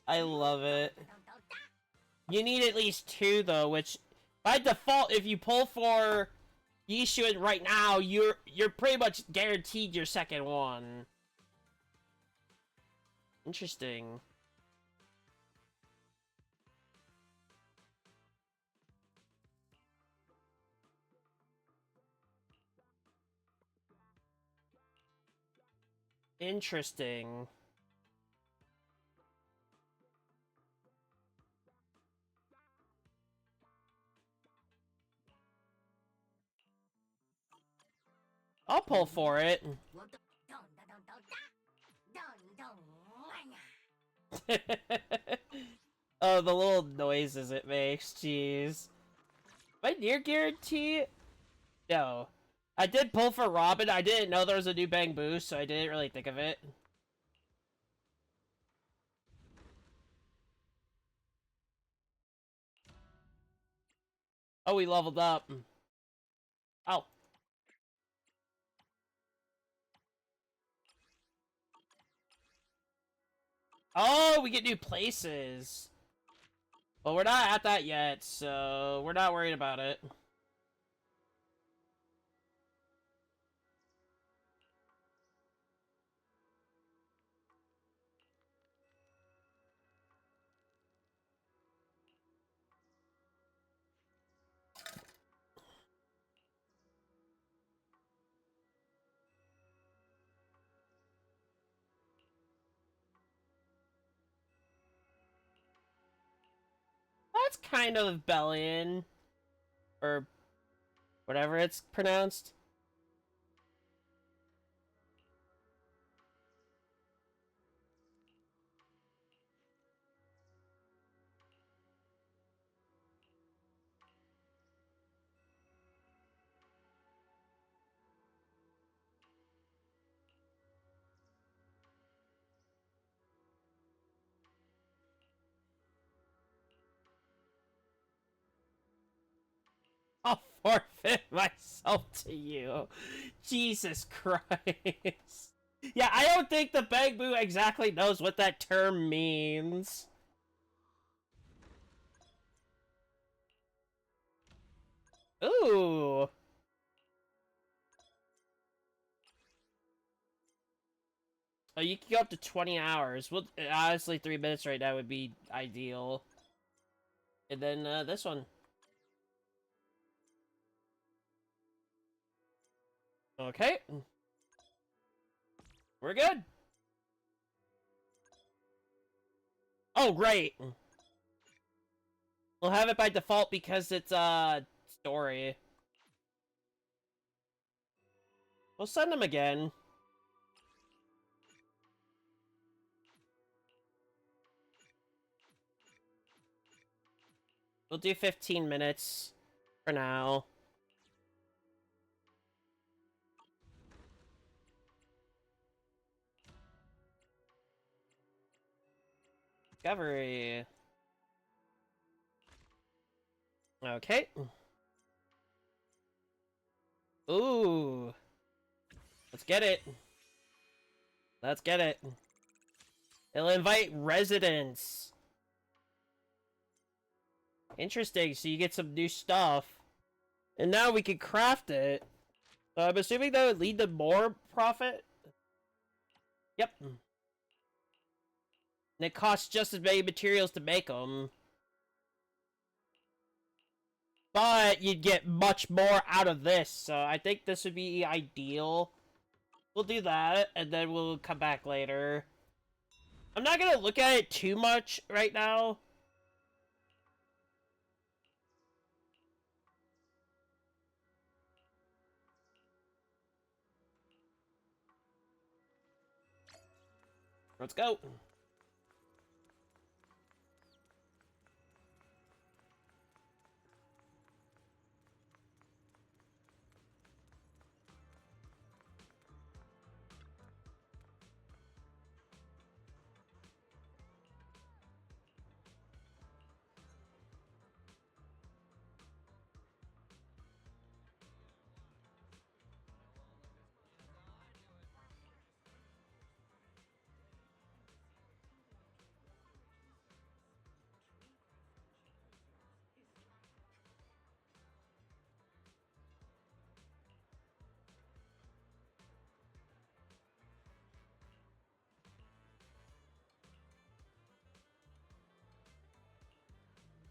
I love it. You need at least 2 though, which by default, if you pull for Yishuan right now, you're pretty much guaranteed your second one. Interesting. Interesting. I'll pull for it. Oh, the little noises it makes, jeez. Am I near guarantee? No. I did pull for Robin, I didn't know there was a new Bang Boo, so I didn't really think of it. Oh, we leveled up. Oh. Oh, we get new places. Well, we're not at that yet, so we're not worried about it. That's kind of Bellion. Or whatever it's pronounced. I'll forfeit myself to you. Jesus Christ. Yeah, I don't think the Bang Boo exactly knows what that term means. Ooh. Oh, you can go up to 20 hours. Well, honestly, 3 minutes right now would be ideal. And then, this one. Okay. We're good. Oh, great. We'll have it by default because it's, story. We'll send them again. We'll do 15 minutes for now. Discovery. Okay. Ooh. Let's get it. Let's get it. It'll invite residents. Interesting, so you get some new stuff. And now we can craft it. So I'm assuming that would lead to more profit? Yep. And it costs just as many materials to make them. But you'd get much more out of this, so I think this would be ideal. We'll do that, and then we'll come back later. I'm not gonna look at it too much right now. Let's go.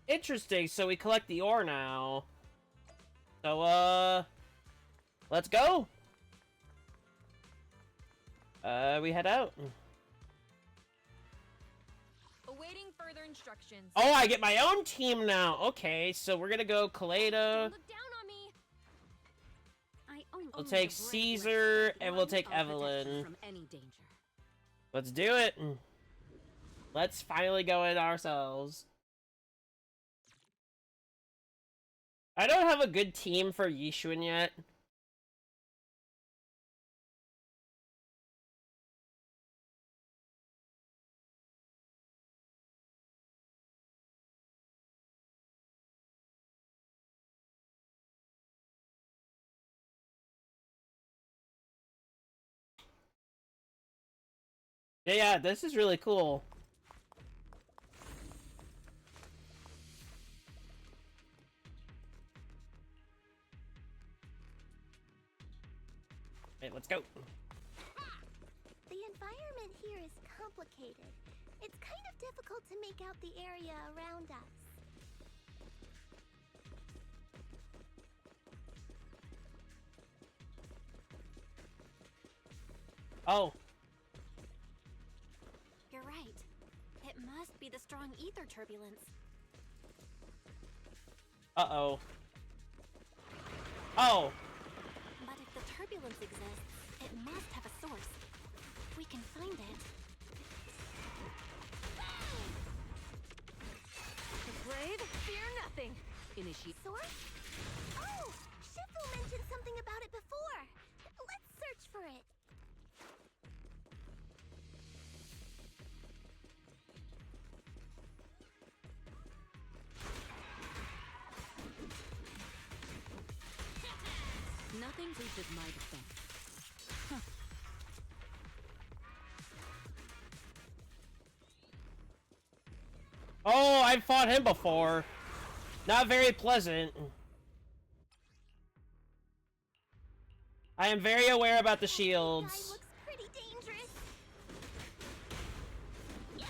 Interesting, so we collect the ore now. So, let's go. We head out. Awaiting further instructions. Oh, I get my own team now. Okay, so we're gonna go Kaleda. Look down on me. We'll take Caesar, and we'll take Evelyn. From any danger. Let's do it. Let's finally go in ourselves. I don't have a good team for Yishuan yet. Yeah, this is really cool. Hey, let's go. The environment here is complicated. It's kind of difficult to make out the area around us. Oh. You're right. It must be the strong ether turbulence. Uh-oh. Oh. But if the turbulence exists, it must have a source. If we can find it. The brave fear nothing. Initiate. Source? Oh! Shifu mentioned something about it before. Let's search for it. Nothing reaches my defense. Oh, I've fought him before. Not very pleasant. I am very aware about the Guy shields. looks pretty dangerous. Yeah.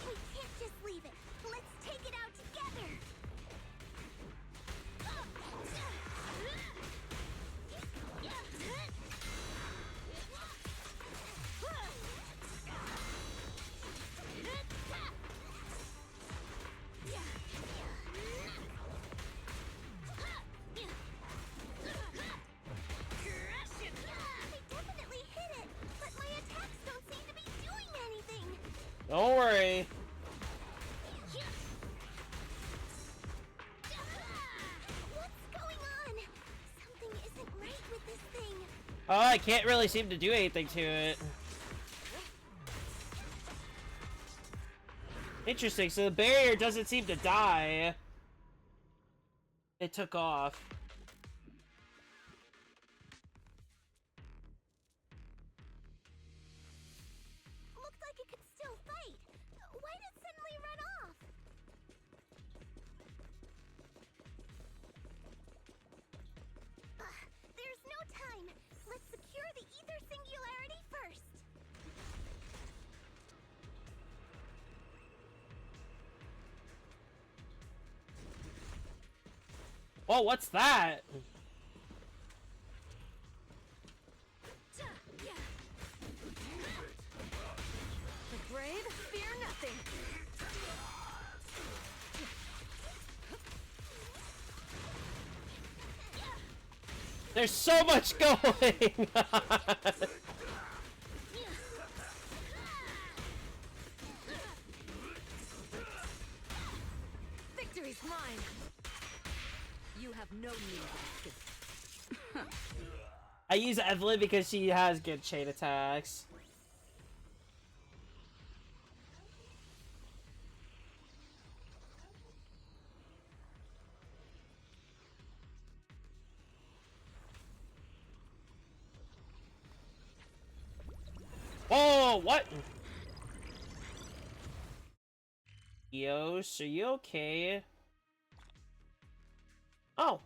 We can't just leave it. Let's take it out together. I definitely hit it, but my attacks don't seem to be doing anything. Don't worry. What's going on? Something isn't right with this thing. Oh, I can't really seem to do anything to it. Interesting, so the barrier doesn't seem to die. It took off. Looked like it could still fight. Why did it suddenly run off? There's no time. Let's secure the ether singularity first. Whoa, what's that? The brave fear nothing. There's so much going on. Victory's mine. You have no need of escape. I use Evelyn because she has good chain attacks. Oh, what? Eos, are you okay? Oh.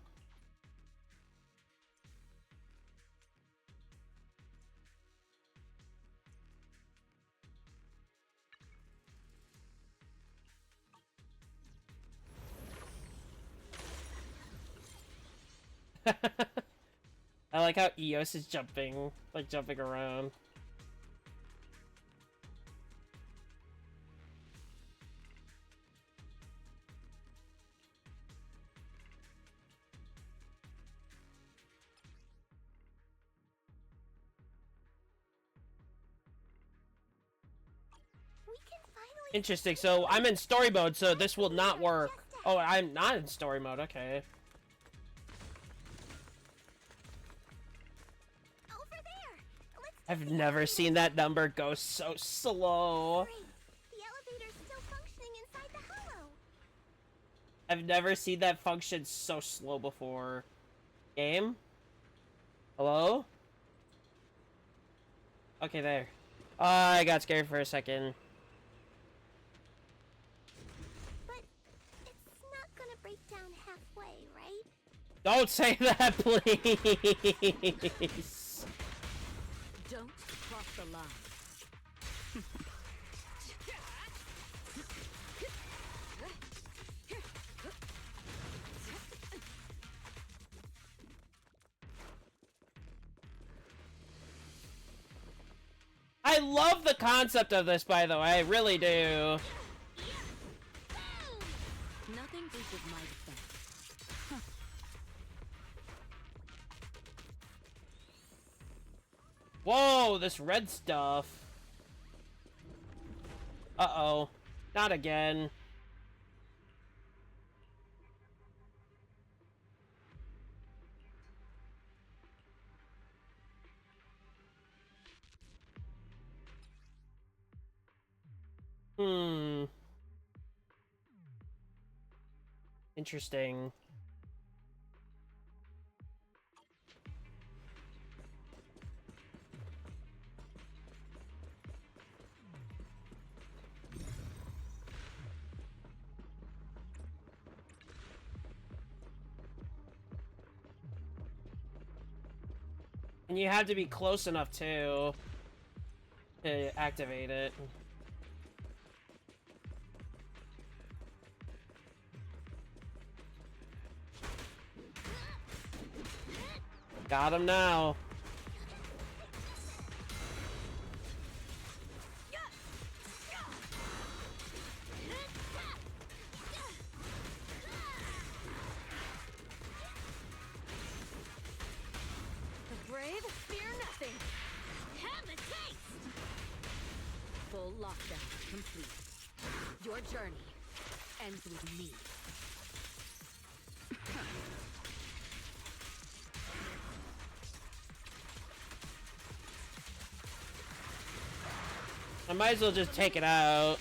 I like how Eos is jumping, like jumping around. We can finally. Interesting, so I'm in story mode, so this will not work. Oh, I'm not in story mode, okay. Over there. Let's I've take the never elevator. seen that number go so slow. Great. The elevator's still functioning inside the hollow. I've never seen that function so slow before. Game? Hello? Okay, there. I got scared for a second. But it's not gonna break down halfway, right? Don't say that, please! Don't cross the line. I love the concept of this, by the way. I really do. Nothing beats with my defense. Whoa, this red stuff. Uh-oh. Not again. Hmm. Interesting. And you have to be close enough too to activate it. Got him now. The brave fear nothing. Have a taste. Full lockdown complete. Your journey ends with me. I might as well just take it out.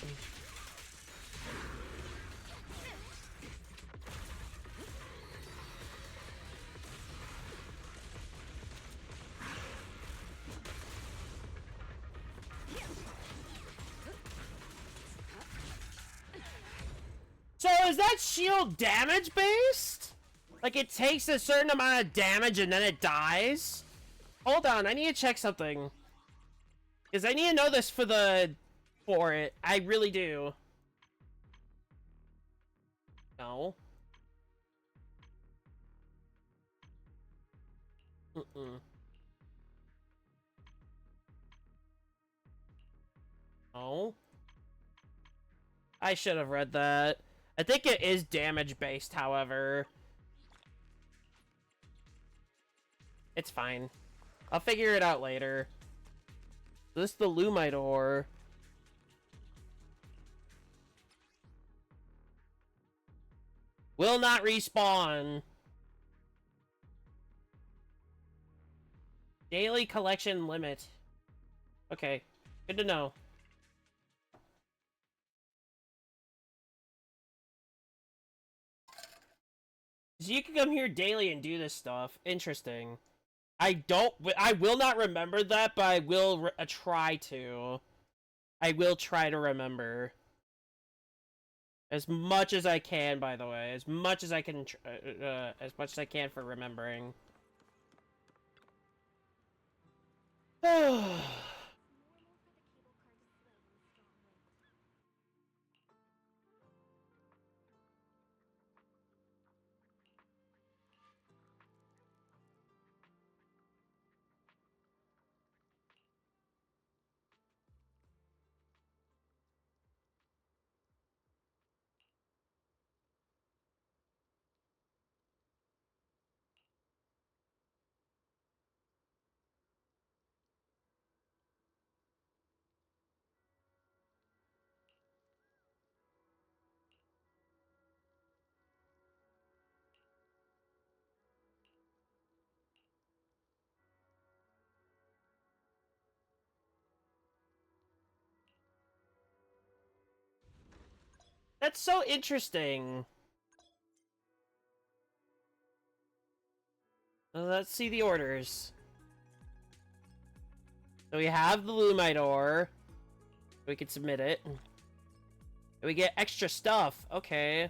So is that shield damage based? Like it takes a certain amount of damage and then it dies? Hold on, I need to check something. Because I need to know this for it. I really do. No. No. I should have read that. I think it is damage based, however. It's fine. I'll figure it out later. This is the Lumite ore. Will not respawn. Daily collection limit. Okay, good to know. So you can come here daily and do this stuff. Interesting. I will not remember that, but I will try to. I will try to remember. As much as I can, by the way. As much as I can, as much as I can for remembering. That's so interesting. Let's see the orders. So we have the Lumite ore. We can submit it. We get extra stuff. Okay.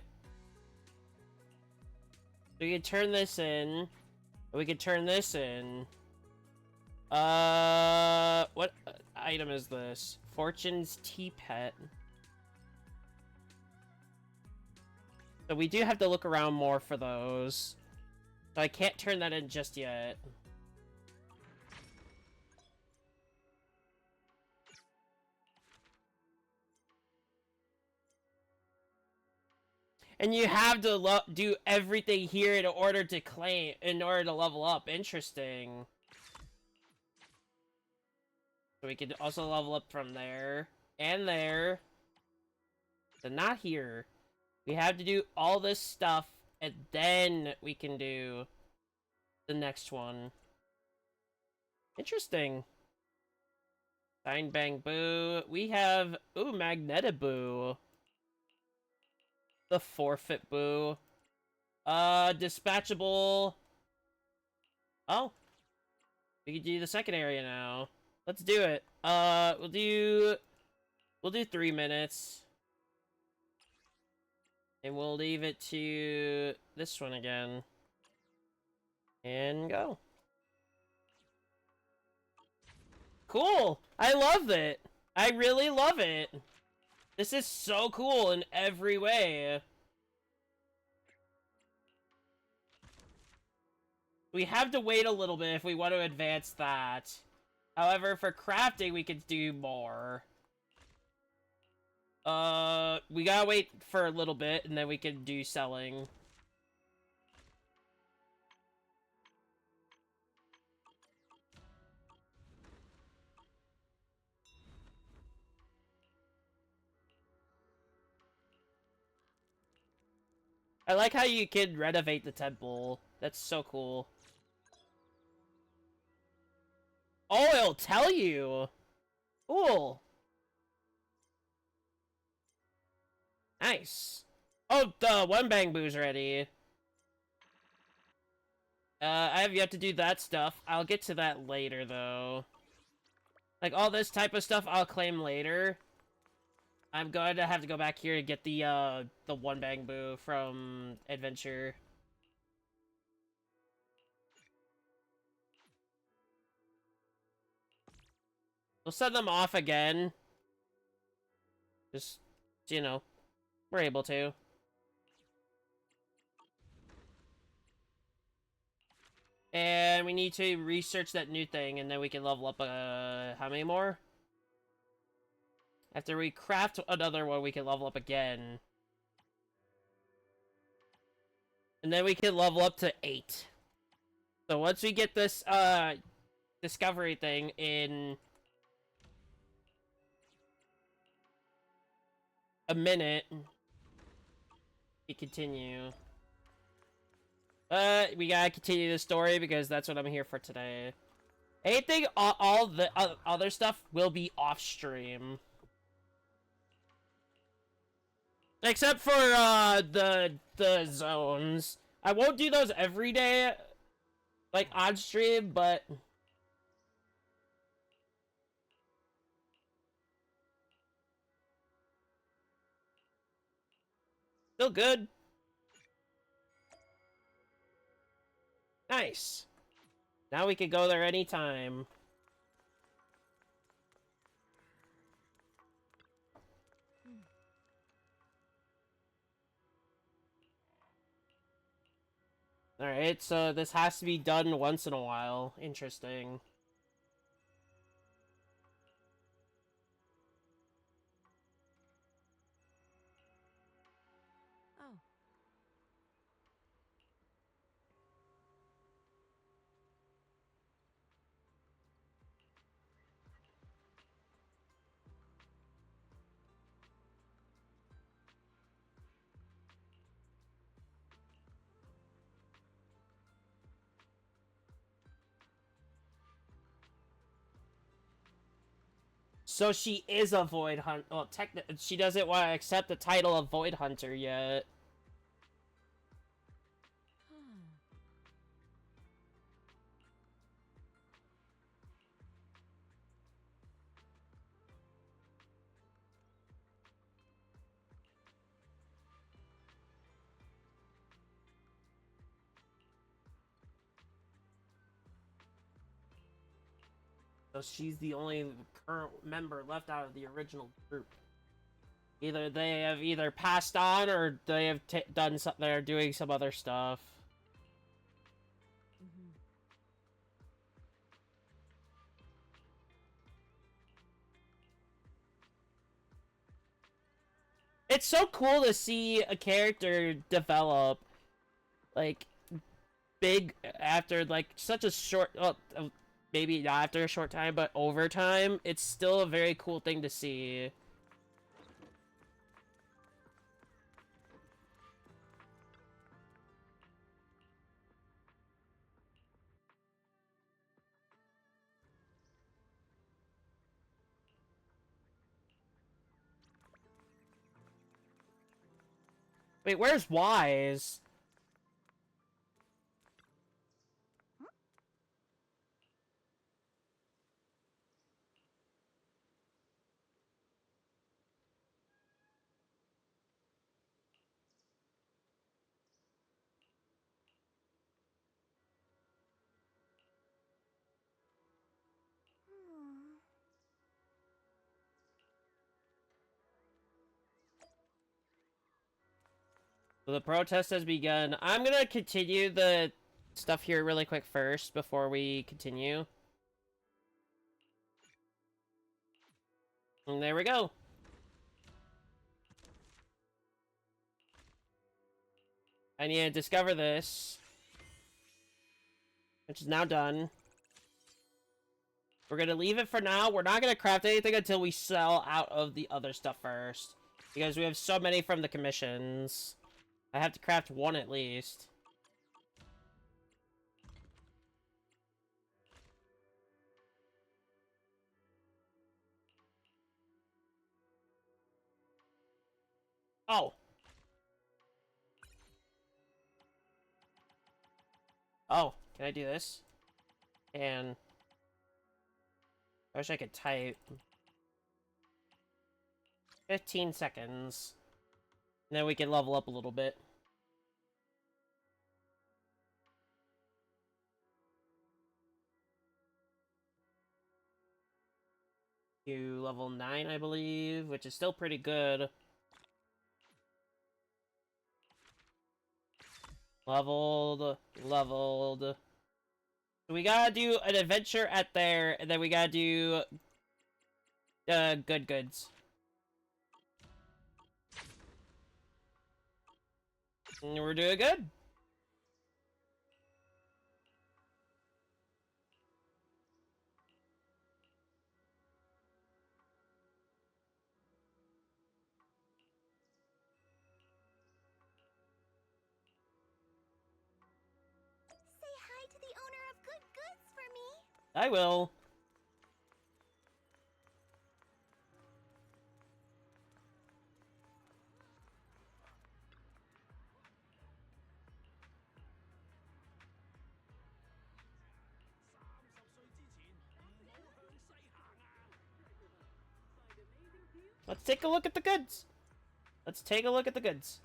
We can turn this in. We can turn this in. What item is this? Fortune's Tea Pet. So we do have to look around more for those. So I can't turn that in just yet. And you have to do everything here in order to claim, in order to level up. Interesting. So we can also level up from there and there. So not here. We have to do all this stuff, and then we can do the next one. Interesting. Sign Bang Boo. We have, ooh, Magnetiboo. The Forfeit Boo. Dispatchable. Oh. We can do the second area now. Let's do it. We'll do 3 minutes. And we'll leave it to this one again. And go. Cool. I love it. I really love it. This is so cool in every way. We have to wait a little bit if we want to advance that. However, for crafting, we could do more. We gotta wait for a little bit, and then we can do selling. I like how you can renovate the temple. That's so cool. Oh, it'll tell you! Cool. Nice. Oh, the one bang boo's ready. I have yet to do that stuff. I'll get to that later, though. Like, all this type of stuff I'll claim later. I'm going to have to go back here to get the one bang boo from Adventure. We'll send them off again. Just, you know, we're able to. And we need to research that new thing, and then we can level up, how many more? After we craft another one, we can level up again. And then we can level up to 8. So once we get this, discovery thing in a minute, we continue. We gotta continue the story because that's what I'm here for today. Anything, all the other stuff will be off stream. Except for, the zones. I won't do those every day, like, on stream, but... still good. Nice. Now we can go there anytime. Alright, so this has to be done once in a while. Interesting. Oh. So she is a Void Hunter. Well, technically, she doesn't want to accept the title of Void Hunter yet. So she's the only current member left out of the original group. Either they have either passed on or they have done something. They're doing some other stuff. Mm-hmm. It's so cool to see a character develop, like, big after, like, such a short, well, maybe not after a short time, but over time. It's still a very cool thing to see. Wait, where's Wise? So the protest has begun. I'm gonna continue the stuff here really quick first before we continue. And there we go. I need to discover this, which is now done. We're gonna leave it for now. We're not gonna craft anything until we sell out of the other stuff first, because we have so many from the commissions. I have to craft one at least. Oh. Oh, can I do this? And I wish I could type. 15 seconds. And then we can level up a little bit. To level 9, I believe, which is still pretty good. Leveled. So we gotta do an adventure at there, and then we gotta do good goods. And we're doing good. Say hi to the owner of Good Goods for me. I will. Let's take a look at the goods. Let's take a look at the goods.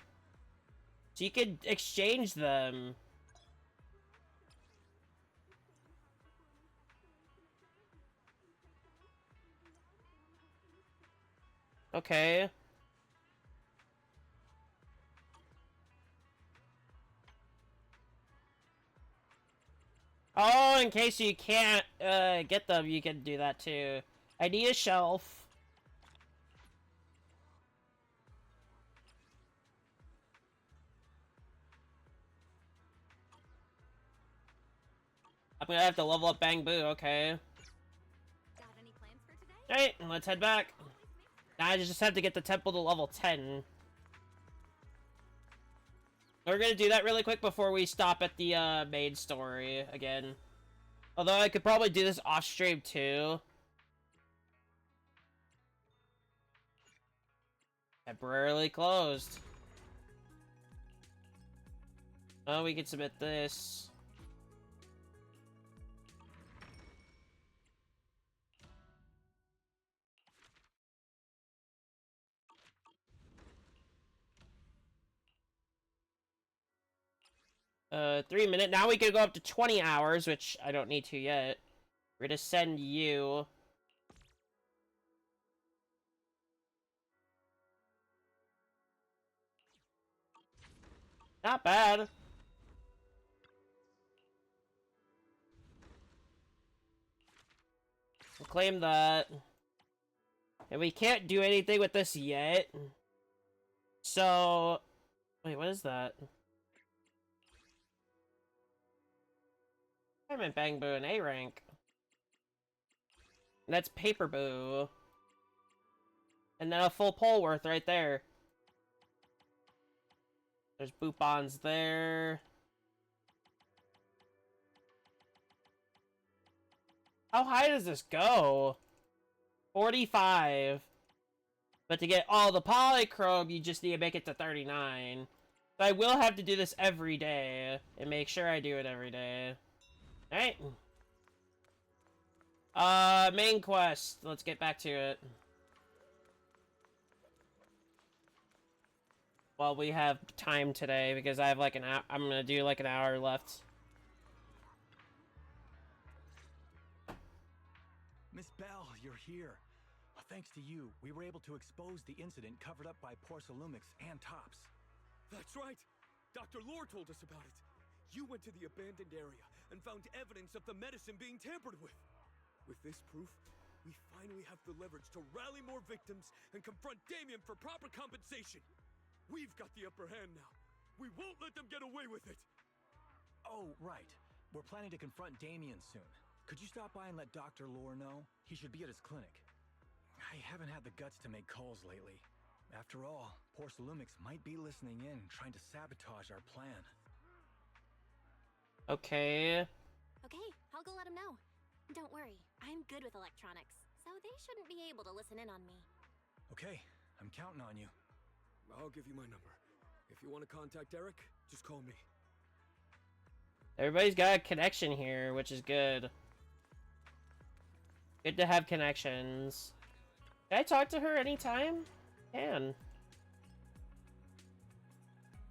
So you can exchange them. Okay. Oh, in case you can't get them, you can do that too. I need a shelf. I'm gonna have to level up Bang Boo, okay. Got any plans for today? Alright, let's head back. Now I just have to get the temple to level 10. We're gonna do that really quick before we stop at the main story again. Although I could probably do this off stream too. Temporarily closed. Oh, we can submit this. 3 minutes. Now we can go up to 20 hours, which I don't need to yet. We're gonna send you. Not bad. We'll claim that. And we can't do anything with this yet. So... Wait, what is that? I'm in Bang Boo and A rank. And that's Paper Boo. And then a full Polworth right there. There's Boot Bonds there. How high does this go? 45. But to get all the Polychrome, you just need to make it to 39. So I will have to do this every day. And make sure I do it every day. Alright. Main quest. Let's get back to it. Well, we have time today because I have like an hour. I'm gonna do like an hour left. Miss Bell, you're here. Thanks to you, we were able to expose the incident covered up by Porcelumix and Tops. That's right! Dr. Lore told us about it. You went to the abandoned area and found evidence of the medicine being tampered with. With this proof, we finally have the leverage to rally more victims and confront Damien for proper compensation. We've got the upper hand now. We won't let them get away with it. Oh, right. We're planning to confront Damien soon. Could you stop by and let Dr. Lore know? He should be at his clinic. I haven't had the guts to make calls lately. After all, Porcelumix might be listening in, trying to sabotage our plan. Okay. Okay, I'll go let him know. Don't worry, I'm good with electronics, so they shouldn't be able to listen in on me. Okay, I'm counting on you. I'll give you my number. If you want to contact Eric, just call me. Everybody's got a connection here, which is good. Good to have connections. Can I talk to her anytime? Can.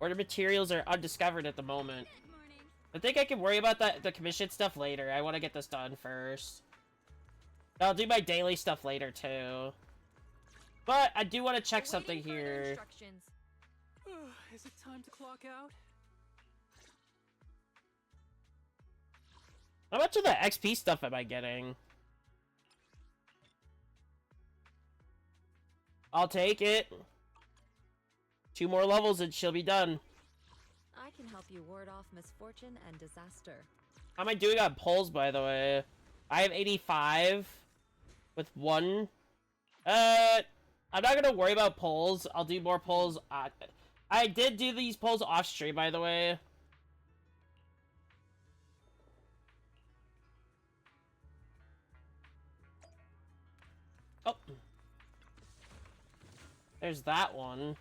Order materials are undiscovered at the moment. I think I can worry about the commission stuff later. I want to get this done first. I'll do my daily stuff later, too. But I do want to check something here. Is it time to clock out? How much of the XP stuff am I getting? I'll take it. 2 more levels and she'll be done. I can help you ward off misfortune and disaster. How am I doing on polls, by the way? I have 85 with 1. I'm not gonna worry about polls. I'll do more polls. I did do these polls off stream, by the way. Oh. There's that one.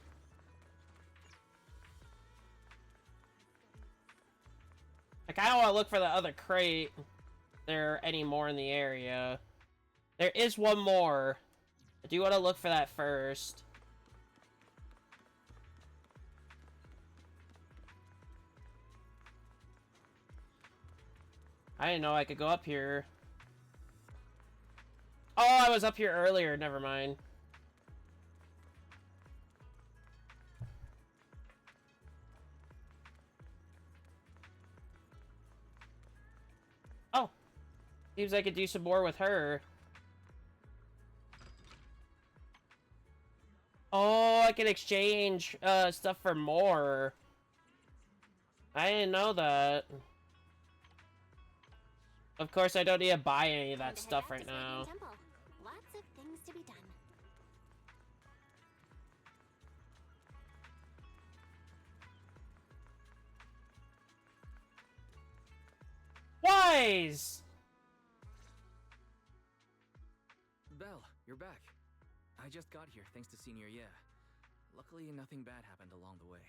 I kind of want to look for the other crate. If there are any more in the area. There is one more. I do want to look for that first. I didn't know I could go up here. Oh, I was up here earlier. Never mind. Oh. Seems I could do some more with her. Oh, I can exchange stuff for more. I didn't know that. Of course, I don't need to buy any of that stuff right now. Lots of things to be done. Wise! Belle, you're back. I just got here thanks to Senior Yeah. Luckily, nothing bad happened along the way.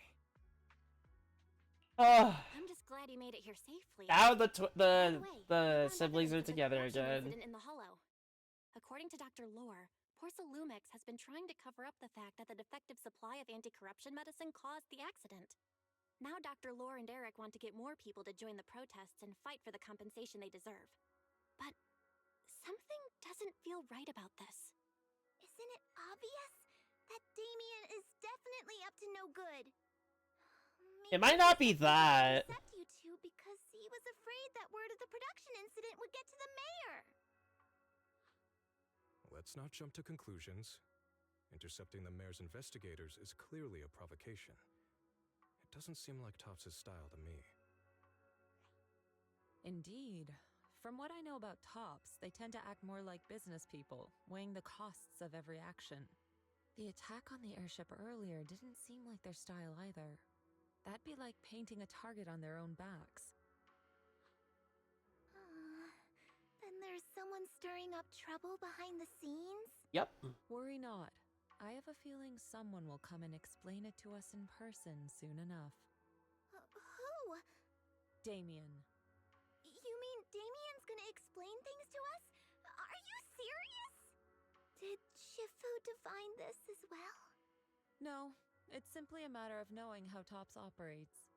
I'm just glad you made it here safely. Now the siblings are together again. In the hollow. According to Dr. Lore, Porcelumix has been trying to cover up the fact that the defective supply of anti-corruption medicine caused the accident. Now Dr. Lore and Eric want to get more people to join the protests and fight for the compensation they deserve. But something doesn't feel right about this. Isn't it obvious that Damien is definitely up to no good? It might not be that. Accept you two because he was afraid that word of the production incident would get to the mayor. Let's not jump to conclusions. Intercepting the mayor's investigators is clearly a provocation. It doesn't seem like Topps' style to me. Indeed. From what I know about Topps, they tend to act more like business people, weighing the costs of every action. The attack on the airship earlier didn't seem like their style either. That'd be like painting a target on their own backs. Then there's someone stirring up trouble behind the scenes? Yep. Worry not. I have a feeling someone will come and explain it to us in person soon enough. Who? Damien. You mean Damien's gonna explain things to us? Are you serious? Did Shifu divine this as well? No, it's simply a matter of knowing how Topps operates.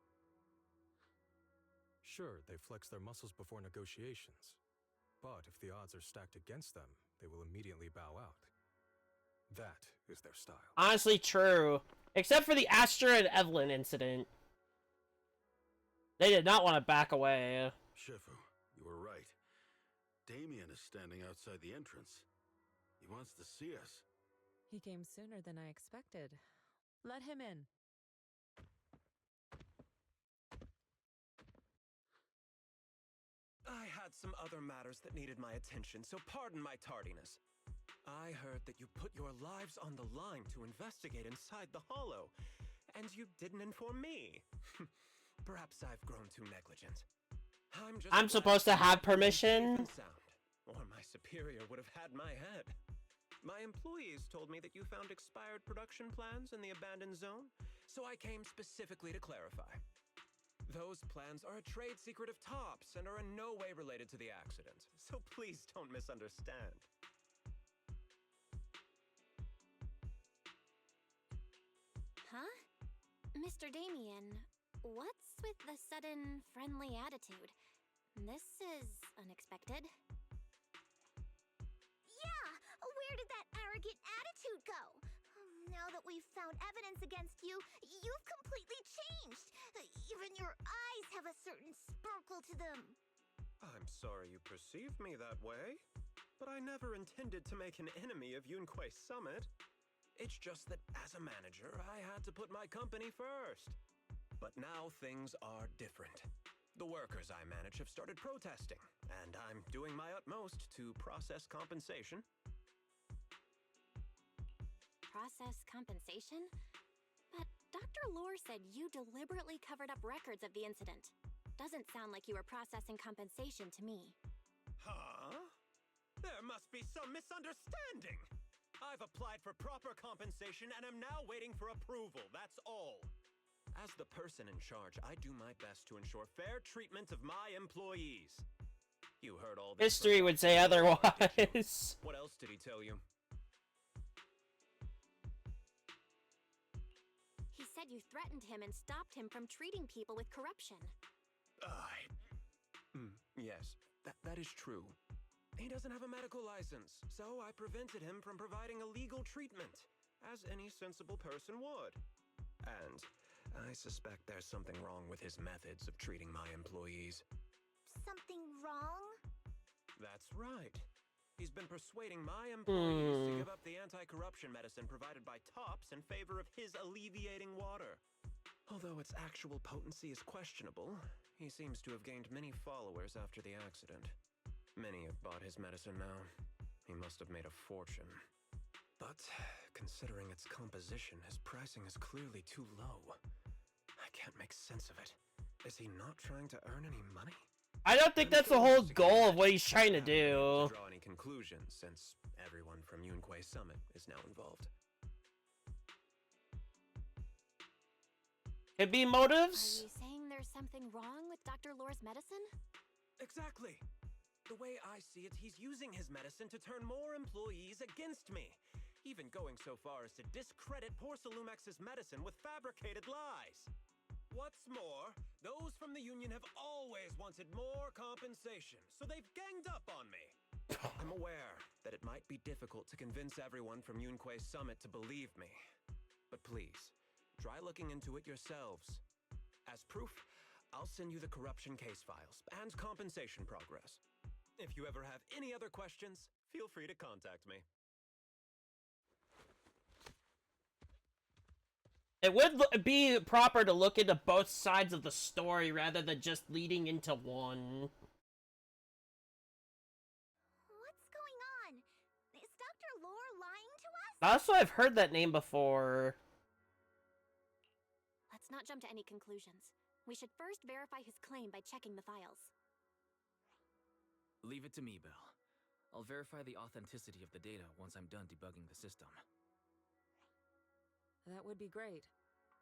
Sure, they flex their muscles before negotiations. But if the odds are stacked against them, they will immediately bow out. That is their style. Honestly, true. Except for the Astra and Evelyn incident. They did not want to back away. Shifu, you were right. Damien is standing outside the entrance. He wants to see us. He came sooner than I expected. Let him in. I had some other matters that needed my attention, so pardon my tardiness. I heard that you put your lives on the line to investigate inside the Hollow, and you didn't inform me. Perhaps I've grown too negligent. I'm supposed to have permission? Sound, or my superior would have had my head. My employees told me that you found expired production plans in the abandoned zone, so I came specifically to clarify. Those plans are a trade secret of Topps and are in no way related to the accident, so please don't misunderstand. Huh? Mr. Damien, what's with the sudden friendly attitude? This is unexpected. Yeah! Where did that arrogant attitude go? Now that we've found evidence against you, you've completely changed. Even your eyes have a certain sparkle to them. I'm sorry you perceive me that way, but I never intended to make an enemy of Yunquei Summit. It's just that as a manager, I had to put my company first. But now things are different. The workers I manage have started protesting, and I'm doing my utmost to process compensation. Process compensation? But Dr. Lore said you deliberately covered up records of the incident. Doesn't sound like you were processing compensation to me. Huh? There must be some misunderstanding. I've applied for proper compensation and am now waiting for approval, that's all. As the person in charge, I do my best to ensure fair treatment of my employees. You heard all this. History would say otherwise. What else did he tell you? He said you threatened him and stopped him from treating people with corruption. Yes, that is true. He doesn't have a medical license, so I prevented him from providing illegal treatment, as any sensible person would. And I suspect there's something wrong with his methods of treating my employees. Something wrong? That's right. He's been persuading my employees to give up the anti-corruption medicine provided by Topps in favor of his alleviating water. Although its actual potency is questionable, he seems to have gained many followers after the accident. Many have bought his medicine now. He must have made a fortune. But considering its composition, his pricing is clearly too low. I can't make sense of it. Is he not trying to earn any money? I don't think that's the whole goal of what he's trying to do. Draw any conclusions, since everyone from Yunquei Summit is now involved. Could be motives? Are you saying there's something wrong with Dr. Lore's medicine? Exactly. The way I see it, he's using his medicine to turn more employees against me, even going so far as to discredit Porcelumex's medicine with fabricated lies. What's more, those from the union have always wanted more compensation, so they've ganged up on me. I'm aware that it might be difficult to convince everyone from Yunquei Summit to believe me, but please, try looking into it yourselves. As proof, I'll send you the corruption case files and compensation progress. If you ever have any other questions, feel free to contact me. It would be proper to look into both sides of the story rather than just leading into one. What's going on? Is Dr. Lore lying to us? Also, I've heard that name before. Let's not jump to any conclusions. We should first verify his claim by checking the files. Leave it to me, Belle. I'll verify the authenticity of the data once I'm done debugging the system. That would be great.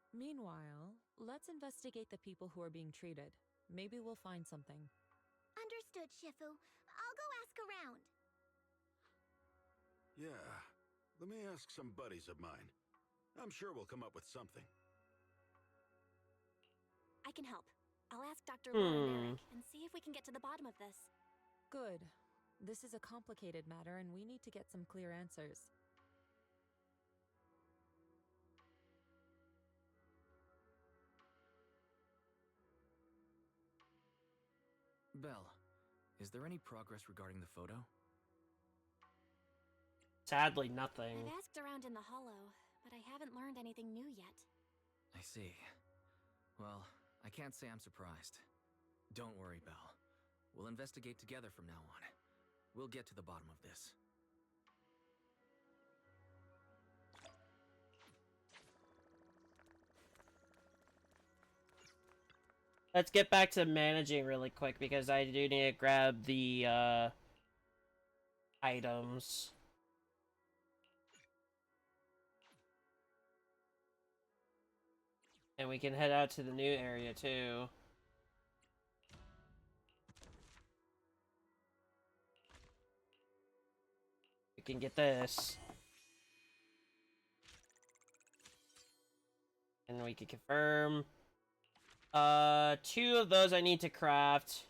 Meanwhile, let's investigate the people who are being treated. Maybe we'll find something. Understood, Shifu. I'll go ask around. Yeah, let me ask some buddies of mine. I'm sure we'll come up with something. I can help. I'll ask Dr. Lore and Eric and see if we can get to the bottom of this. Good. This is a complicated matter and we need to get some clear answers. Belle, is there any progress regarding the photo? Sadly, nothing. I've asked around in the Hollow, but I haven't learned anything new yet. I see. Well, I can't say I'm surprised. Don't worry, Belle. We'll investigate together from now on. We'll get to the bottom of this. Let's get back to managing really quick because I do need to grab the items. And we can head out to the new area too. We can get this. And we can confirm. 2 of those I need to craft.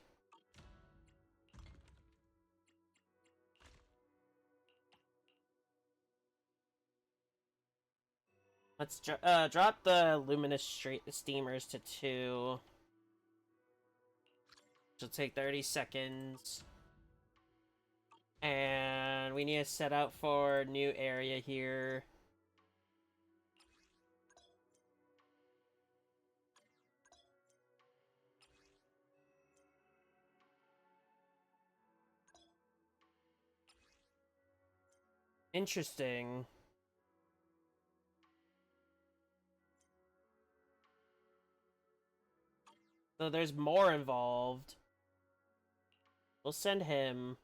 Let's drop the luminous steamers to 2. It'll take 30 seconds. And we need to set out for new area here. Interesting. So there's more involved. We'll send him.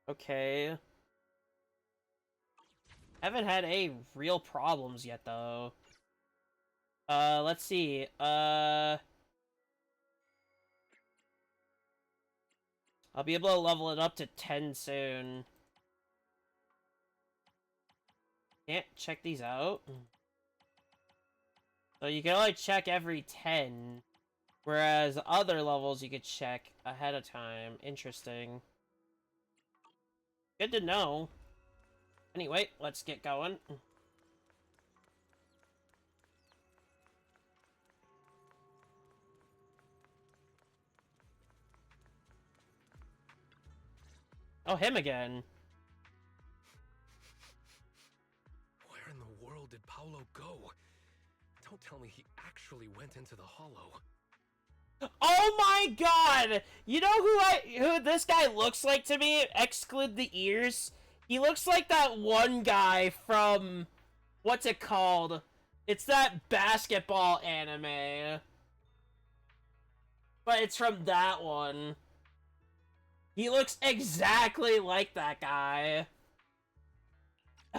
Okay. Haven't had any real problems yet, though. Let's see. I'll be able to level it up to 10 soon. Can't check these out. So you can only check every 10. Whereas other levels you could check ahead of time. Interesting. Good to know. Anyway, let's get going. Oh, him again. Where in the world did Paolo go? Don't tell me he actually went into the Hollow. Oh my god! You know who this guy looks like to me? Exclude the ears. He looks like that one guy from... What's it called? It's that basketball anime. But it's from that one. He looks exactly like that guy.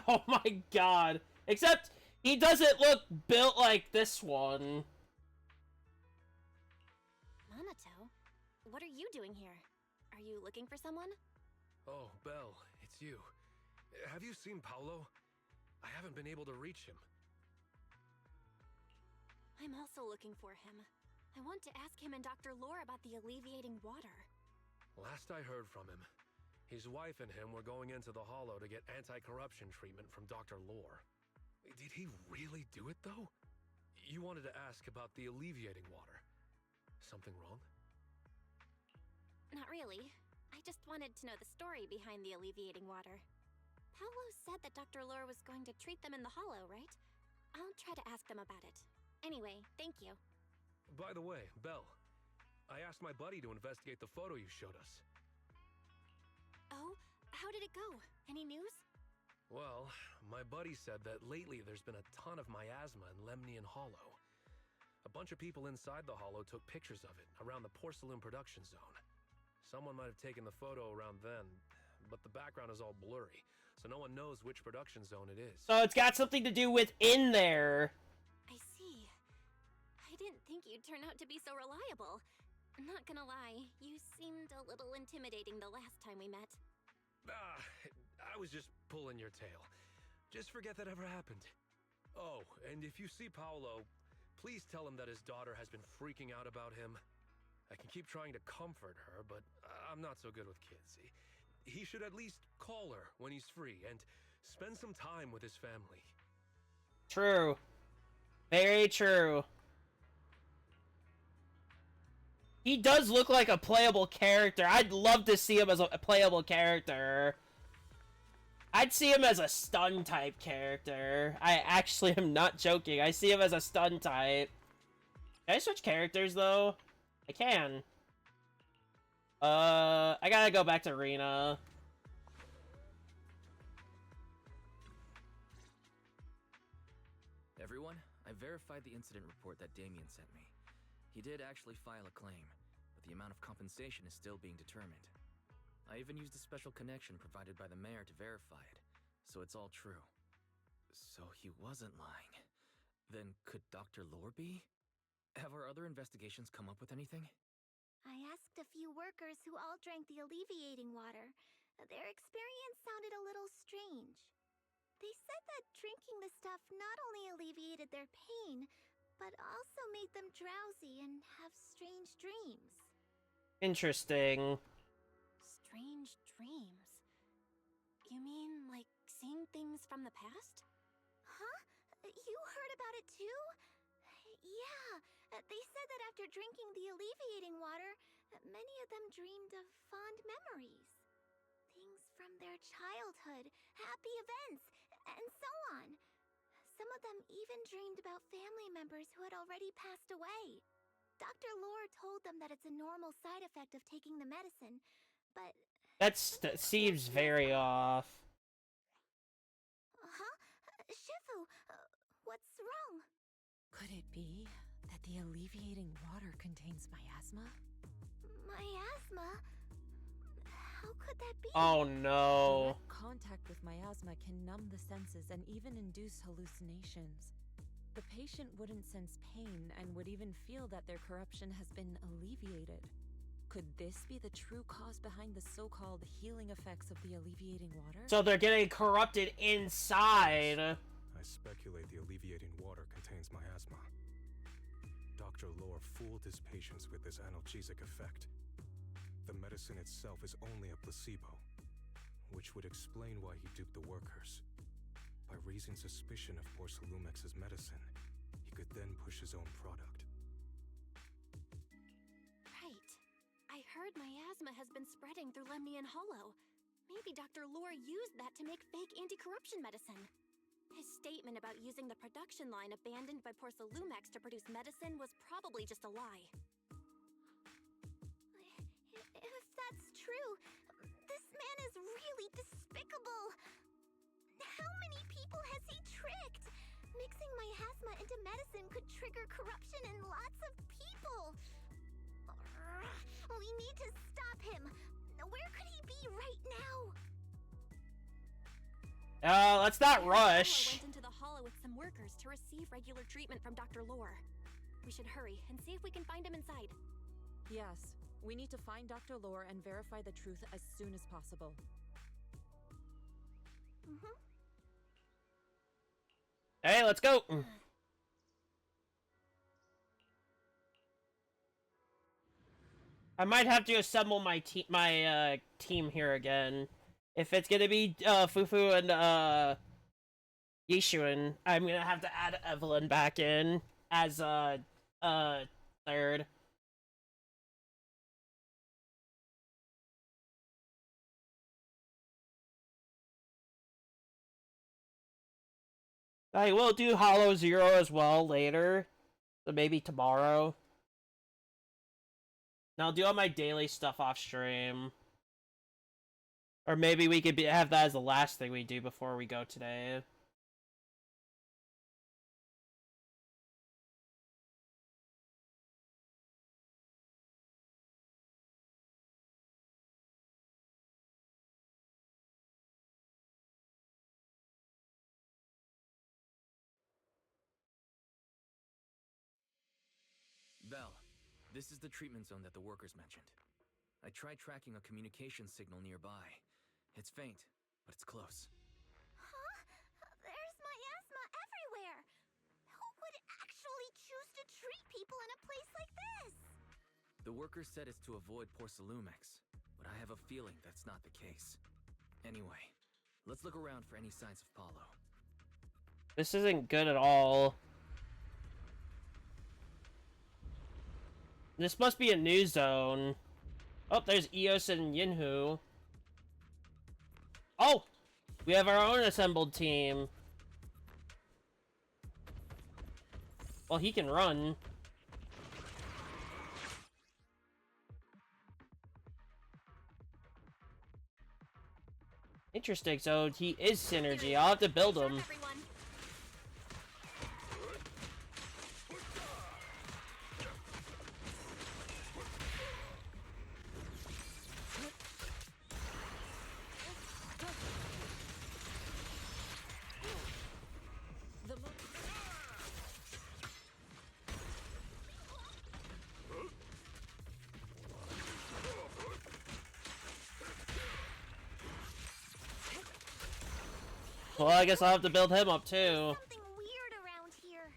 Oh my god. Except, he doesn't look built like this one. Monato, what are you doing here? Are you looking for someone? Oh, Belle, it's you. Have you seen Paolo? I haven't been able to reach him. I'm also looking for him. I want to ask him and Dr. Lore about the alleviating water. Last I heard from him, his wife and him were going into the Hollow to get anti-corruption treatment from Dr. Lore. Did he really do it, though? You wanted to ask about the alleviating water. Something wrong? Not really. I just wanted to know the story behind the alleviating water. Paolo said that Dr. Lore was going to treat them in the Hollow, right? I'll try to ask them about it. Anyway, thank you. By the way, Belle, I asked my buddy to investigate the photo you showed us. Oh? How did it go? Any news? Well, my buddy said that lately there's been a ton of miasma in Lemnian Hollow. A bunch of people inside the Hollow took pictures of it around the porcelain production zone. Someone might have taken the photo around then, but the background is all blurry, so no one knows which production zone it is. So it's got something to do with in there. I see. I didn't think you'd turn out to be so reliable. Not gonna lie, you seemed a little intimidating the last time we met. I was just pulling your tail. Just forget that ever happened. Oh, and if you see Paolo, please tell him that his daughter has been freaking out about him. I can keep trying to comfort her, but I'm not so good with kids. He should at least call her when he's free and spend some time with his family. True. Very true. He does look like a playable character. I'd love to see him as a playable character. I'd see him as a stun type character. I actually am not joking. I see him as a stun type. Can I switch characters though? I can. I gotta go back to Rena. Everyone, I verified the incident report that Damien sent me. He did actually file a claim, but the amount of compensation is still being determined. I even used a special connection provided by the mayor to verify it, so it's all true. So he wasn't lying. Then could Dr. Lore be? Have our other investigations come up with anything? I asked a few workers who all drank the alleviating water. Their experience sounded a little strange. They said that drinking the stuff not only alleviated their pain, but also made them drowsy and have strange dreams. Interesting. Strange dreams? You mean, like, seeing things from the past? Huh? You heard about it too? Yeah, they said that after drinking the alleviating water, many of them dreamed of fond memories. Things from their childhood, happy events, and so on. Some of them even dreamed about family members who had already passed away. Dr. Lore told them that it's a normal side effect of taking the medicine, but... That seems very off. Huh? Shifu, what's wrong? Could it be that the alleviating water contains miasma? Miasma? How could that be? Oh no. Direct contact with miasma can numb the senses and even induce hallucinations. The patient wouldn't sense pain and would even feel that their corruption has been alleviated. Could this be the true cause behind the so-called healing effects of the alleviating water? So they're getting corrupted inside. I speculate the alleviating water contains miasma. Dr. Lore fooled his patients with this analgesic effect. The medicine itself is only a placebo, which would explain why he duped the workers. By raising suspicion of Porcelumex's medicine, he could then push his own product. Right. I heard miasma has been spreading through Lemnian Hollow. Maybe Dr. Lore used that to make fake anti-corruption medicine. His statement about using the production line abandoned by Porcelumex to produce medicine was probably just a lie. If that's true, this man is really despicable. How many people has he tricked? Mixing miasma into medicine could trigger corruption in lots of people. We need to stop him. Where could he be right now? Let's not rush. I went into the hollow with some workers to receive regular treatment from Dr. Lore. We should hurry and see if we can find him inside. Yes, we need to find Dr. Lore and verify the truth as soon as possible. Hey, let's go. I might have to assemble my team here again. If it's gonna be Fufu and Yishuan, I'm gonna have to add Evelyn back in as third. I will do Hollow Zero as well later, so maybe tomorrow. And I'll do all my daily stuff off stream. Or maybe we could have that as the last thing we do before we go today. Belle, this is the treatment zone that the workers mentioned. I tried tracking a communication signal nearby. It's faint, but it's close. Huh? There's miasma everywhere. Who would actually choose to treat people in a place like this? The workers said it's to avoid Porcelumex, but I have a feeling that's not the case. Anyway, let's look around for any signs of Paulo. This isn't good at all. This must be a new zone. Oh, there's Eos and Yinhu. Oh! We have our own assembled team. Well, he can run. Interesting, so he is synergy. I'll have to build him. Well, I guess I'll have to build him up too. Something weird around here.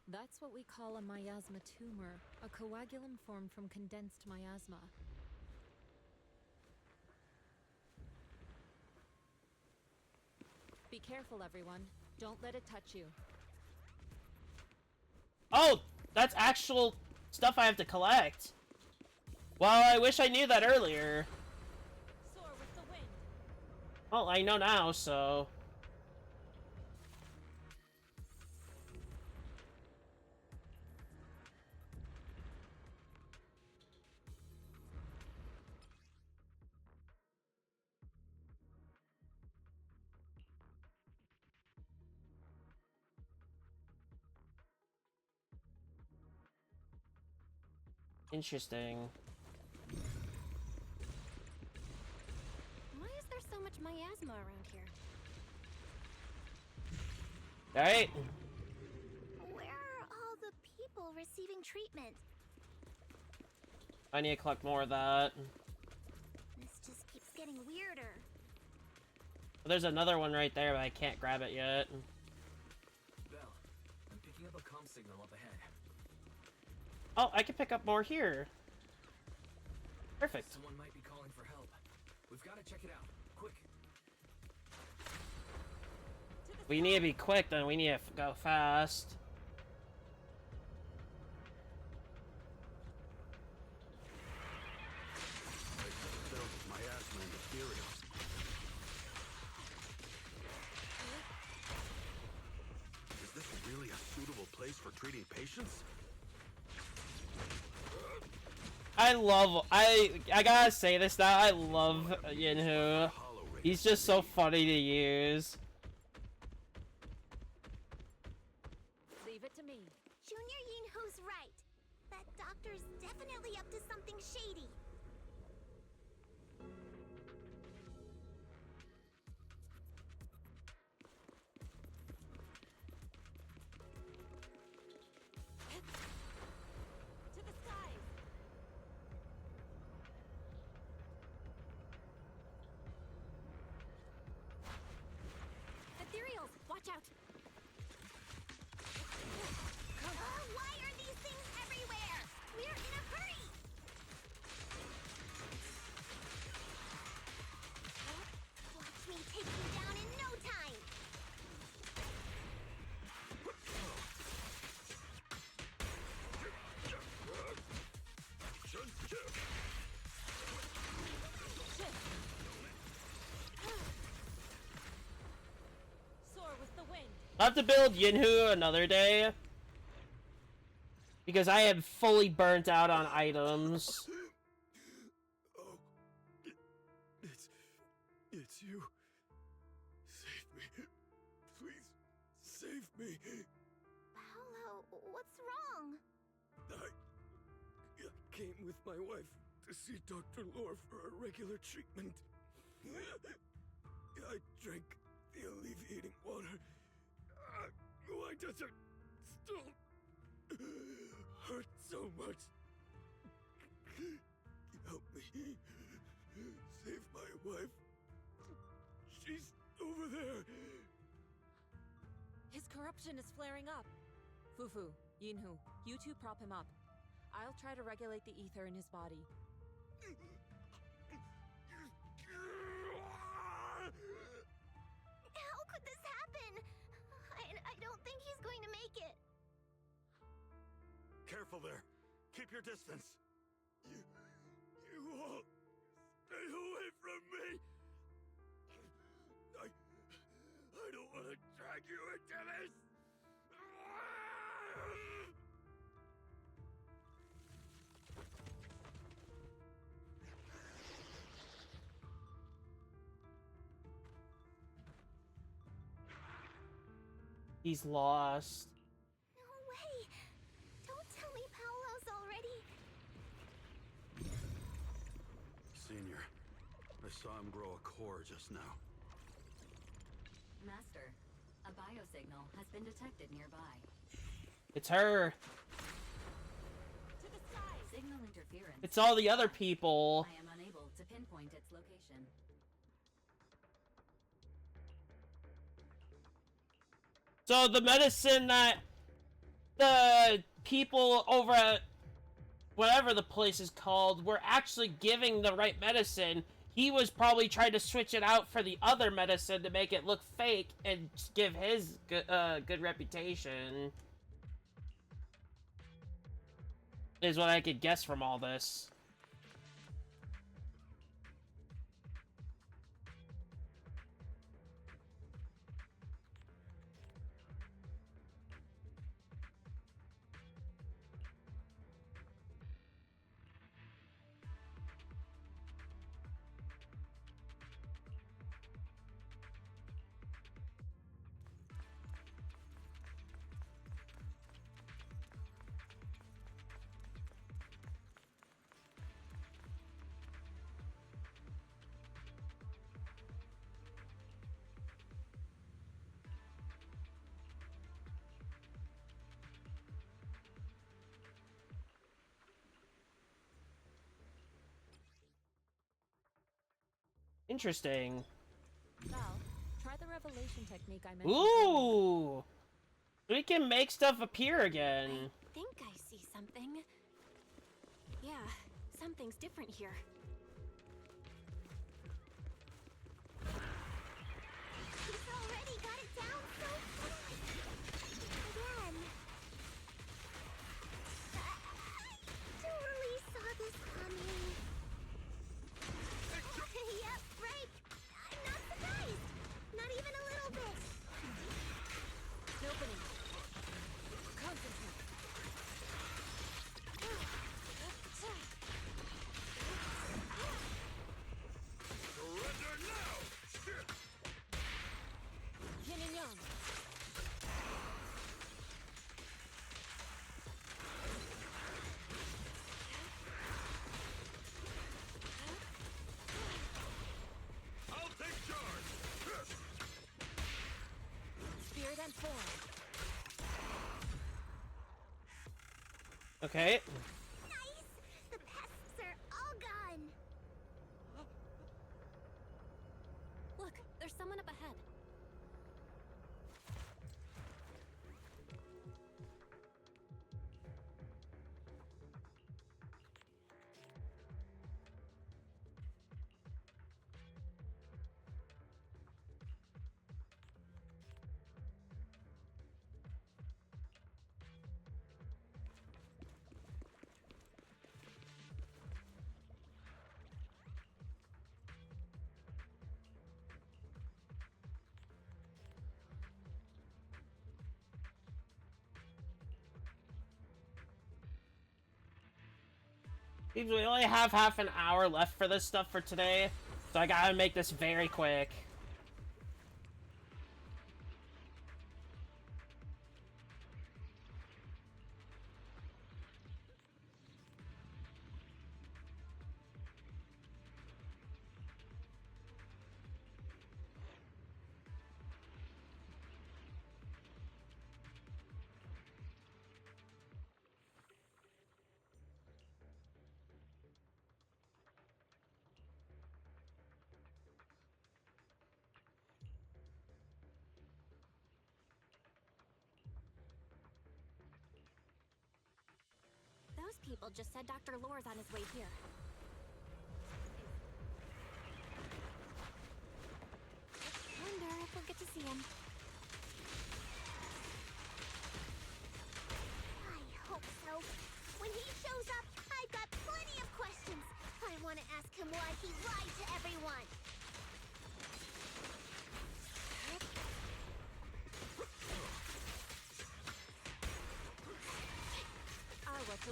That's what we call a miasma tumor, a coagulum formed from condensed miasma. Be careful, everyone. Don't let it touch you. Oh! That's actual stuff I have to collect. Well, I wish I knew that earlier. Soar with the wind. Well, I know now, so... Interesting. Why is there so much miasma around here? Alright. Where are all the people receiving treatment? I need to collect more of that. This just keeps getting weirder. Well, there's another one right there, but I can't grab it yet. Bell, I'm picking up a comm signal up ahead. Oh, I can pick up more here. Perfect. Someone might be calling for help. We've got to check it out. Quick. We need to be quick, then we need to go fast. Miasma and ethereal. Is this really a suitable place for treating patients? I gotta say this now, I love Yinhu. He's just so funny to use. Leave it to me. Junior Yinhu's right. That doctor's definitely up to something shady. To the skies. Ethereals, watch out! Why are these things everywhere? We're in a hurry. Watch me take you down in no time. Soar with the wind. I'll have to build Yinhu another day. Because I am fully burnt out on items. Oh, it's you. Save me. Please, save me. Paolo, what's wrong? I came with my wife to see Dr. Lore for a regular treatment. I drank the alleviating water. Why does it still hurt so much? Help me. Save my wife. She's over there. His corruption is flaring up. Fufu, Yinhu, you two prop him up. I'll try to regulate the ether in his body. make it. Careful there. Keep your distance. You all stay away from me. I don't want to drag you into this. He's lost. No way! Don't tell me Paolo's already... Senior, I saw him grow a core just now. Master, a biosignal has been detected nearby. It's her. To the sky! Signal interference. It's all the other people. I am unable to pinpoint its location. So the medicine that the people over at whatever the place is called were actually giving the right medicine. He was probably trying to switch it out for the other medicine to make it look fake and give his good reputation. Is what I could guess from all this. Interesting. Val, try the revelation technique I mentioned. Ooh! We can make stuff appear again. I think I see something. Yeah, something's different here. He's already got it down so fast! Again. I totally saw this coming. Yep, right. I'm not surprised. Not even a little bit. Opening. Concentrate. Surrender now! Yin and yang. I'll take charge! Spirit and form. Okay. Nice! The pests are all gone. Look, there's someone up ahead. Seems we only have half an hour left for this stuff for today, so I gotta make this very quick. Those people just said Dr. Lore's on his way here. Wonder if we'll get to see him.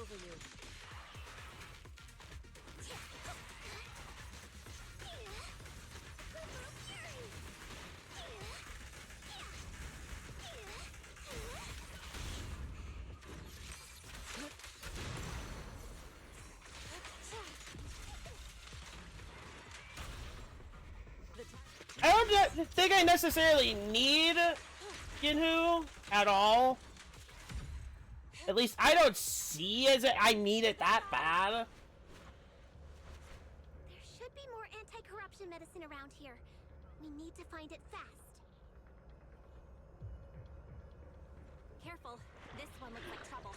over you. I don't think I necessarily need Yinhu at all. At least I don't see as I need it that bad. There should be more anti-corruption medicine around here. We need to find it fast. Careful. This one looks like trouble.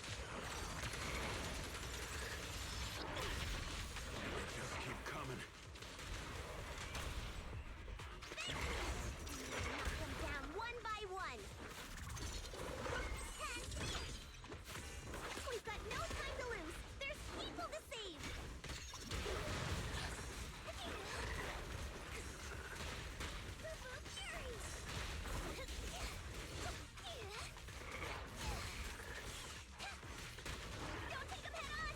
Just keep coming. Knock them down one by one. We've got no time to lose. There's people to save. Don't take them head on.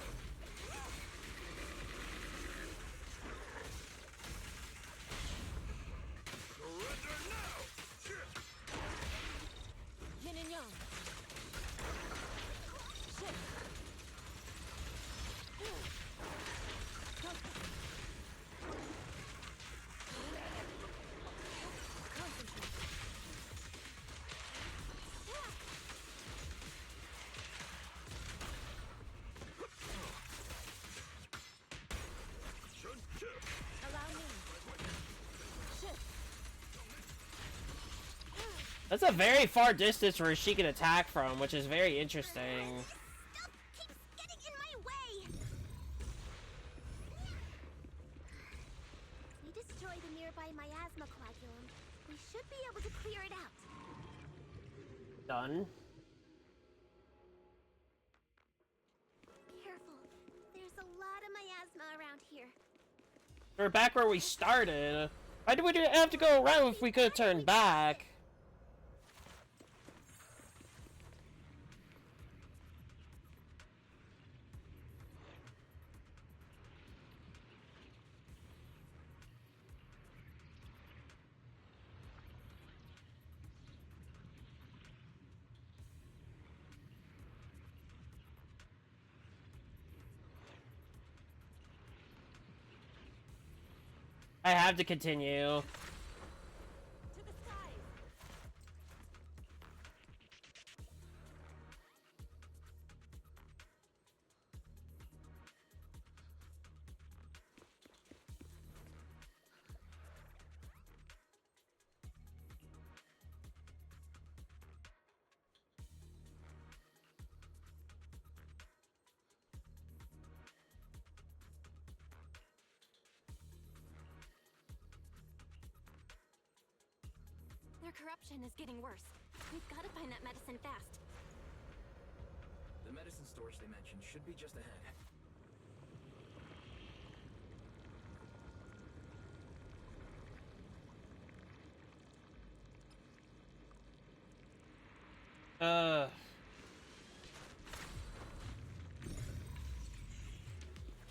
Surrender now! Yin and yang. Shit. Concentrate. Allow me. Shit. That's a very far distance where she can attack from, which is very interesting. Stuff keeps getting in my way. We destroy the nearby miasma coagulum. We should be able to clear it out. Done. Careful. There's a lot of miasma around here. We're back where we started. Why did we have to go around if we could have turned back? I have to continue. To the skies. Their corruption is getting worse. We've got to find that medicine fast. The medicine storage they mentioned should be just ahead.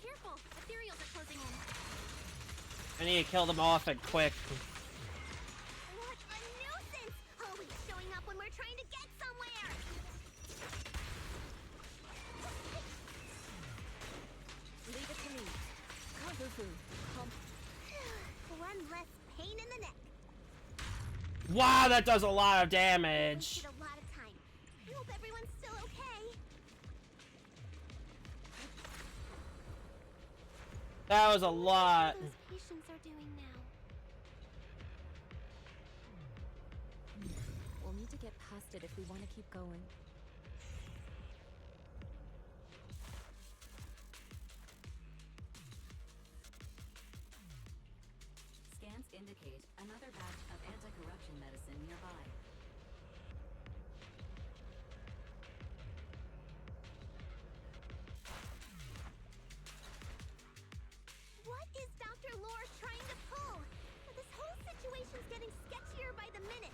Careful! Ethereals are closing in. I need to kill them off and quick. What a nuisance! Always showing up when we're trying to get somewhere. Leave it to me. Kung-fu. One less pain in the neck. Wow, that does a lot of damage. Wasted a lot of time. I hope everyone's still okay. That was a lot. Those patients are doing now. We'll need to get past it if we want to keep going. Scans indicate another batch of anti-corruption medicine nearby. What is Dr. Lore trying to pull? This whole situation's getting sketchier by the minute.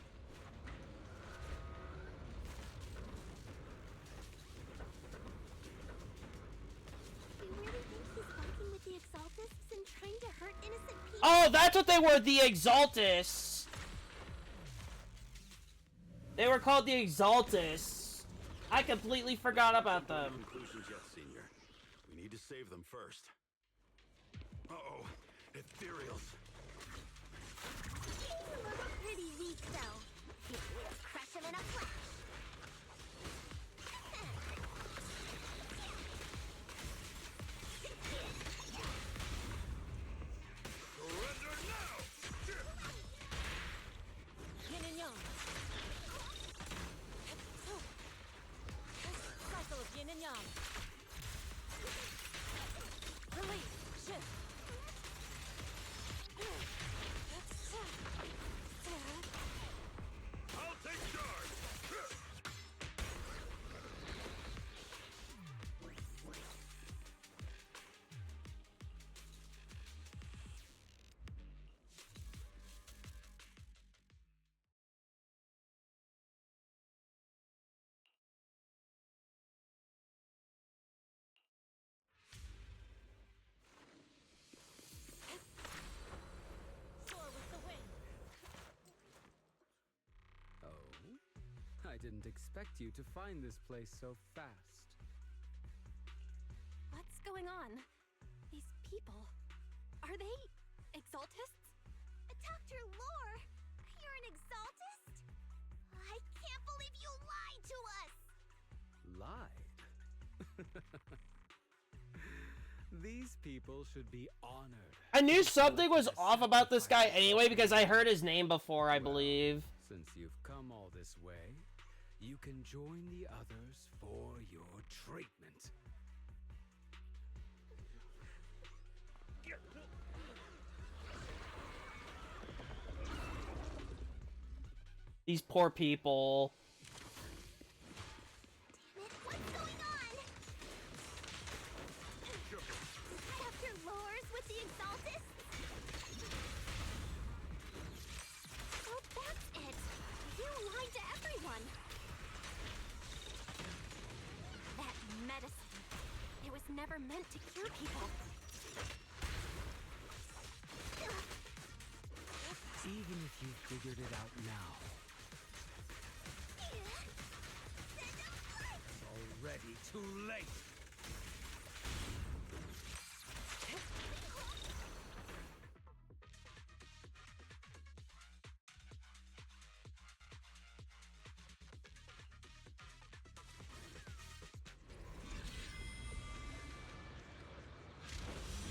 Oh, that's what they were, the Exaltus. They were called the Exaltus. I completely forgot about them. Conclusions yet, Senior. We need to save them first. Uh-oh, ethereals. These look pretty weak, though. We'll crush them in a flash. Surrender now! Yin and yang. Cycle of yin and yang. Release. Shift. I'll take charge! Soar with the wind. Oh, I didn't expect you to find this place so fast. What's going on? These people. Are they Exaltists? Dr. Lore, you're an Exaltist? I can't believe you lied to us! Lied? These people should be honored. I knew something was off about this guy anyway because I heard his name before, I believe. Since you've come all this way, you can join the others for your treatment. These poor people. What's going on? Dr. Lore's with the Exaltists? Oh, that's it. You lied to everyone. That medicine. It was never meant to cure people. Even if you figured it out now, it's already too late.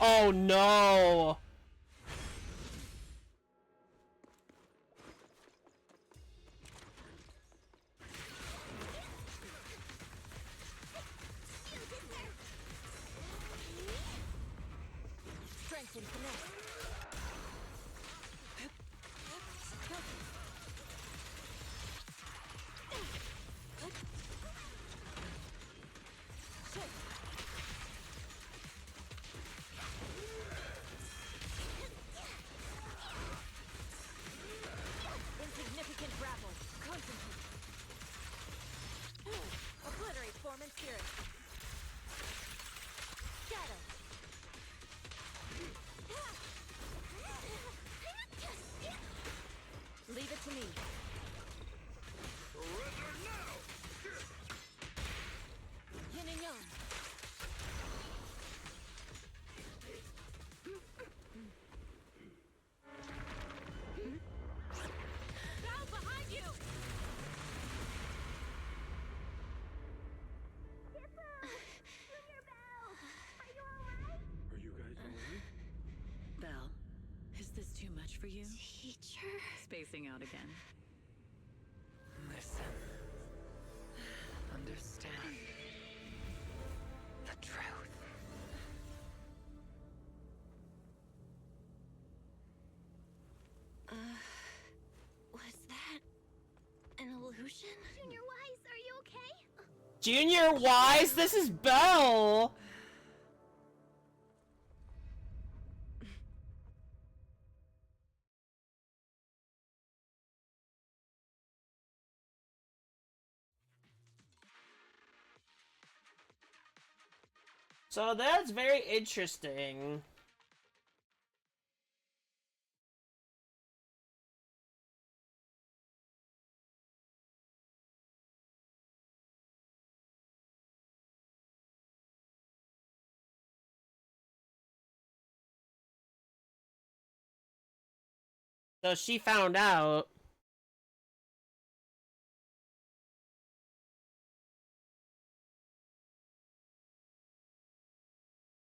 Oh no! Strength and finesse. Insignificant grapple. Concentrate. Obliterate form and spirit. Shadow. Leave it to me. Surrender now! Yin and yang. Bow behind you! Are you guys alright? Belle, is this too much for you? Teacher. Spacing out again. Listen. Understand. The truth. Was that an illusion? Junior Wise, are you okay? Junior Wise, this is Belle! So that's very interesting. So she found out.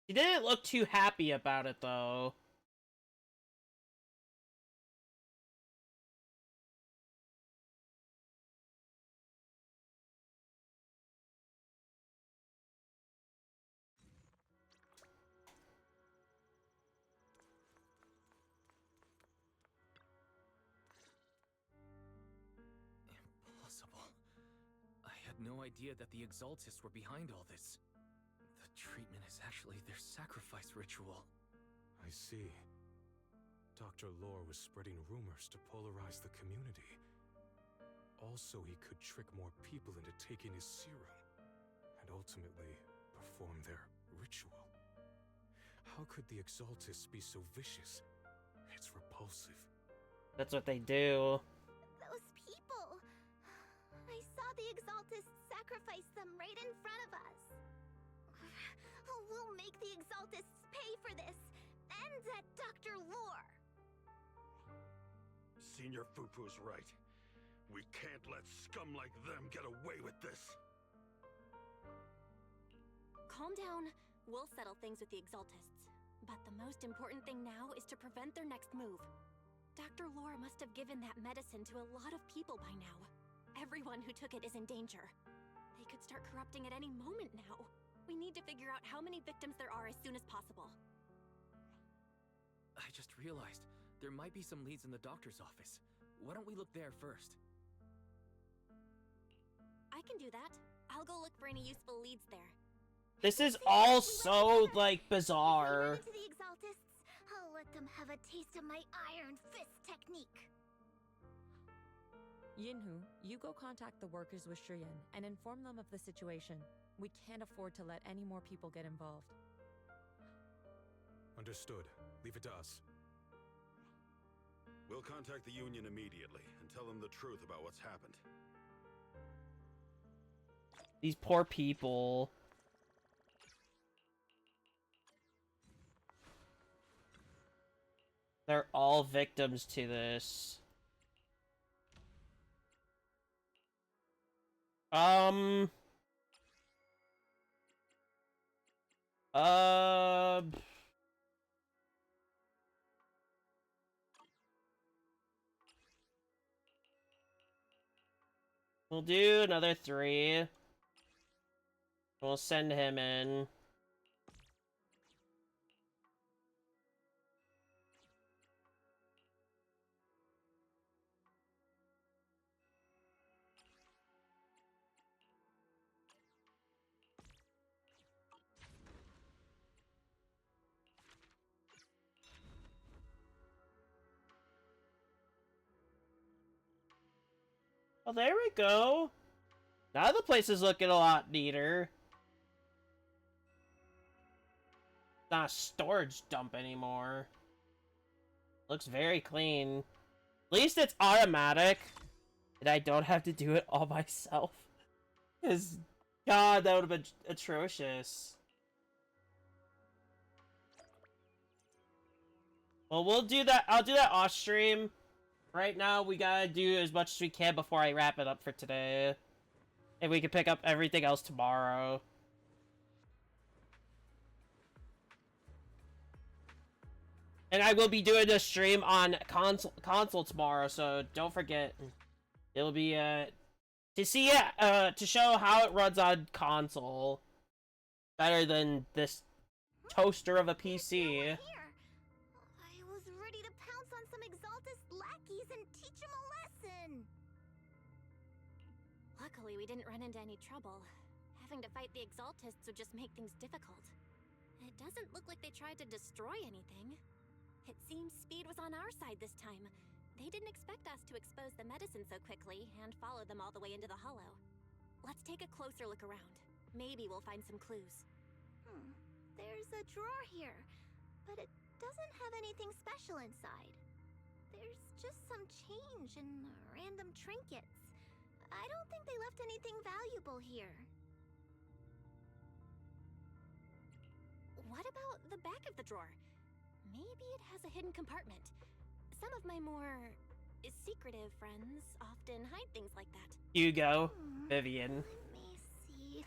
She didn't look too happy about it, though. Impossible. I had no idea that the Exaltists were behind all this. The treatment is actually their sacrifice ritual. I see. Dr. Lore was spreading rumors to polarize the community. Also, he could trick more people into taking his serum, and ultimately perform their ritual. How could the Exaltists be so vicious? It's repulsive. That's what they do. Those people! I saw the Exaltists sacrifice them right in front of us. We'll make the Exaltists pay for this, and that Dr. Lore. Senior Fufu's right. We can't let scum like them get away with this. Calm down. We'll settle things with the Exaltists. But the most important thing now is to prevent their next move. Dr. Lore must have given that medicine to a lot of people by now. Everyone who took it is in danger. They could start corrupting at any moment now. We need to figure out how many victims there are as soon as possible. I just realized there might be some leads in the doctor's office. Why don't we look there first? I can do that. I'll go look for any useful leads there. This is all so, like, bizarre. To the Exaltists, I'll let them have a taste of my Iron Fist technique. Yinhu, you go contact the workers with Shiyan and inform them of the situation. We can't afford to let any more people get involved. Understood. Leave it to us. We'll contact the Union immediately and tell them the truth about what's happened. These poor people. They're all victims to this. We'll do another 3. We'll send him in. Oh, there we go. Now the place is looking a lot neater. Not a storage dump anymore. Looks very clean. At least it's automatic. And I don't have to do it all myself. Because, God, that would have been atrocious. Well, we'll do that. I'll do that off stream. Right now, we gotta do as much as we can before I wrap it up for today. And we can pick up everything else tomorrow. And I will be doing a stream on console tomorrow, so don't forget. It'll be, to see it, to show how it runs on console. Better than this toaster of a PC. I was ready to pounce on some Exaltist lackeys and teach them a lesson. Luckily, we didn't run into any trouble. Having to fight the Exaltists would just make things difficult. It doesn't look like they tried to destroy anything. It seems speed was on our side this time. They didn't expect us to expose the medicine so quickly and follow them all the way into the hollow. Let's take a closer look around. Maybe we'll find some clues. There's a drawer here, but it doesn't have anything special inside. There's just some change and random trinkets. I don't think they left anything valuable here. What about the back of the drawer? Maybe it has a hidden compartment. some of my more secretive friends often hide things like that. Hugo, Vivian. Let me see.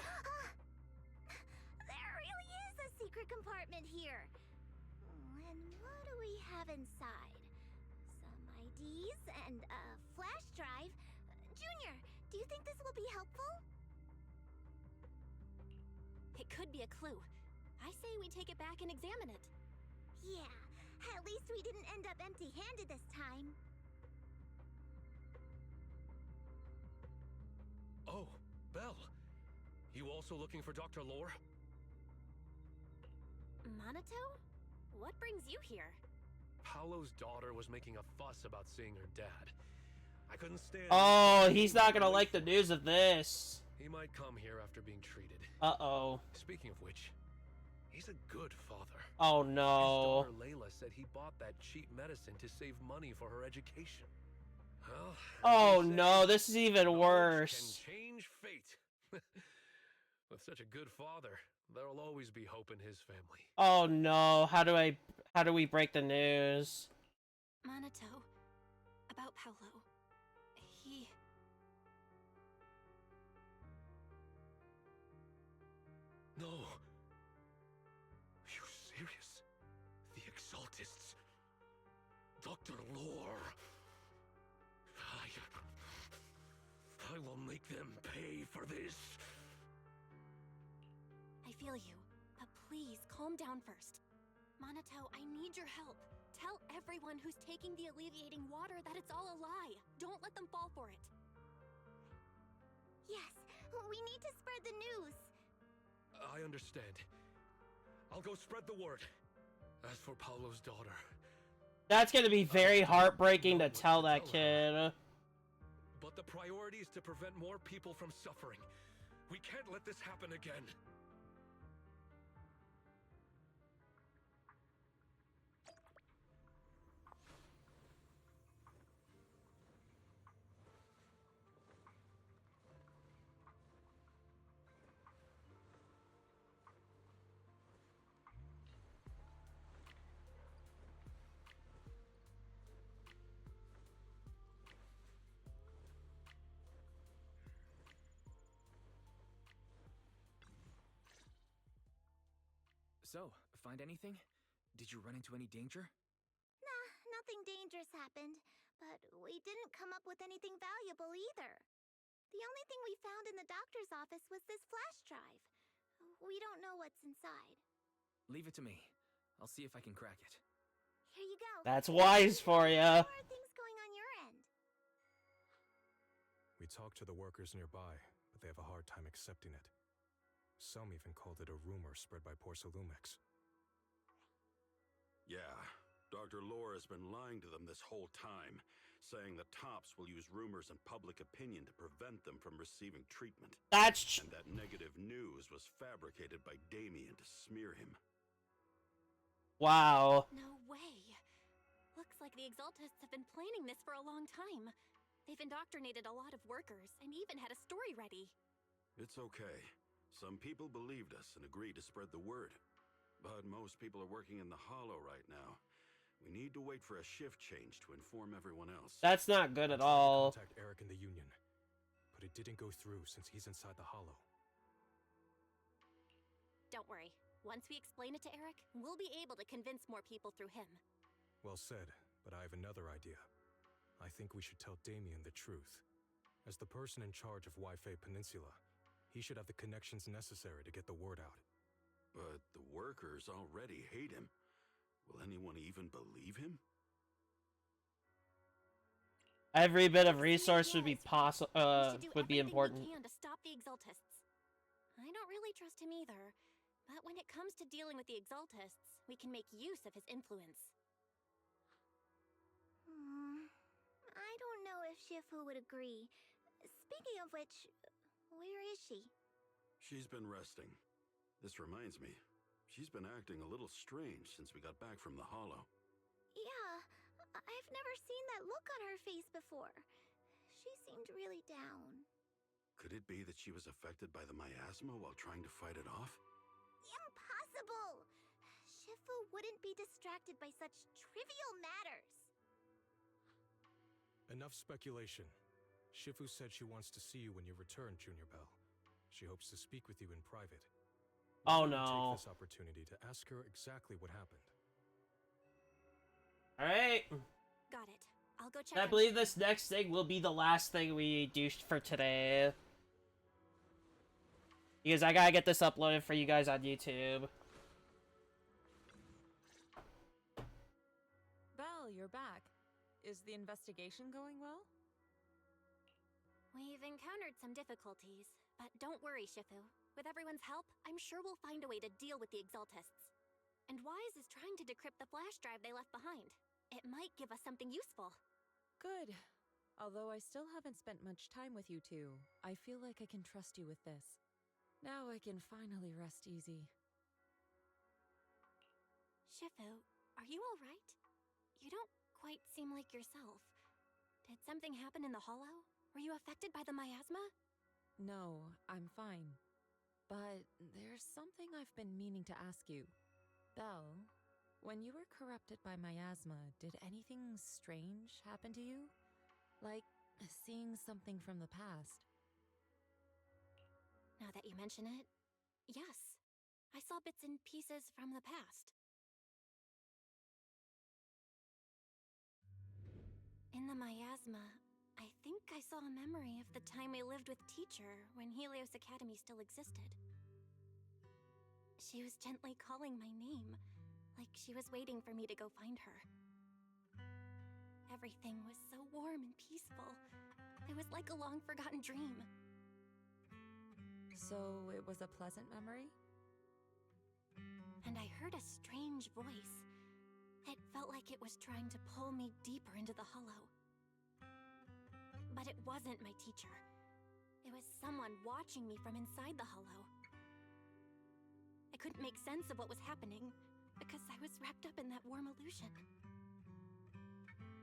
There really is a secret compartment here. And what do we have inside? Some IDs and a flash drive. Junior, do you think this will be helpful? It could be a clue. I say we take it back and examine it. Yeah, at least we didn't end up empty-handed this time. Oh, Belle. You also looking for Dr. Lore? Monato? What brings you here? Paolo's daughter was making a fuss about seeing her dad. I couldn't stand. Oh, he's not gonna like the news of this. He might come here after being treated. Uh-oh. Speaking of which, he's a good father. Oh no. His daughter Layla said he bought that cheap medicine to save money for her education. Well, Oh no, this is even worse. can change fate. With such a good father, there'll always be hope in his family. Oh no, how do we break the news? Monato. About Paolo. He... No. Are you serious? The Exaltists. Dr. Lore. I will make them pay for this. I feel you, but please calm down first. Monato, I need your help. Tell everyone who's taking the alleviating water that it's all a lie. Don't let them fall for it. Yes, we need to spread the news. I understand. I'll go spread the word. As for Paolo's daughter... That's gonna be very heartbreaking to tell that kid. But the priority is to prevent more people from suffering. We can't let this happen again. So, find anything? Did you run into any danger? Nah, nothing dangerous happened, but we didn't come up with anything valuable either. The only thing we found in the doctor's office was this flash drive. We don't know what's inside. Leave it to me. I'll see if I can crack it. Here you go. That's wise for ya. How are things going on your end? We talked to the workers nearby, but they have a hard time accepting it. Some even called it a rumor spread by Porsalumex. Yeah, Dr. Lore has been lying to them this whole time, saying the Tops will use rumors and public opinion to prevent them from receiving treatment. And that negative news was fabricated by Damien to smear him. Wow. No way. Looks like the Exaltists have been planning this for a long time. They've indoctrinated a lot of workers and even had a story ready. It's okay. Some people believed us and agreed to spread the word. But most people are working in the Hollow right now. We need to wait for a shift change to inform everyone else. That's not good at I tried to all. contact Eric in the Union, but it didn't go through since he's inside the Hollow. Don't worry. Once we explain it to Eric, we'll be able to convince more people through him. Well said, but I have another idea. I think we should tell Damien the truth. As the person in charge of Wi-Fi Peninsula, he should have the connections necessary to get the word out. But the workers already hate him. Will anyone even believe him? Every bit of resource would be would be We important. can to stop the Exaltists. I don't really trust him either, but when it comes to dealing with the Exaltists, we can make use of his influence. I don't know if Shifu would agree. Speaking of which, where is she? She's been resting. This reminds me, she's been acting a little strange since we got back from the Hollow. Yeah, I've never seen that look on her face before. She seemed really down. Could it be that she was affected by the miasma while trying to fight it off? Impossible! Shifu wouldn't be distracted by such trivial matters. Enough speculation. Shifu said she wants to see you when you return, Junior Bell. She hopes to speak with you in private. Oh Take no. this opportunity to ask her exactly what happened. Alright. Got it. I'll go check I on believe Shifu. this next thing will be the last thing we do for today. Because I gotta get this uploaded for you guys on YouTube. Belle, you're back. Is the investigation going well? We've encountered some difficulties, but don't worry, Shifu. With everyone's help, I'm sure we'll find a way to deal with the Exaltists. And Wise is trying to decrypt the flash drive they left behind. It might give us something useful. Good. Although I still haven't spent much time with you two, I feel like I can trust you with this. Now I can finally rest easy. Shifu, are you alright? You don't quite seem like yourself. Did something happen in the Hollow? Were you affected by the miasma? No, I'm fine. But there's something I've been meaning to ask you. Belle, when you were corrupted by miasma, did anything strange happen to you? Like seeing something from the past? Now that you mention it, yes. I saw bits and pieces from the past. In the miasma, I think I saw a memory of the time we lived with Teacher when Helios Academy still existed. She was gently calling my name, like she was waiting for me to go find her. Everything was so warm and peaceful. It was like a long-forgotten dream. So it was a pleasant memory? And I heard a strange voice. It felt like it was trying to pull me deeper into the Hollow. But it wasn't my teacher. It was someone watching me from inside the Hollow. I couldn't make sense of what was happening because I was wrapped up in that warm illusion.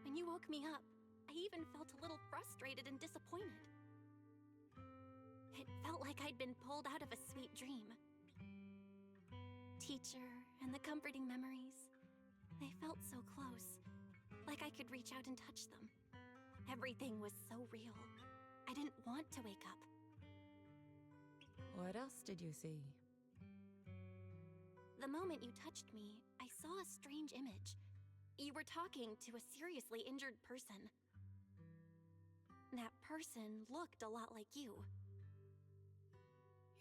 When you woke me up, I even felt a little frustrated and disappointed. It felt like I'd been pulled out of a sweet dream. Teacher and the comforting memories, they felt so close, like I could reach out and touch them. Everything was so real. I didn't want to wake up. What else did you see? The moment you touched me, I saw a strange image. You were talking to a seriously injured person. That person looked a lot like you.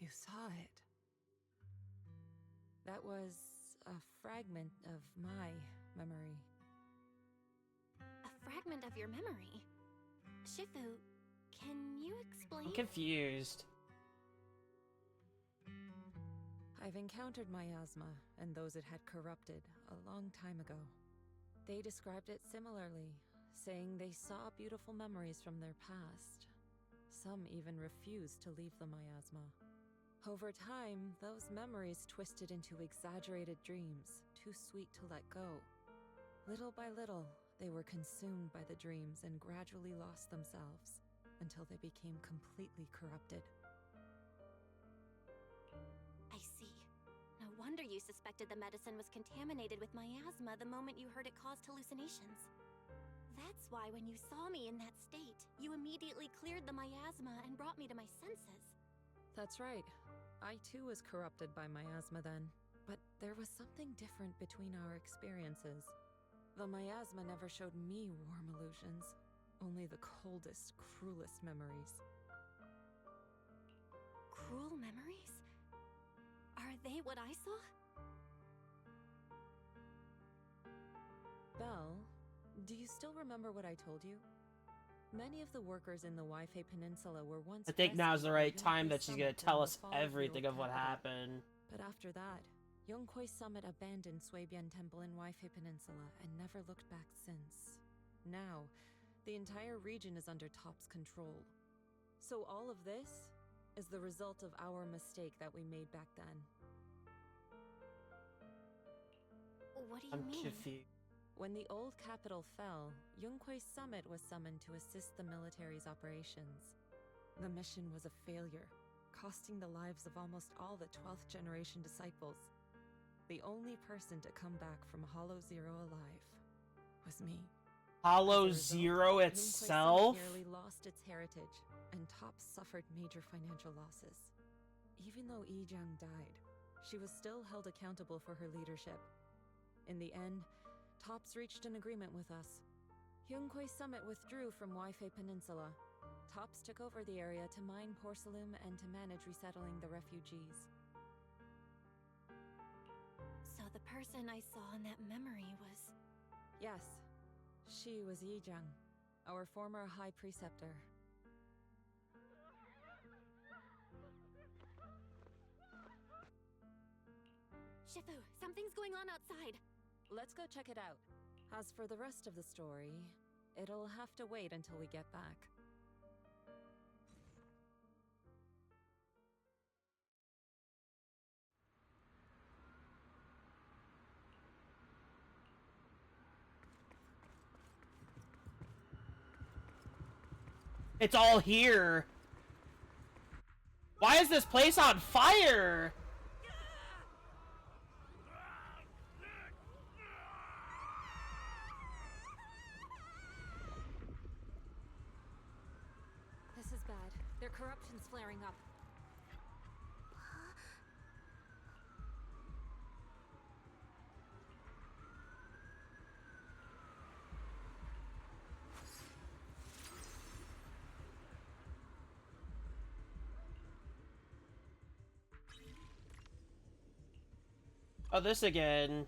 You saw it. That was a fragment of my memory. A fragment of your memory? Shifu, can you explain? I'm confused. I've encountered miasma and those it had corrupted a long time ago. They described it similarly, saying they saw beautiful memories from their past. Some even refused to leave the miasma. Over time, those memories twisted into exaggerated dreams, too sweet to let go. Little by little, they were consumed by the dreams and gradually lost themselves, until they became completely corrupted. I see. No wonder you suspected the medicine was contaminated with miasma the moment you heard it caused hallucinations. That's why when you saw me in that state, you immediately cleared the miasma and brought me to my senses. That's right. I too was corrupted by miasma then, but there was something different between our experiences. The miasma never showed me warm illusions, only the coldest, cruelest memories. Cruel memories? Are they what I saw? Belle, do you still remember what I told you? Many of the workers in the Waifei Peninsula were once I think now's the right rescued by time Yonghui that she's gonna Summit tell during us the fall of the everything old of what capital. happened. But after that, Yonghui Summit abandoned Suibian Temple in Waifei Peninsula and never looked back since. Now, the entire region is under Top's control. So all of this is the result of our mistake that we made back then. What do you I'm mean? confused. When the old capital fell, Yonghui Summit was summoned to assist the military's operations. The mission was a failure, costing the lives of almost all the 12th generation disciples. The only person to come back from Hollow Zero alive was me. Hollow As a result, Zero Yunquei itself? Summit nearly lost its heritage, and Tops suffered major financial losses. Even though Yijiang died, she was still held accountable for her leadership. In the end, Tops reached an agreement with us. Yunquei Summit withdrew from Waifei Peninsula. Tops took over the area to mine porcelain and to manage resettling the refugees. So the person I saw in that memory was... Yes, she was Yijiang, our former High Preceptor. Shifu, something's going on outside. Let's go check it out. As for the rest of the story, it'll have to wait until we get back. It's all here. Why is this place on fire? This is bad. Their corruption's flaring up. Oh, this again.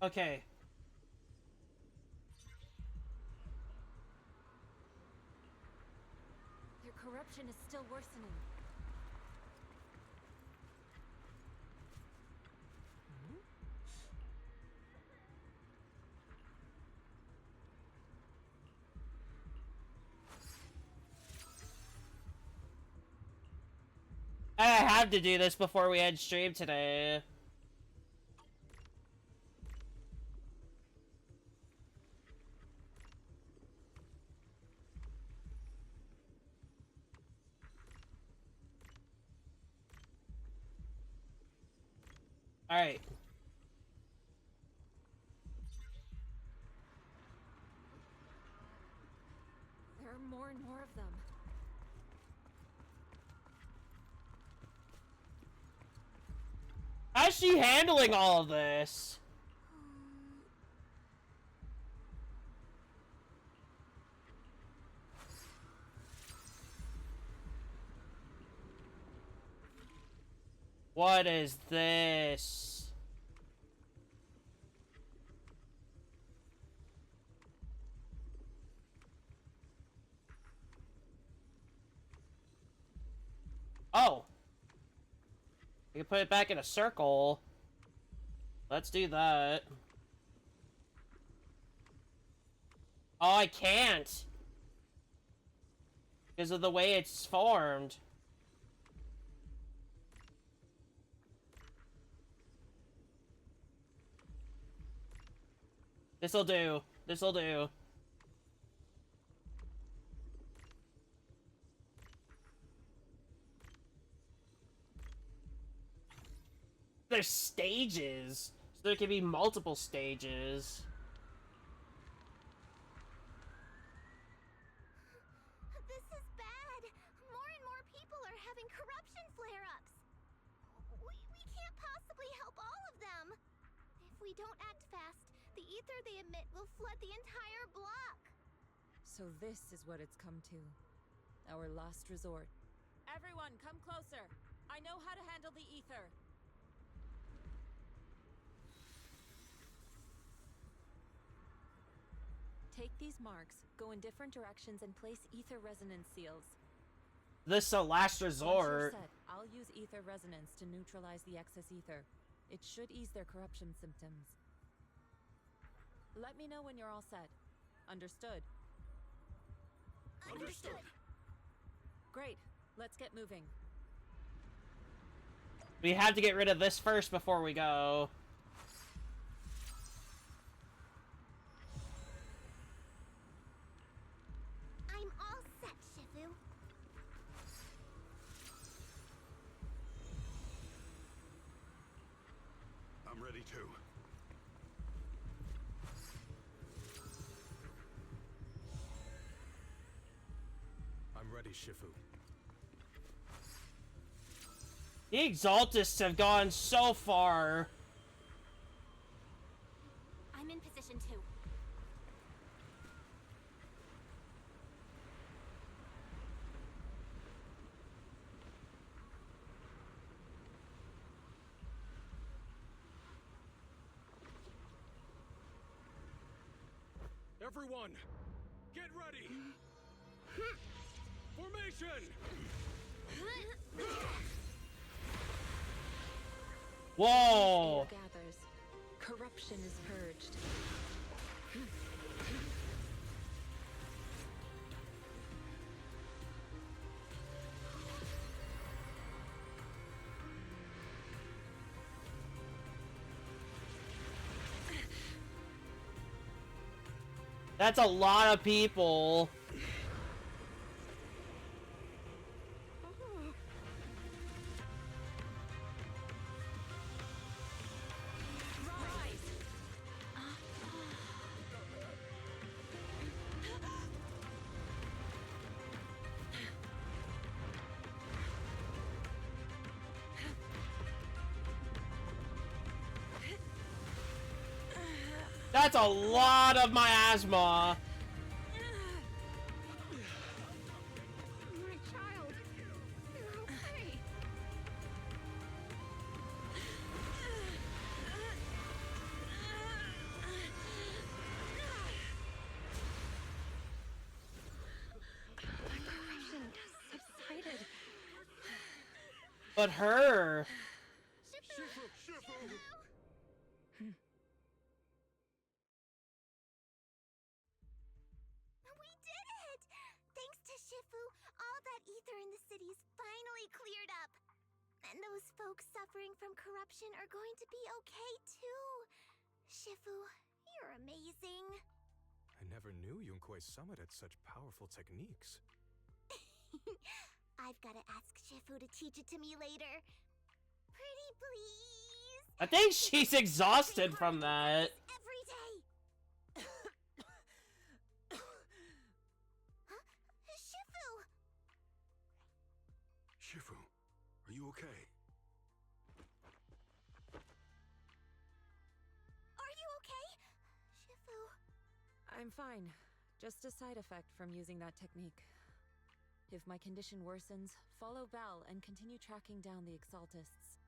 Okay. Their corruption is still worsening. I have to do this before we end stream today. Alright. There are more and more of them. How's she handling all of this? What is this? Oh. We can put it back in a circle. Let's do that. Oh, I can't. Because of the way it's formed. This'll do. This'll do. There's stages. So there can be multiple stages. This is bad. More and more people are having corruption flare-ups. We can't possibly help all of them. If we don't act fast, the ether they emit will flood the entire block. So this is what it's come to. Our last resort. Everyone, come closer. I know how to handle the ether. Take these marks, go in different directions, and place ether resonance seals. This is a last Once you're resort. set, I'll use ether resonance to neutralize the excess ether. It should ease their corruption symptoms. Let me know when you're all set. Understood? Understood. Great. Let's get moving. We have to get rid of this first before we go. I'm all set, Shifu. I'm ready too. I'm ready, Shifu. The Exaltists have gone so far. I'm in position too. Everyone, get ready! Formation! Whoa! Fear gathers. Corruption is purged. That's a lot of people. That's a lot of miasma. My child, you're okay. My corruption subsided. But her. We did it! Thanks to Shifu, all that ether in the city's finally cleared up. And those folks suffering from corruption are going to be okay too. Shifu, you're amazing. I never knew Yunque's summit had such powerful techniques. I've got to ask Shifu to teach it to me later. Pretty please. I think she's exhausted from that. Every day. Huh? Shifu! Shifu, are you okay? Are you okay? Shifu. I'm fine. Just a side effect from using that technique. If my condition worsens, follow Belle and continue tracking down the Exaltists.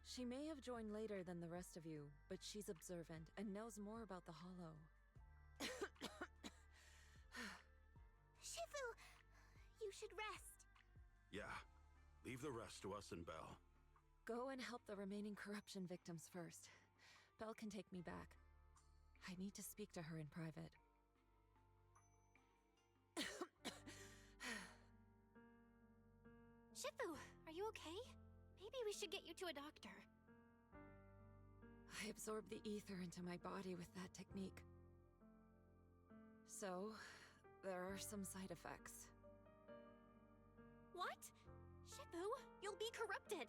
She may have joined later than the rest of you, but she's observant and knows more about the Hollow. Shifu, you should rest. Yeah. Leave the rest to us and Belle. Go and help the remaining corruption victims first. Belle can take me back. I need to speak to her in private. Shifu, are you okay? Maybe we should get you to a doctor. I absorbed the ether into my body with that technique. So, there are some side effects. What? Shifu, you'll be corrupted.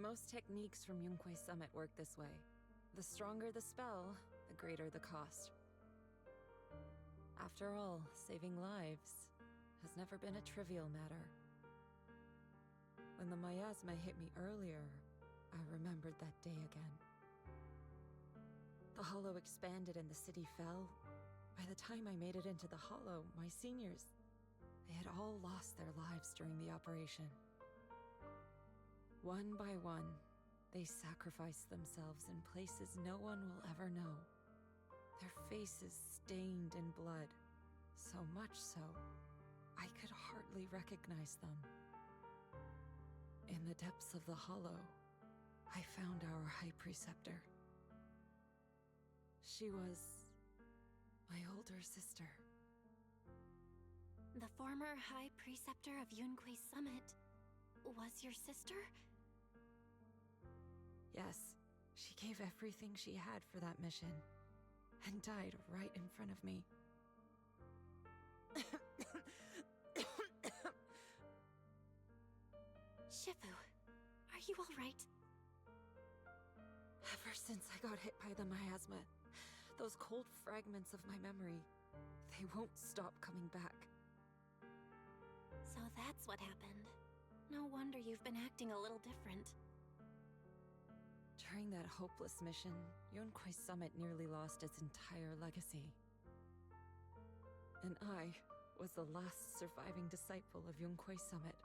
Most techniques from Yunque's summit work this way. The stronger the spell, the greater the cost. After all, saving lives has never been a trivial matter. When the miasma hit me earlier, I remembered that day again. The Hollow expanded and the city fell. By the time I made it into the Hollow, my seniors, they had all lost their lives during the operation. One by one, they sacrificed themselves in places no one will ever know. Their faces stained in blood, so much so, I could hardly recognize them. In the depths of the Hollow, I found our High Preceptor. She was my older sister. The former High Preceptor of Yunque's summit was your sister? Yes, she gave everything she had for that mission, and died right in front of me. Shifu, are you all right? Ever since I got hit by the miasma, those cold fragments of my memory, they won't stop coming back. So that's what happened. No wonder you've been acting a little different. During that hopeless mission, Yunquai Summit nearly lost its entire legacy. And I was the last surviving disciple of Yunquai Summit.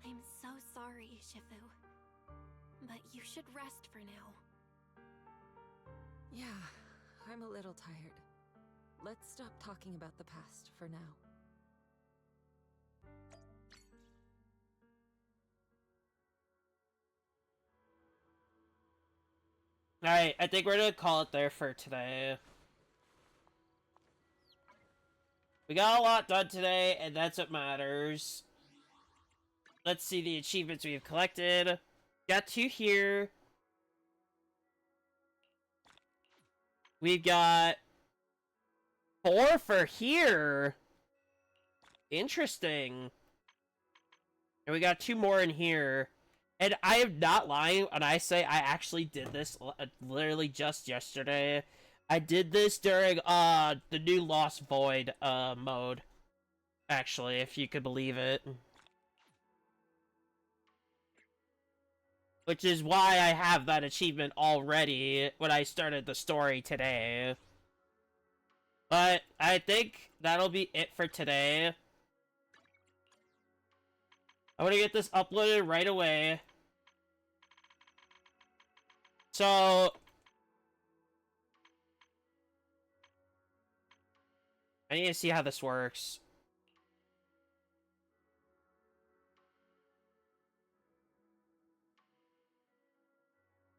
I'm so sorry, Shifu. But you should rest for now. Yeah, I'm a little tired. Let's stop talking about the past for now. Alright, I think we're gonna call it there for today. We got a lot done today, and that's what matters. Let's see the achievements we've collected. Got 2 here. We've got 4 for here. Interesting. And we got 2 more in here. And I am not lying when I say I actually did this literally just yesterday. I did this during the new Lost Void mode. Actually, if you could believe it. Which is why I have that achievement already when I started the story today. But I think that'll be it for today. I'm gonna get this uploaded right away. So I need to see how this works.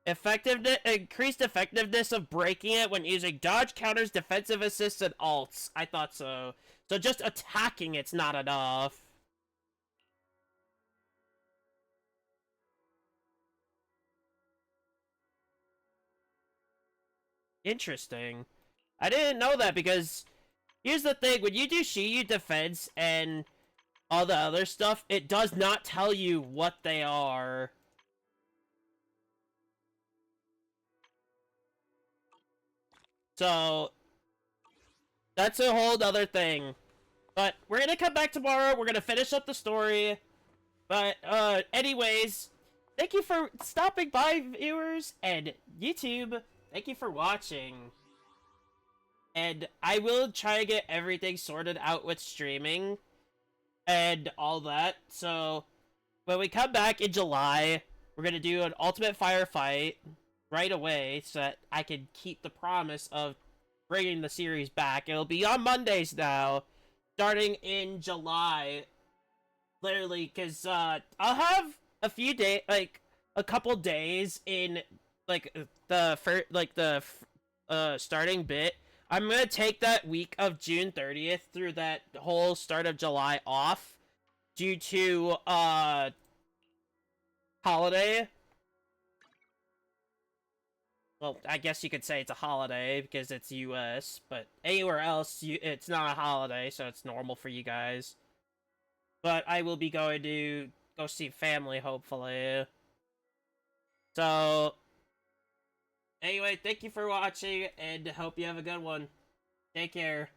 Increased effectiveness of breaking it when using dodge counters, defensive assists, and alts. I thought so. So just attacking it's not enough. Interesting. I didn't know that because here's the thing, when you do Shiyu defense and all the other stuff, it does not tell you what they are. So that's a whole other thing. But we're gonna come back tomorrow, we're gonna finish up the story. But anyways, thank you for stopping by, viewers, and YouTube, thank you for watching. And I will try to get everything sorted out with streaming and all that. So when we come back in July, we're gonna do an Ultimate Firefight right away so that I can keep the promise of bringing the series back. It'll be on Mondays now, starting in July. Literally, because I'll have a few days, like a couple days in like the starting bit. I'm gonna take that week of June 30th through that whole start of July off due to holiday. Well, I guess you could say it's a holiday because it's US, but anywhere else it's not a holiday, so it's normal for you guys. But I will be going to go see family, hopefully. So, anyway, thank you for watching, and hope you have a good one. Take care.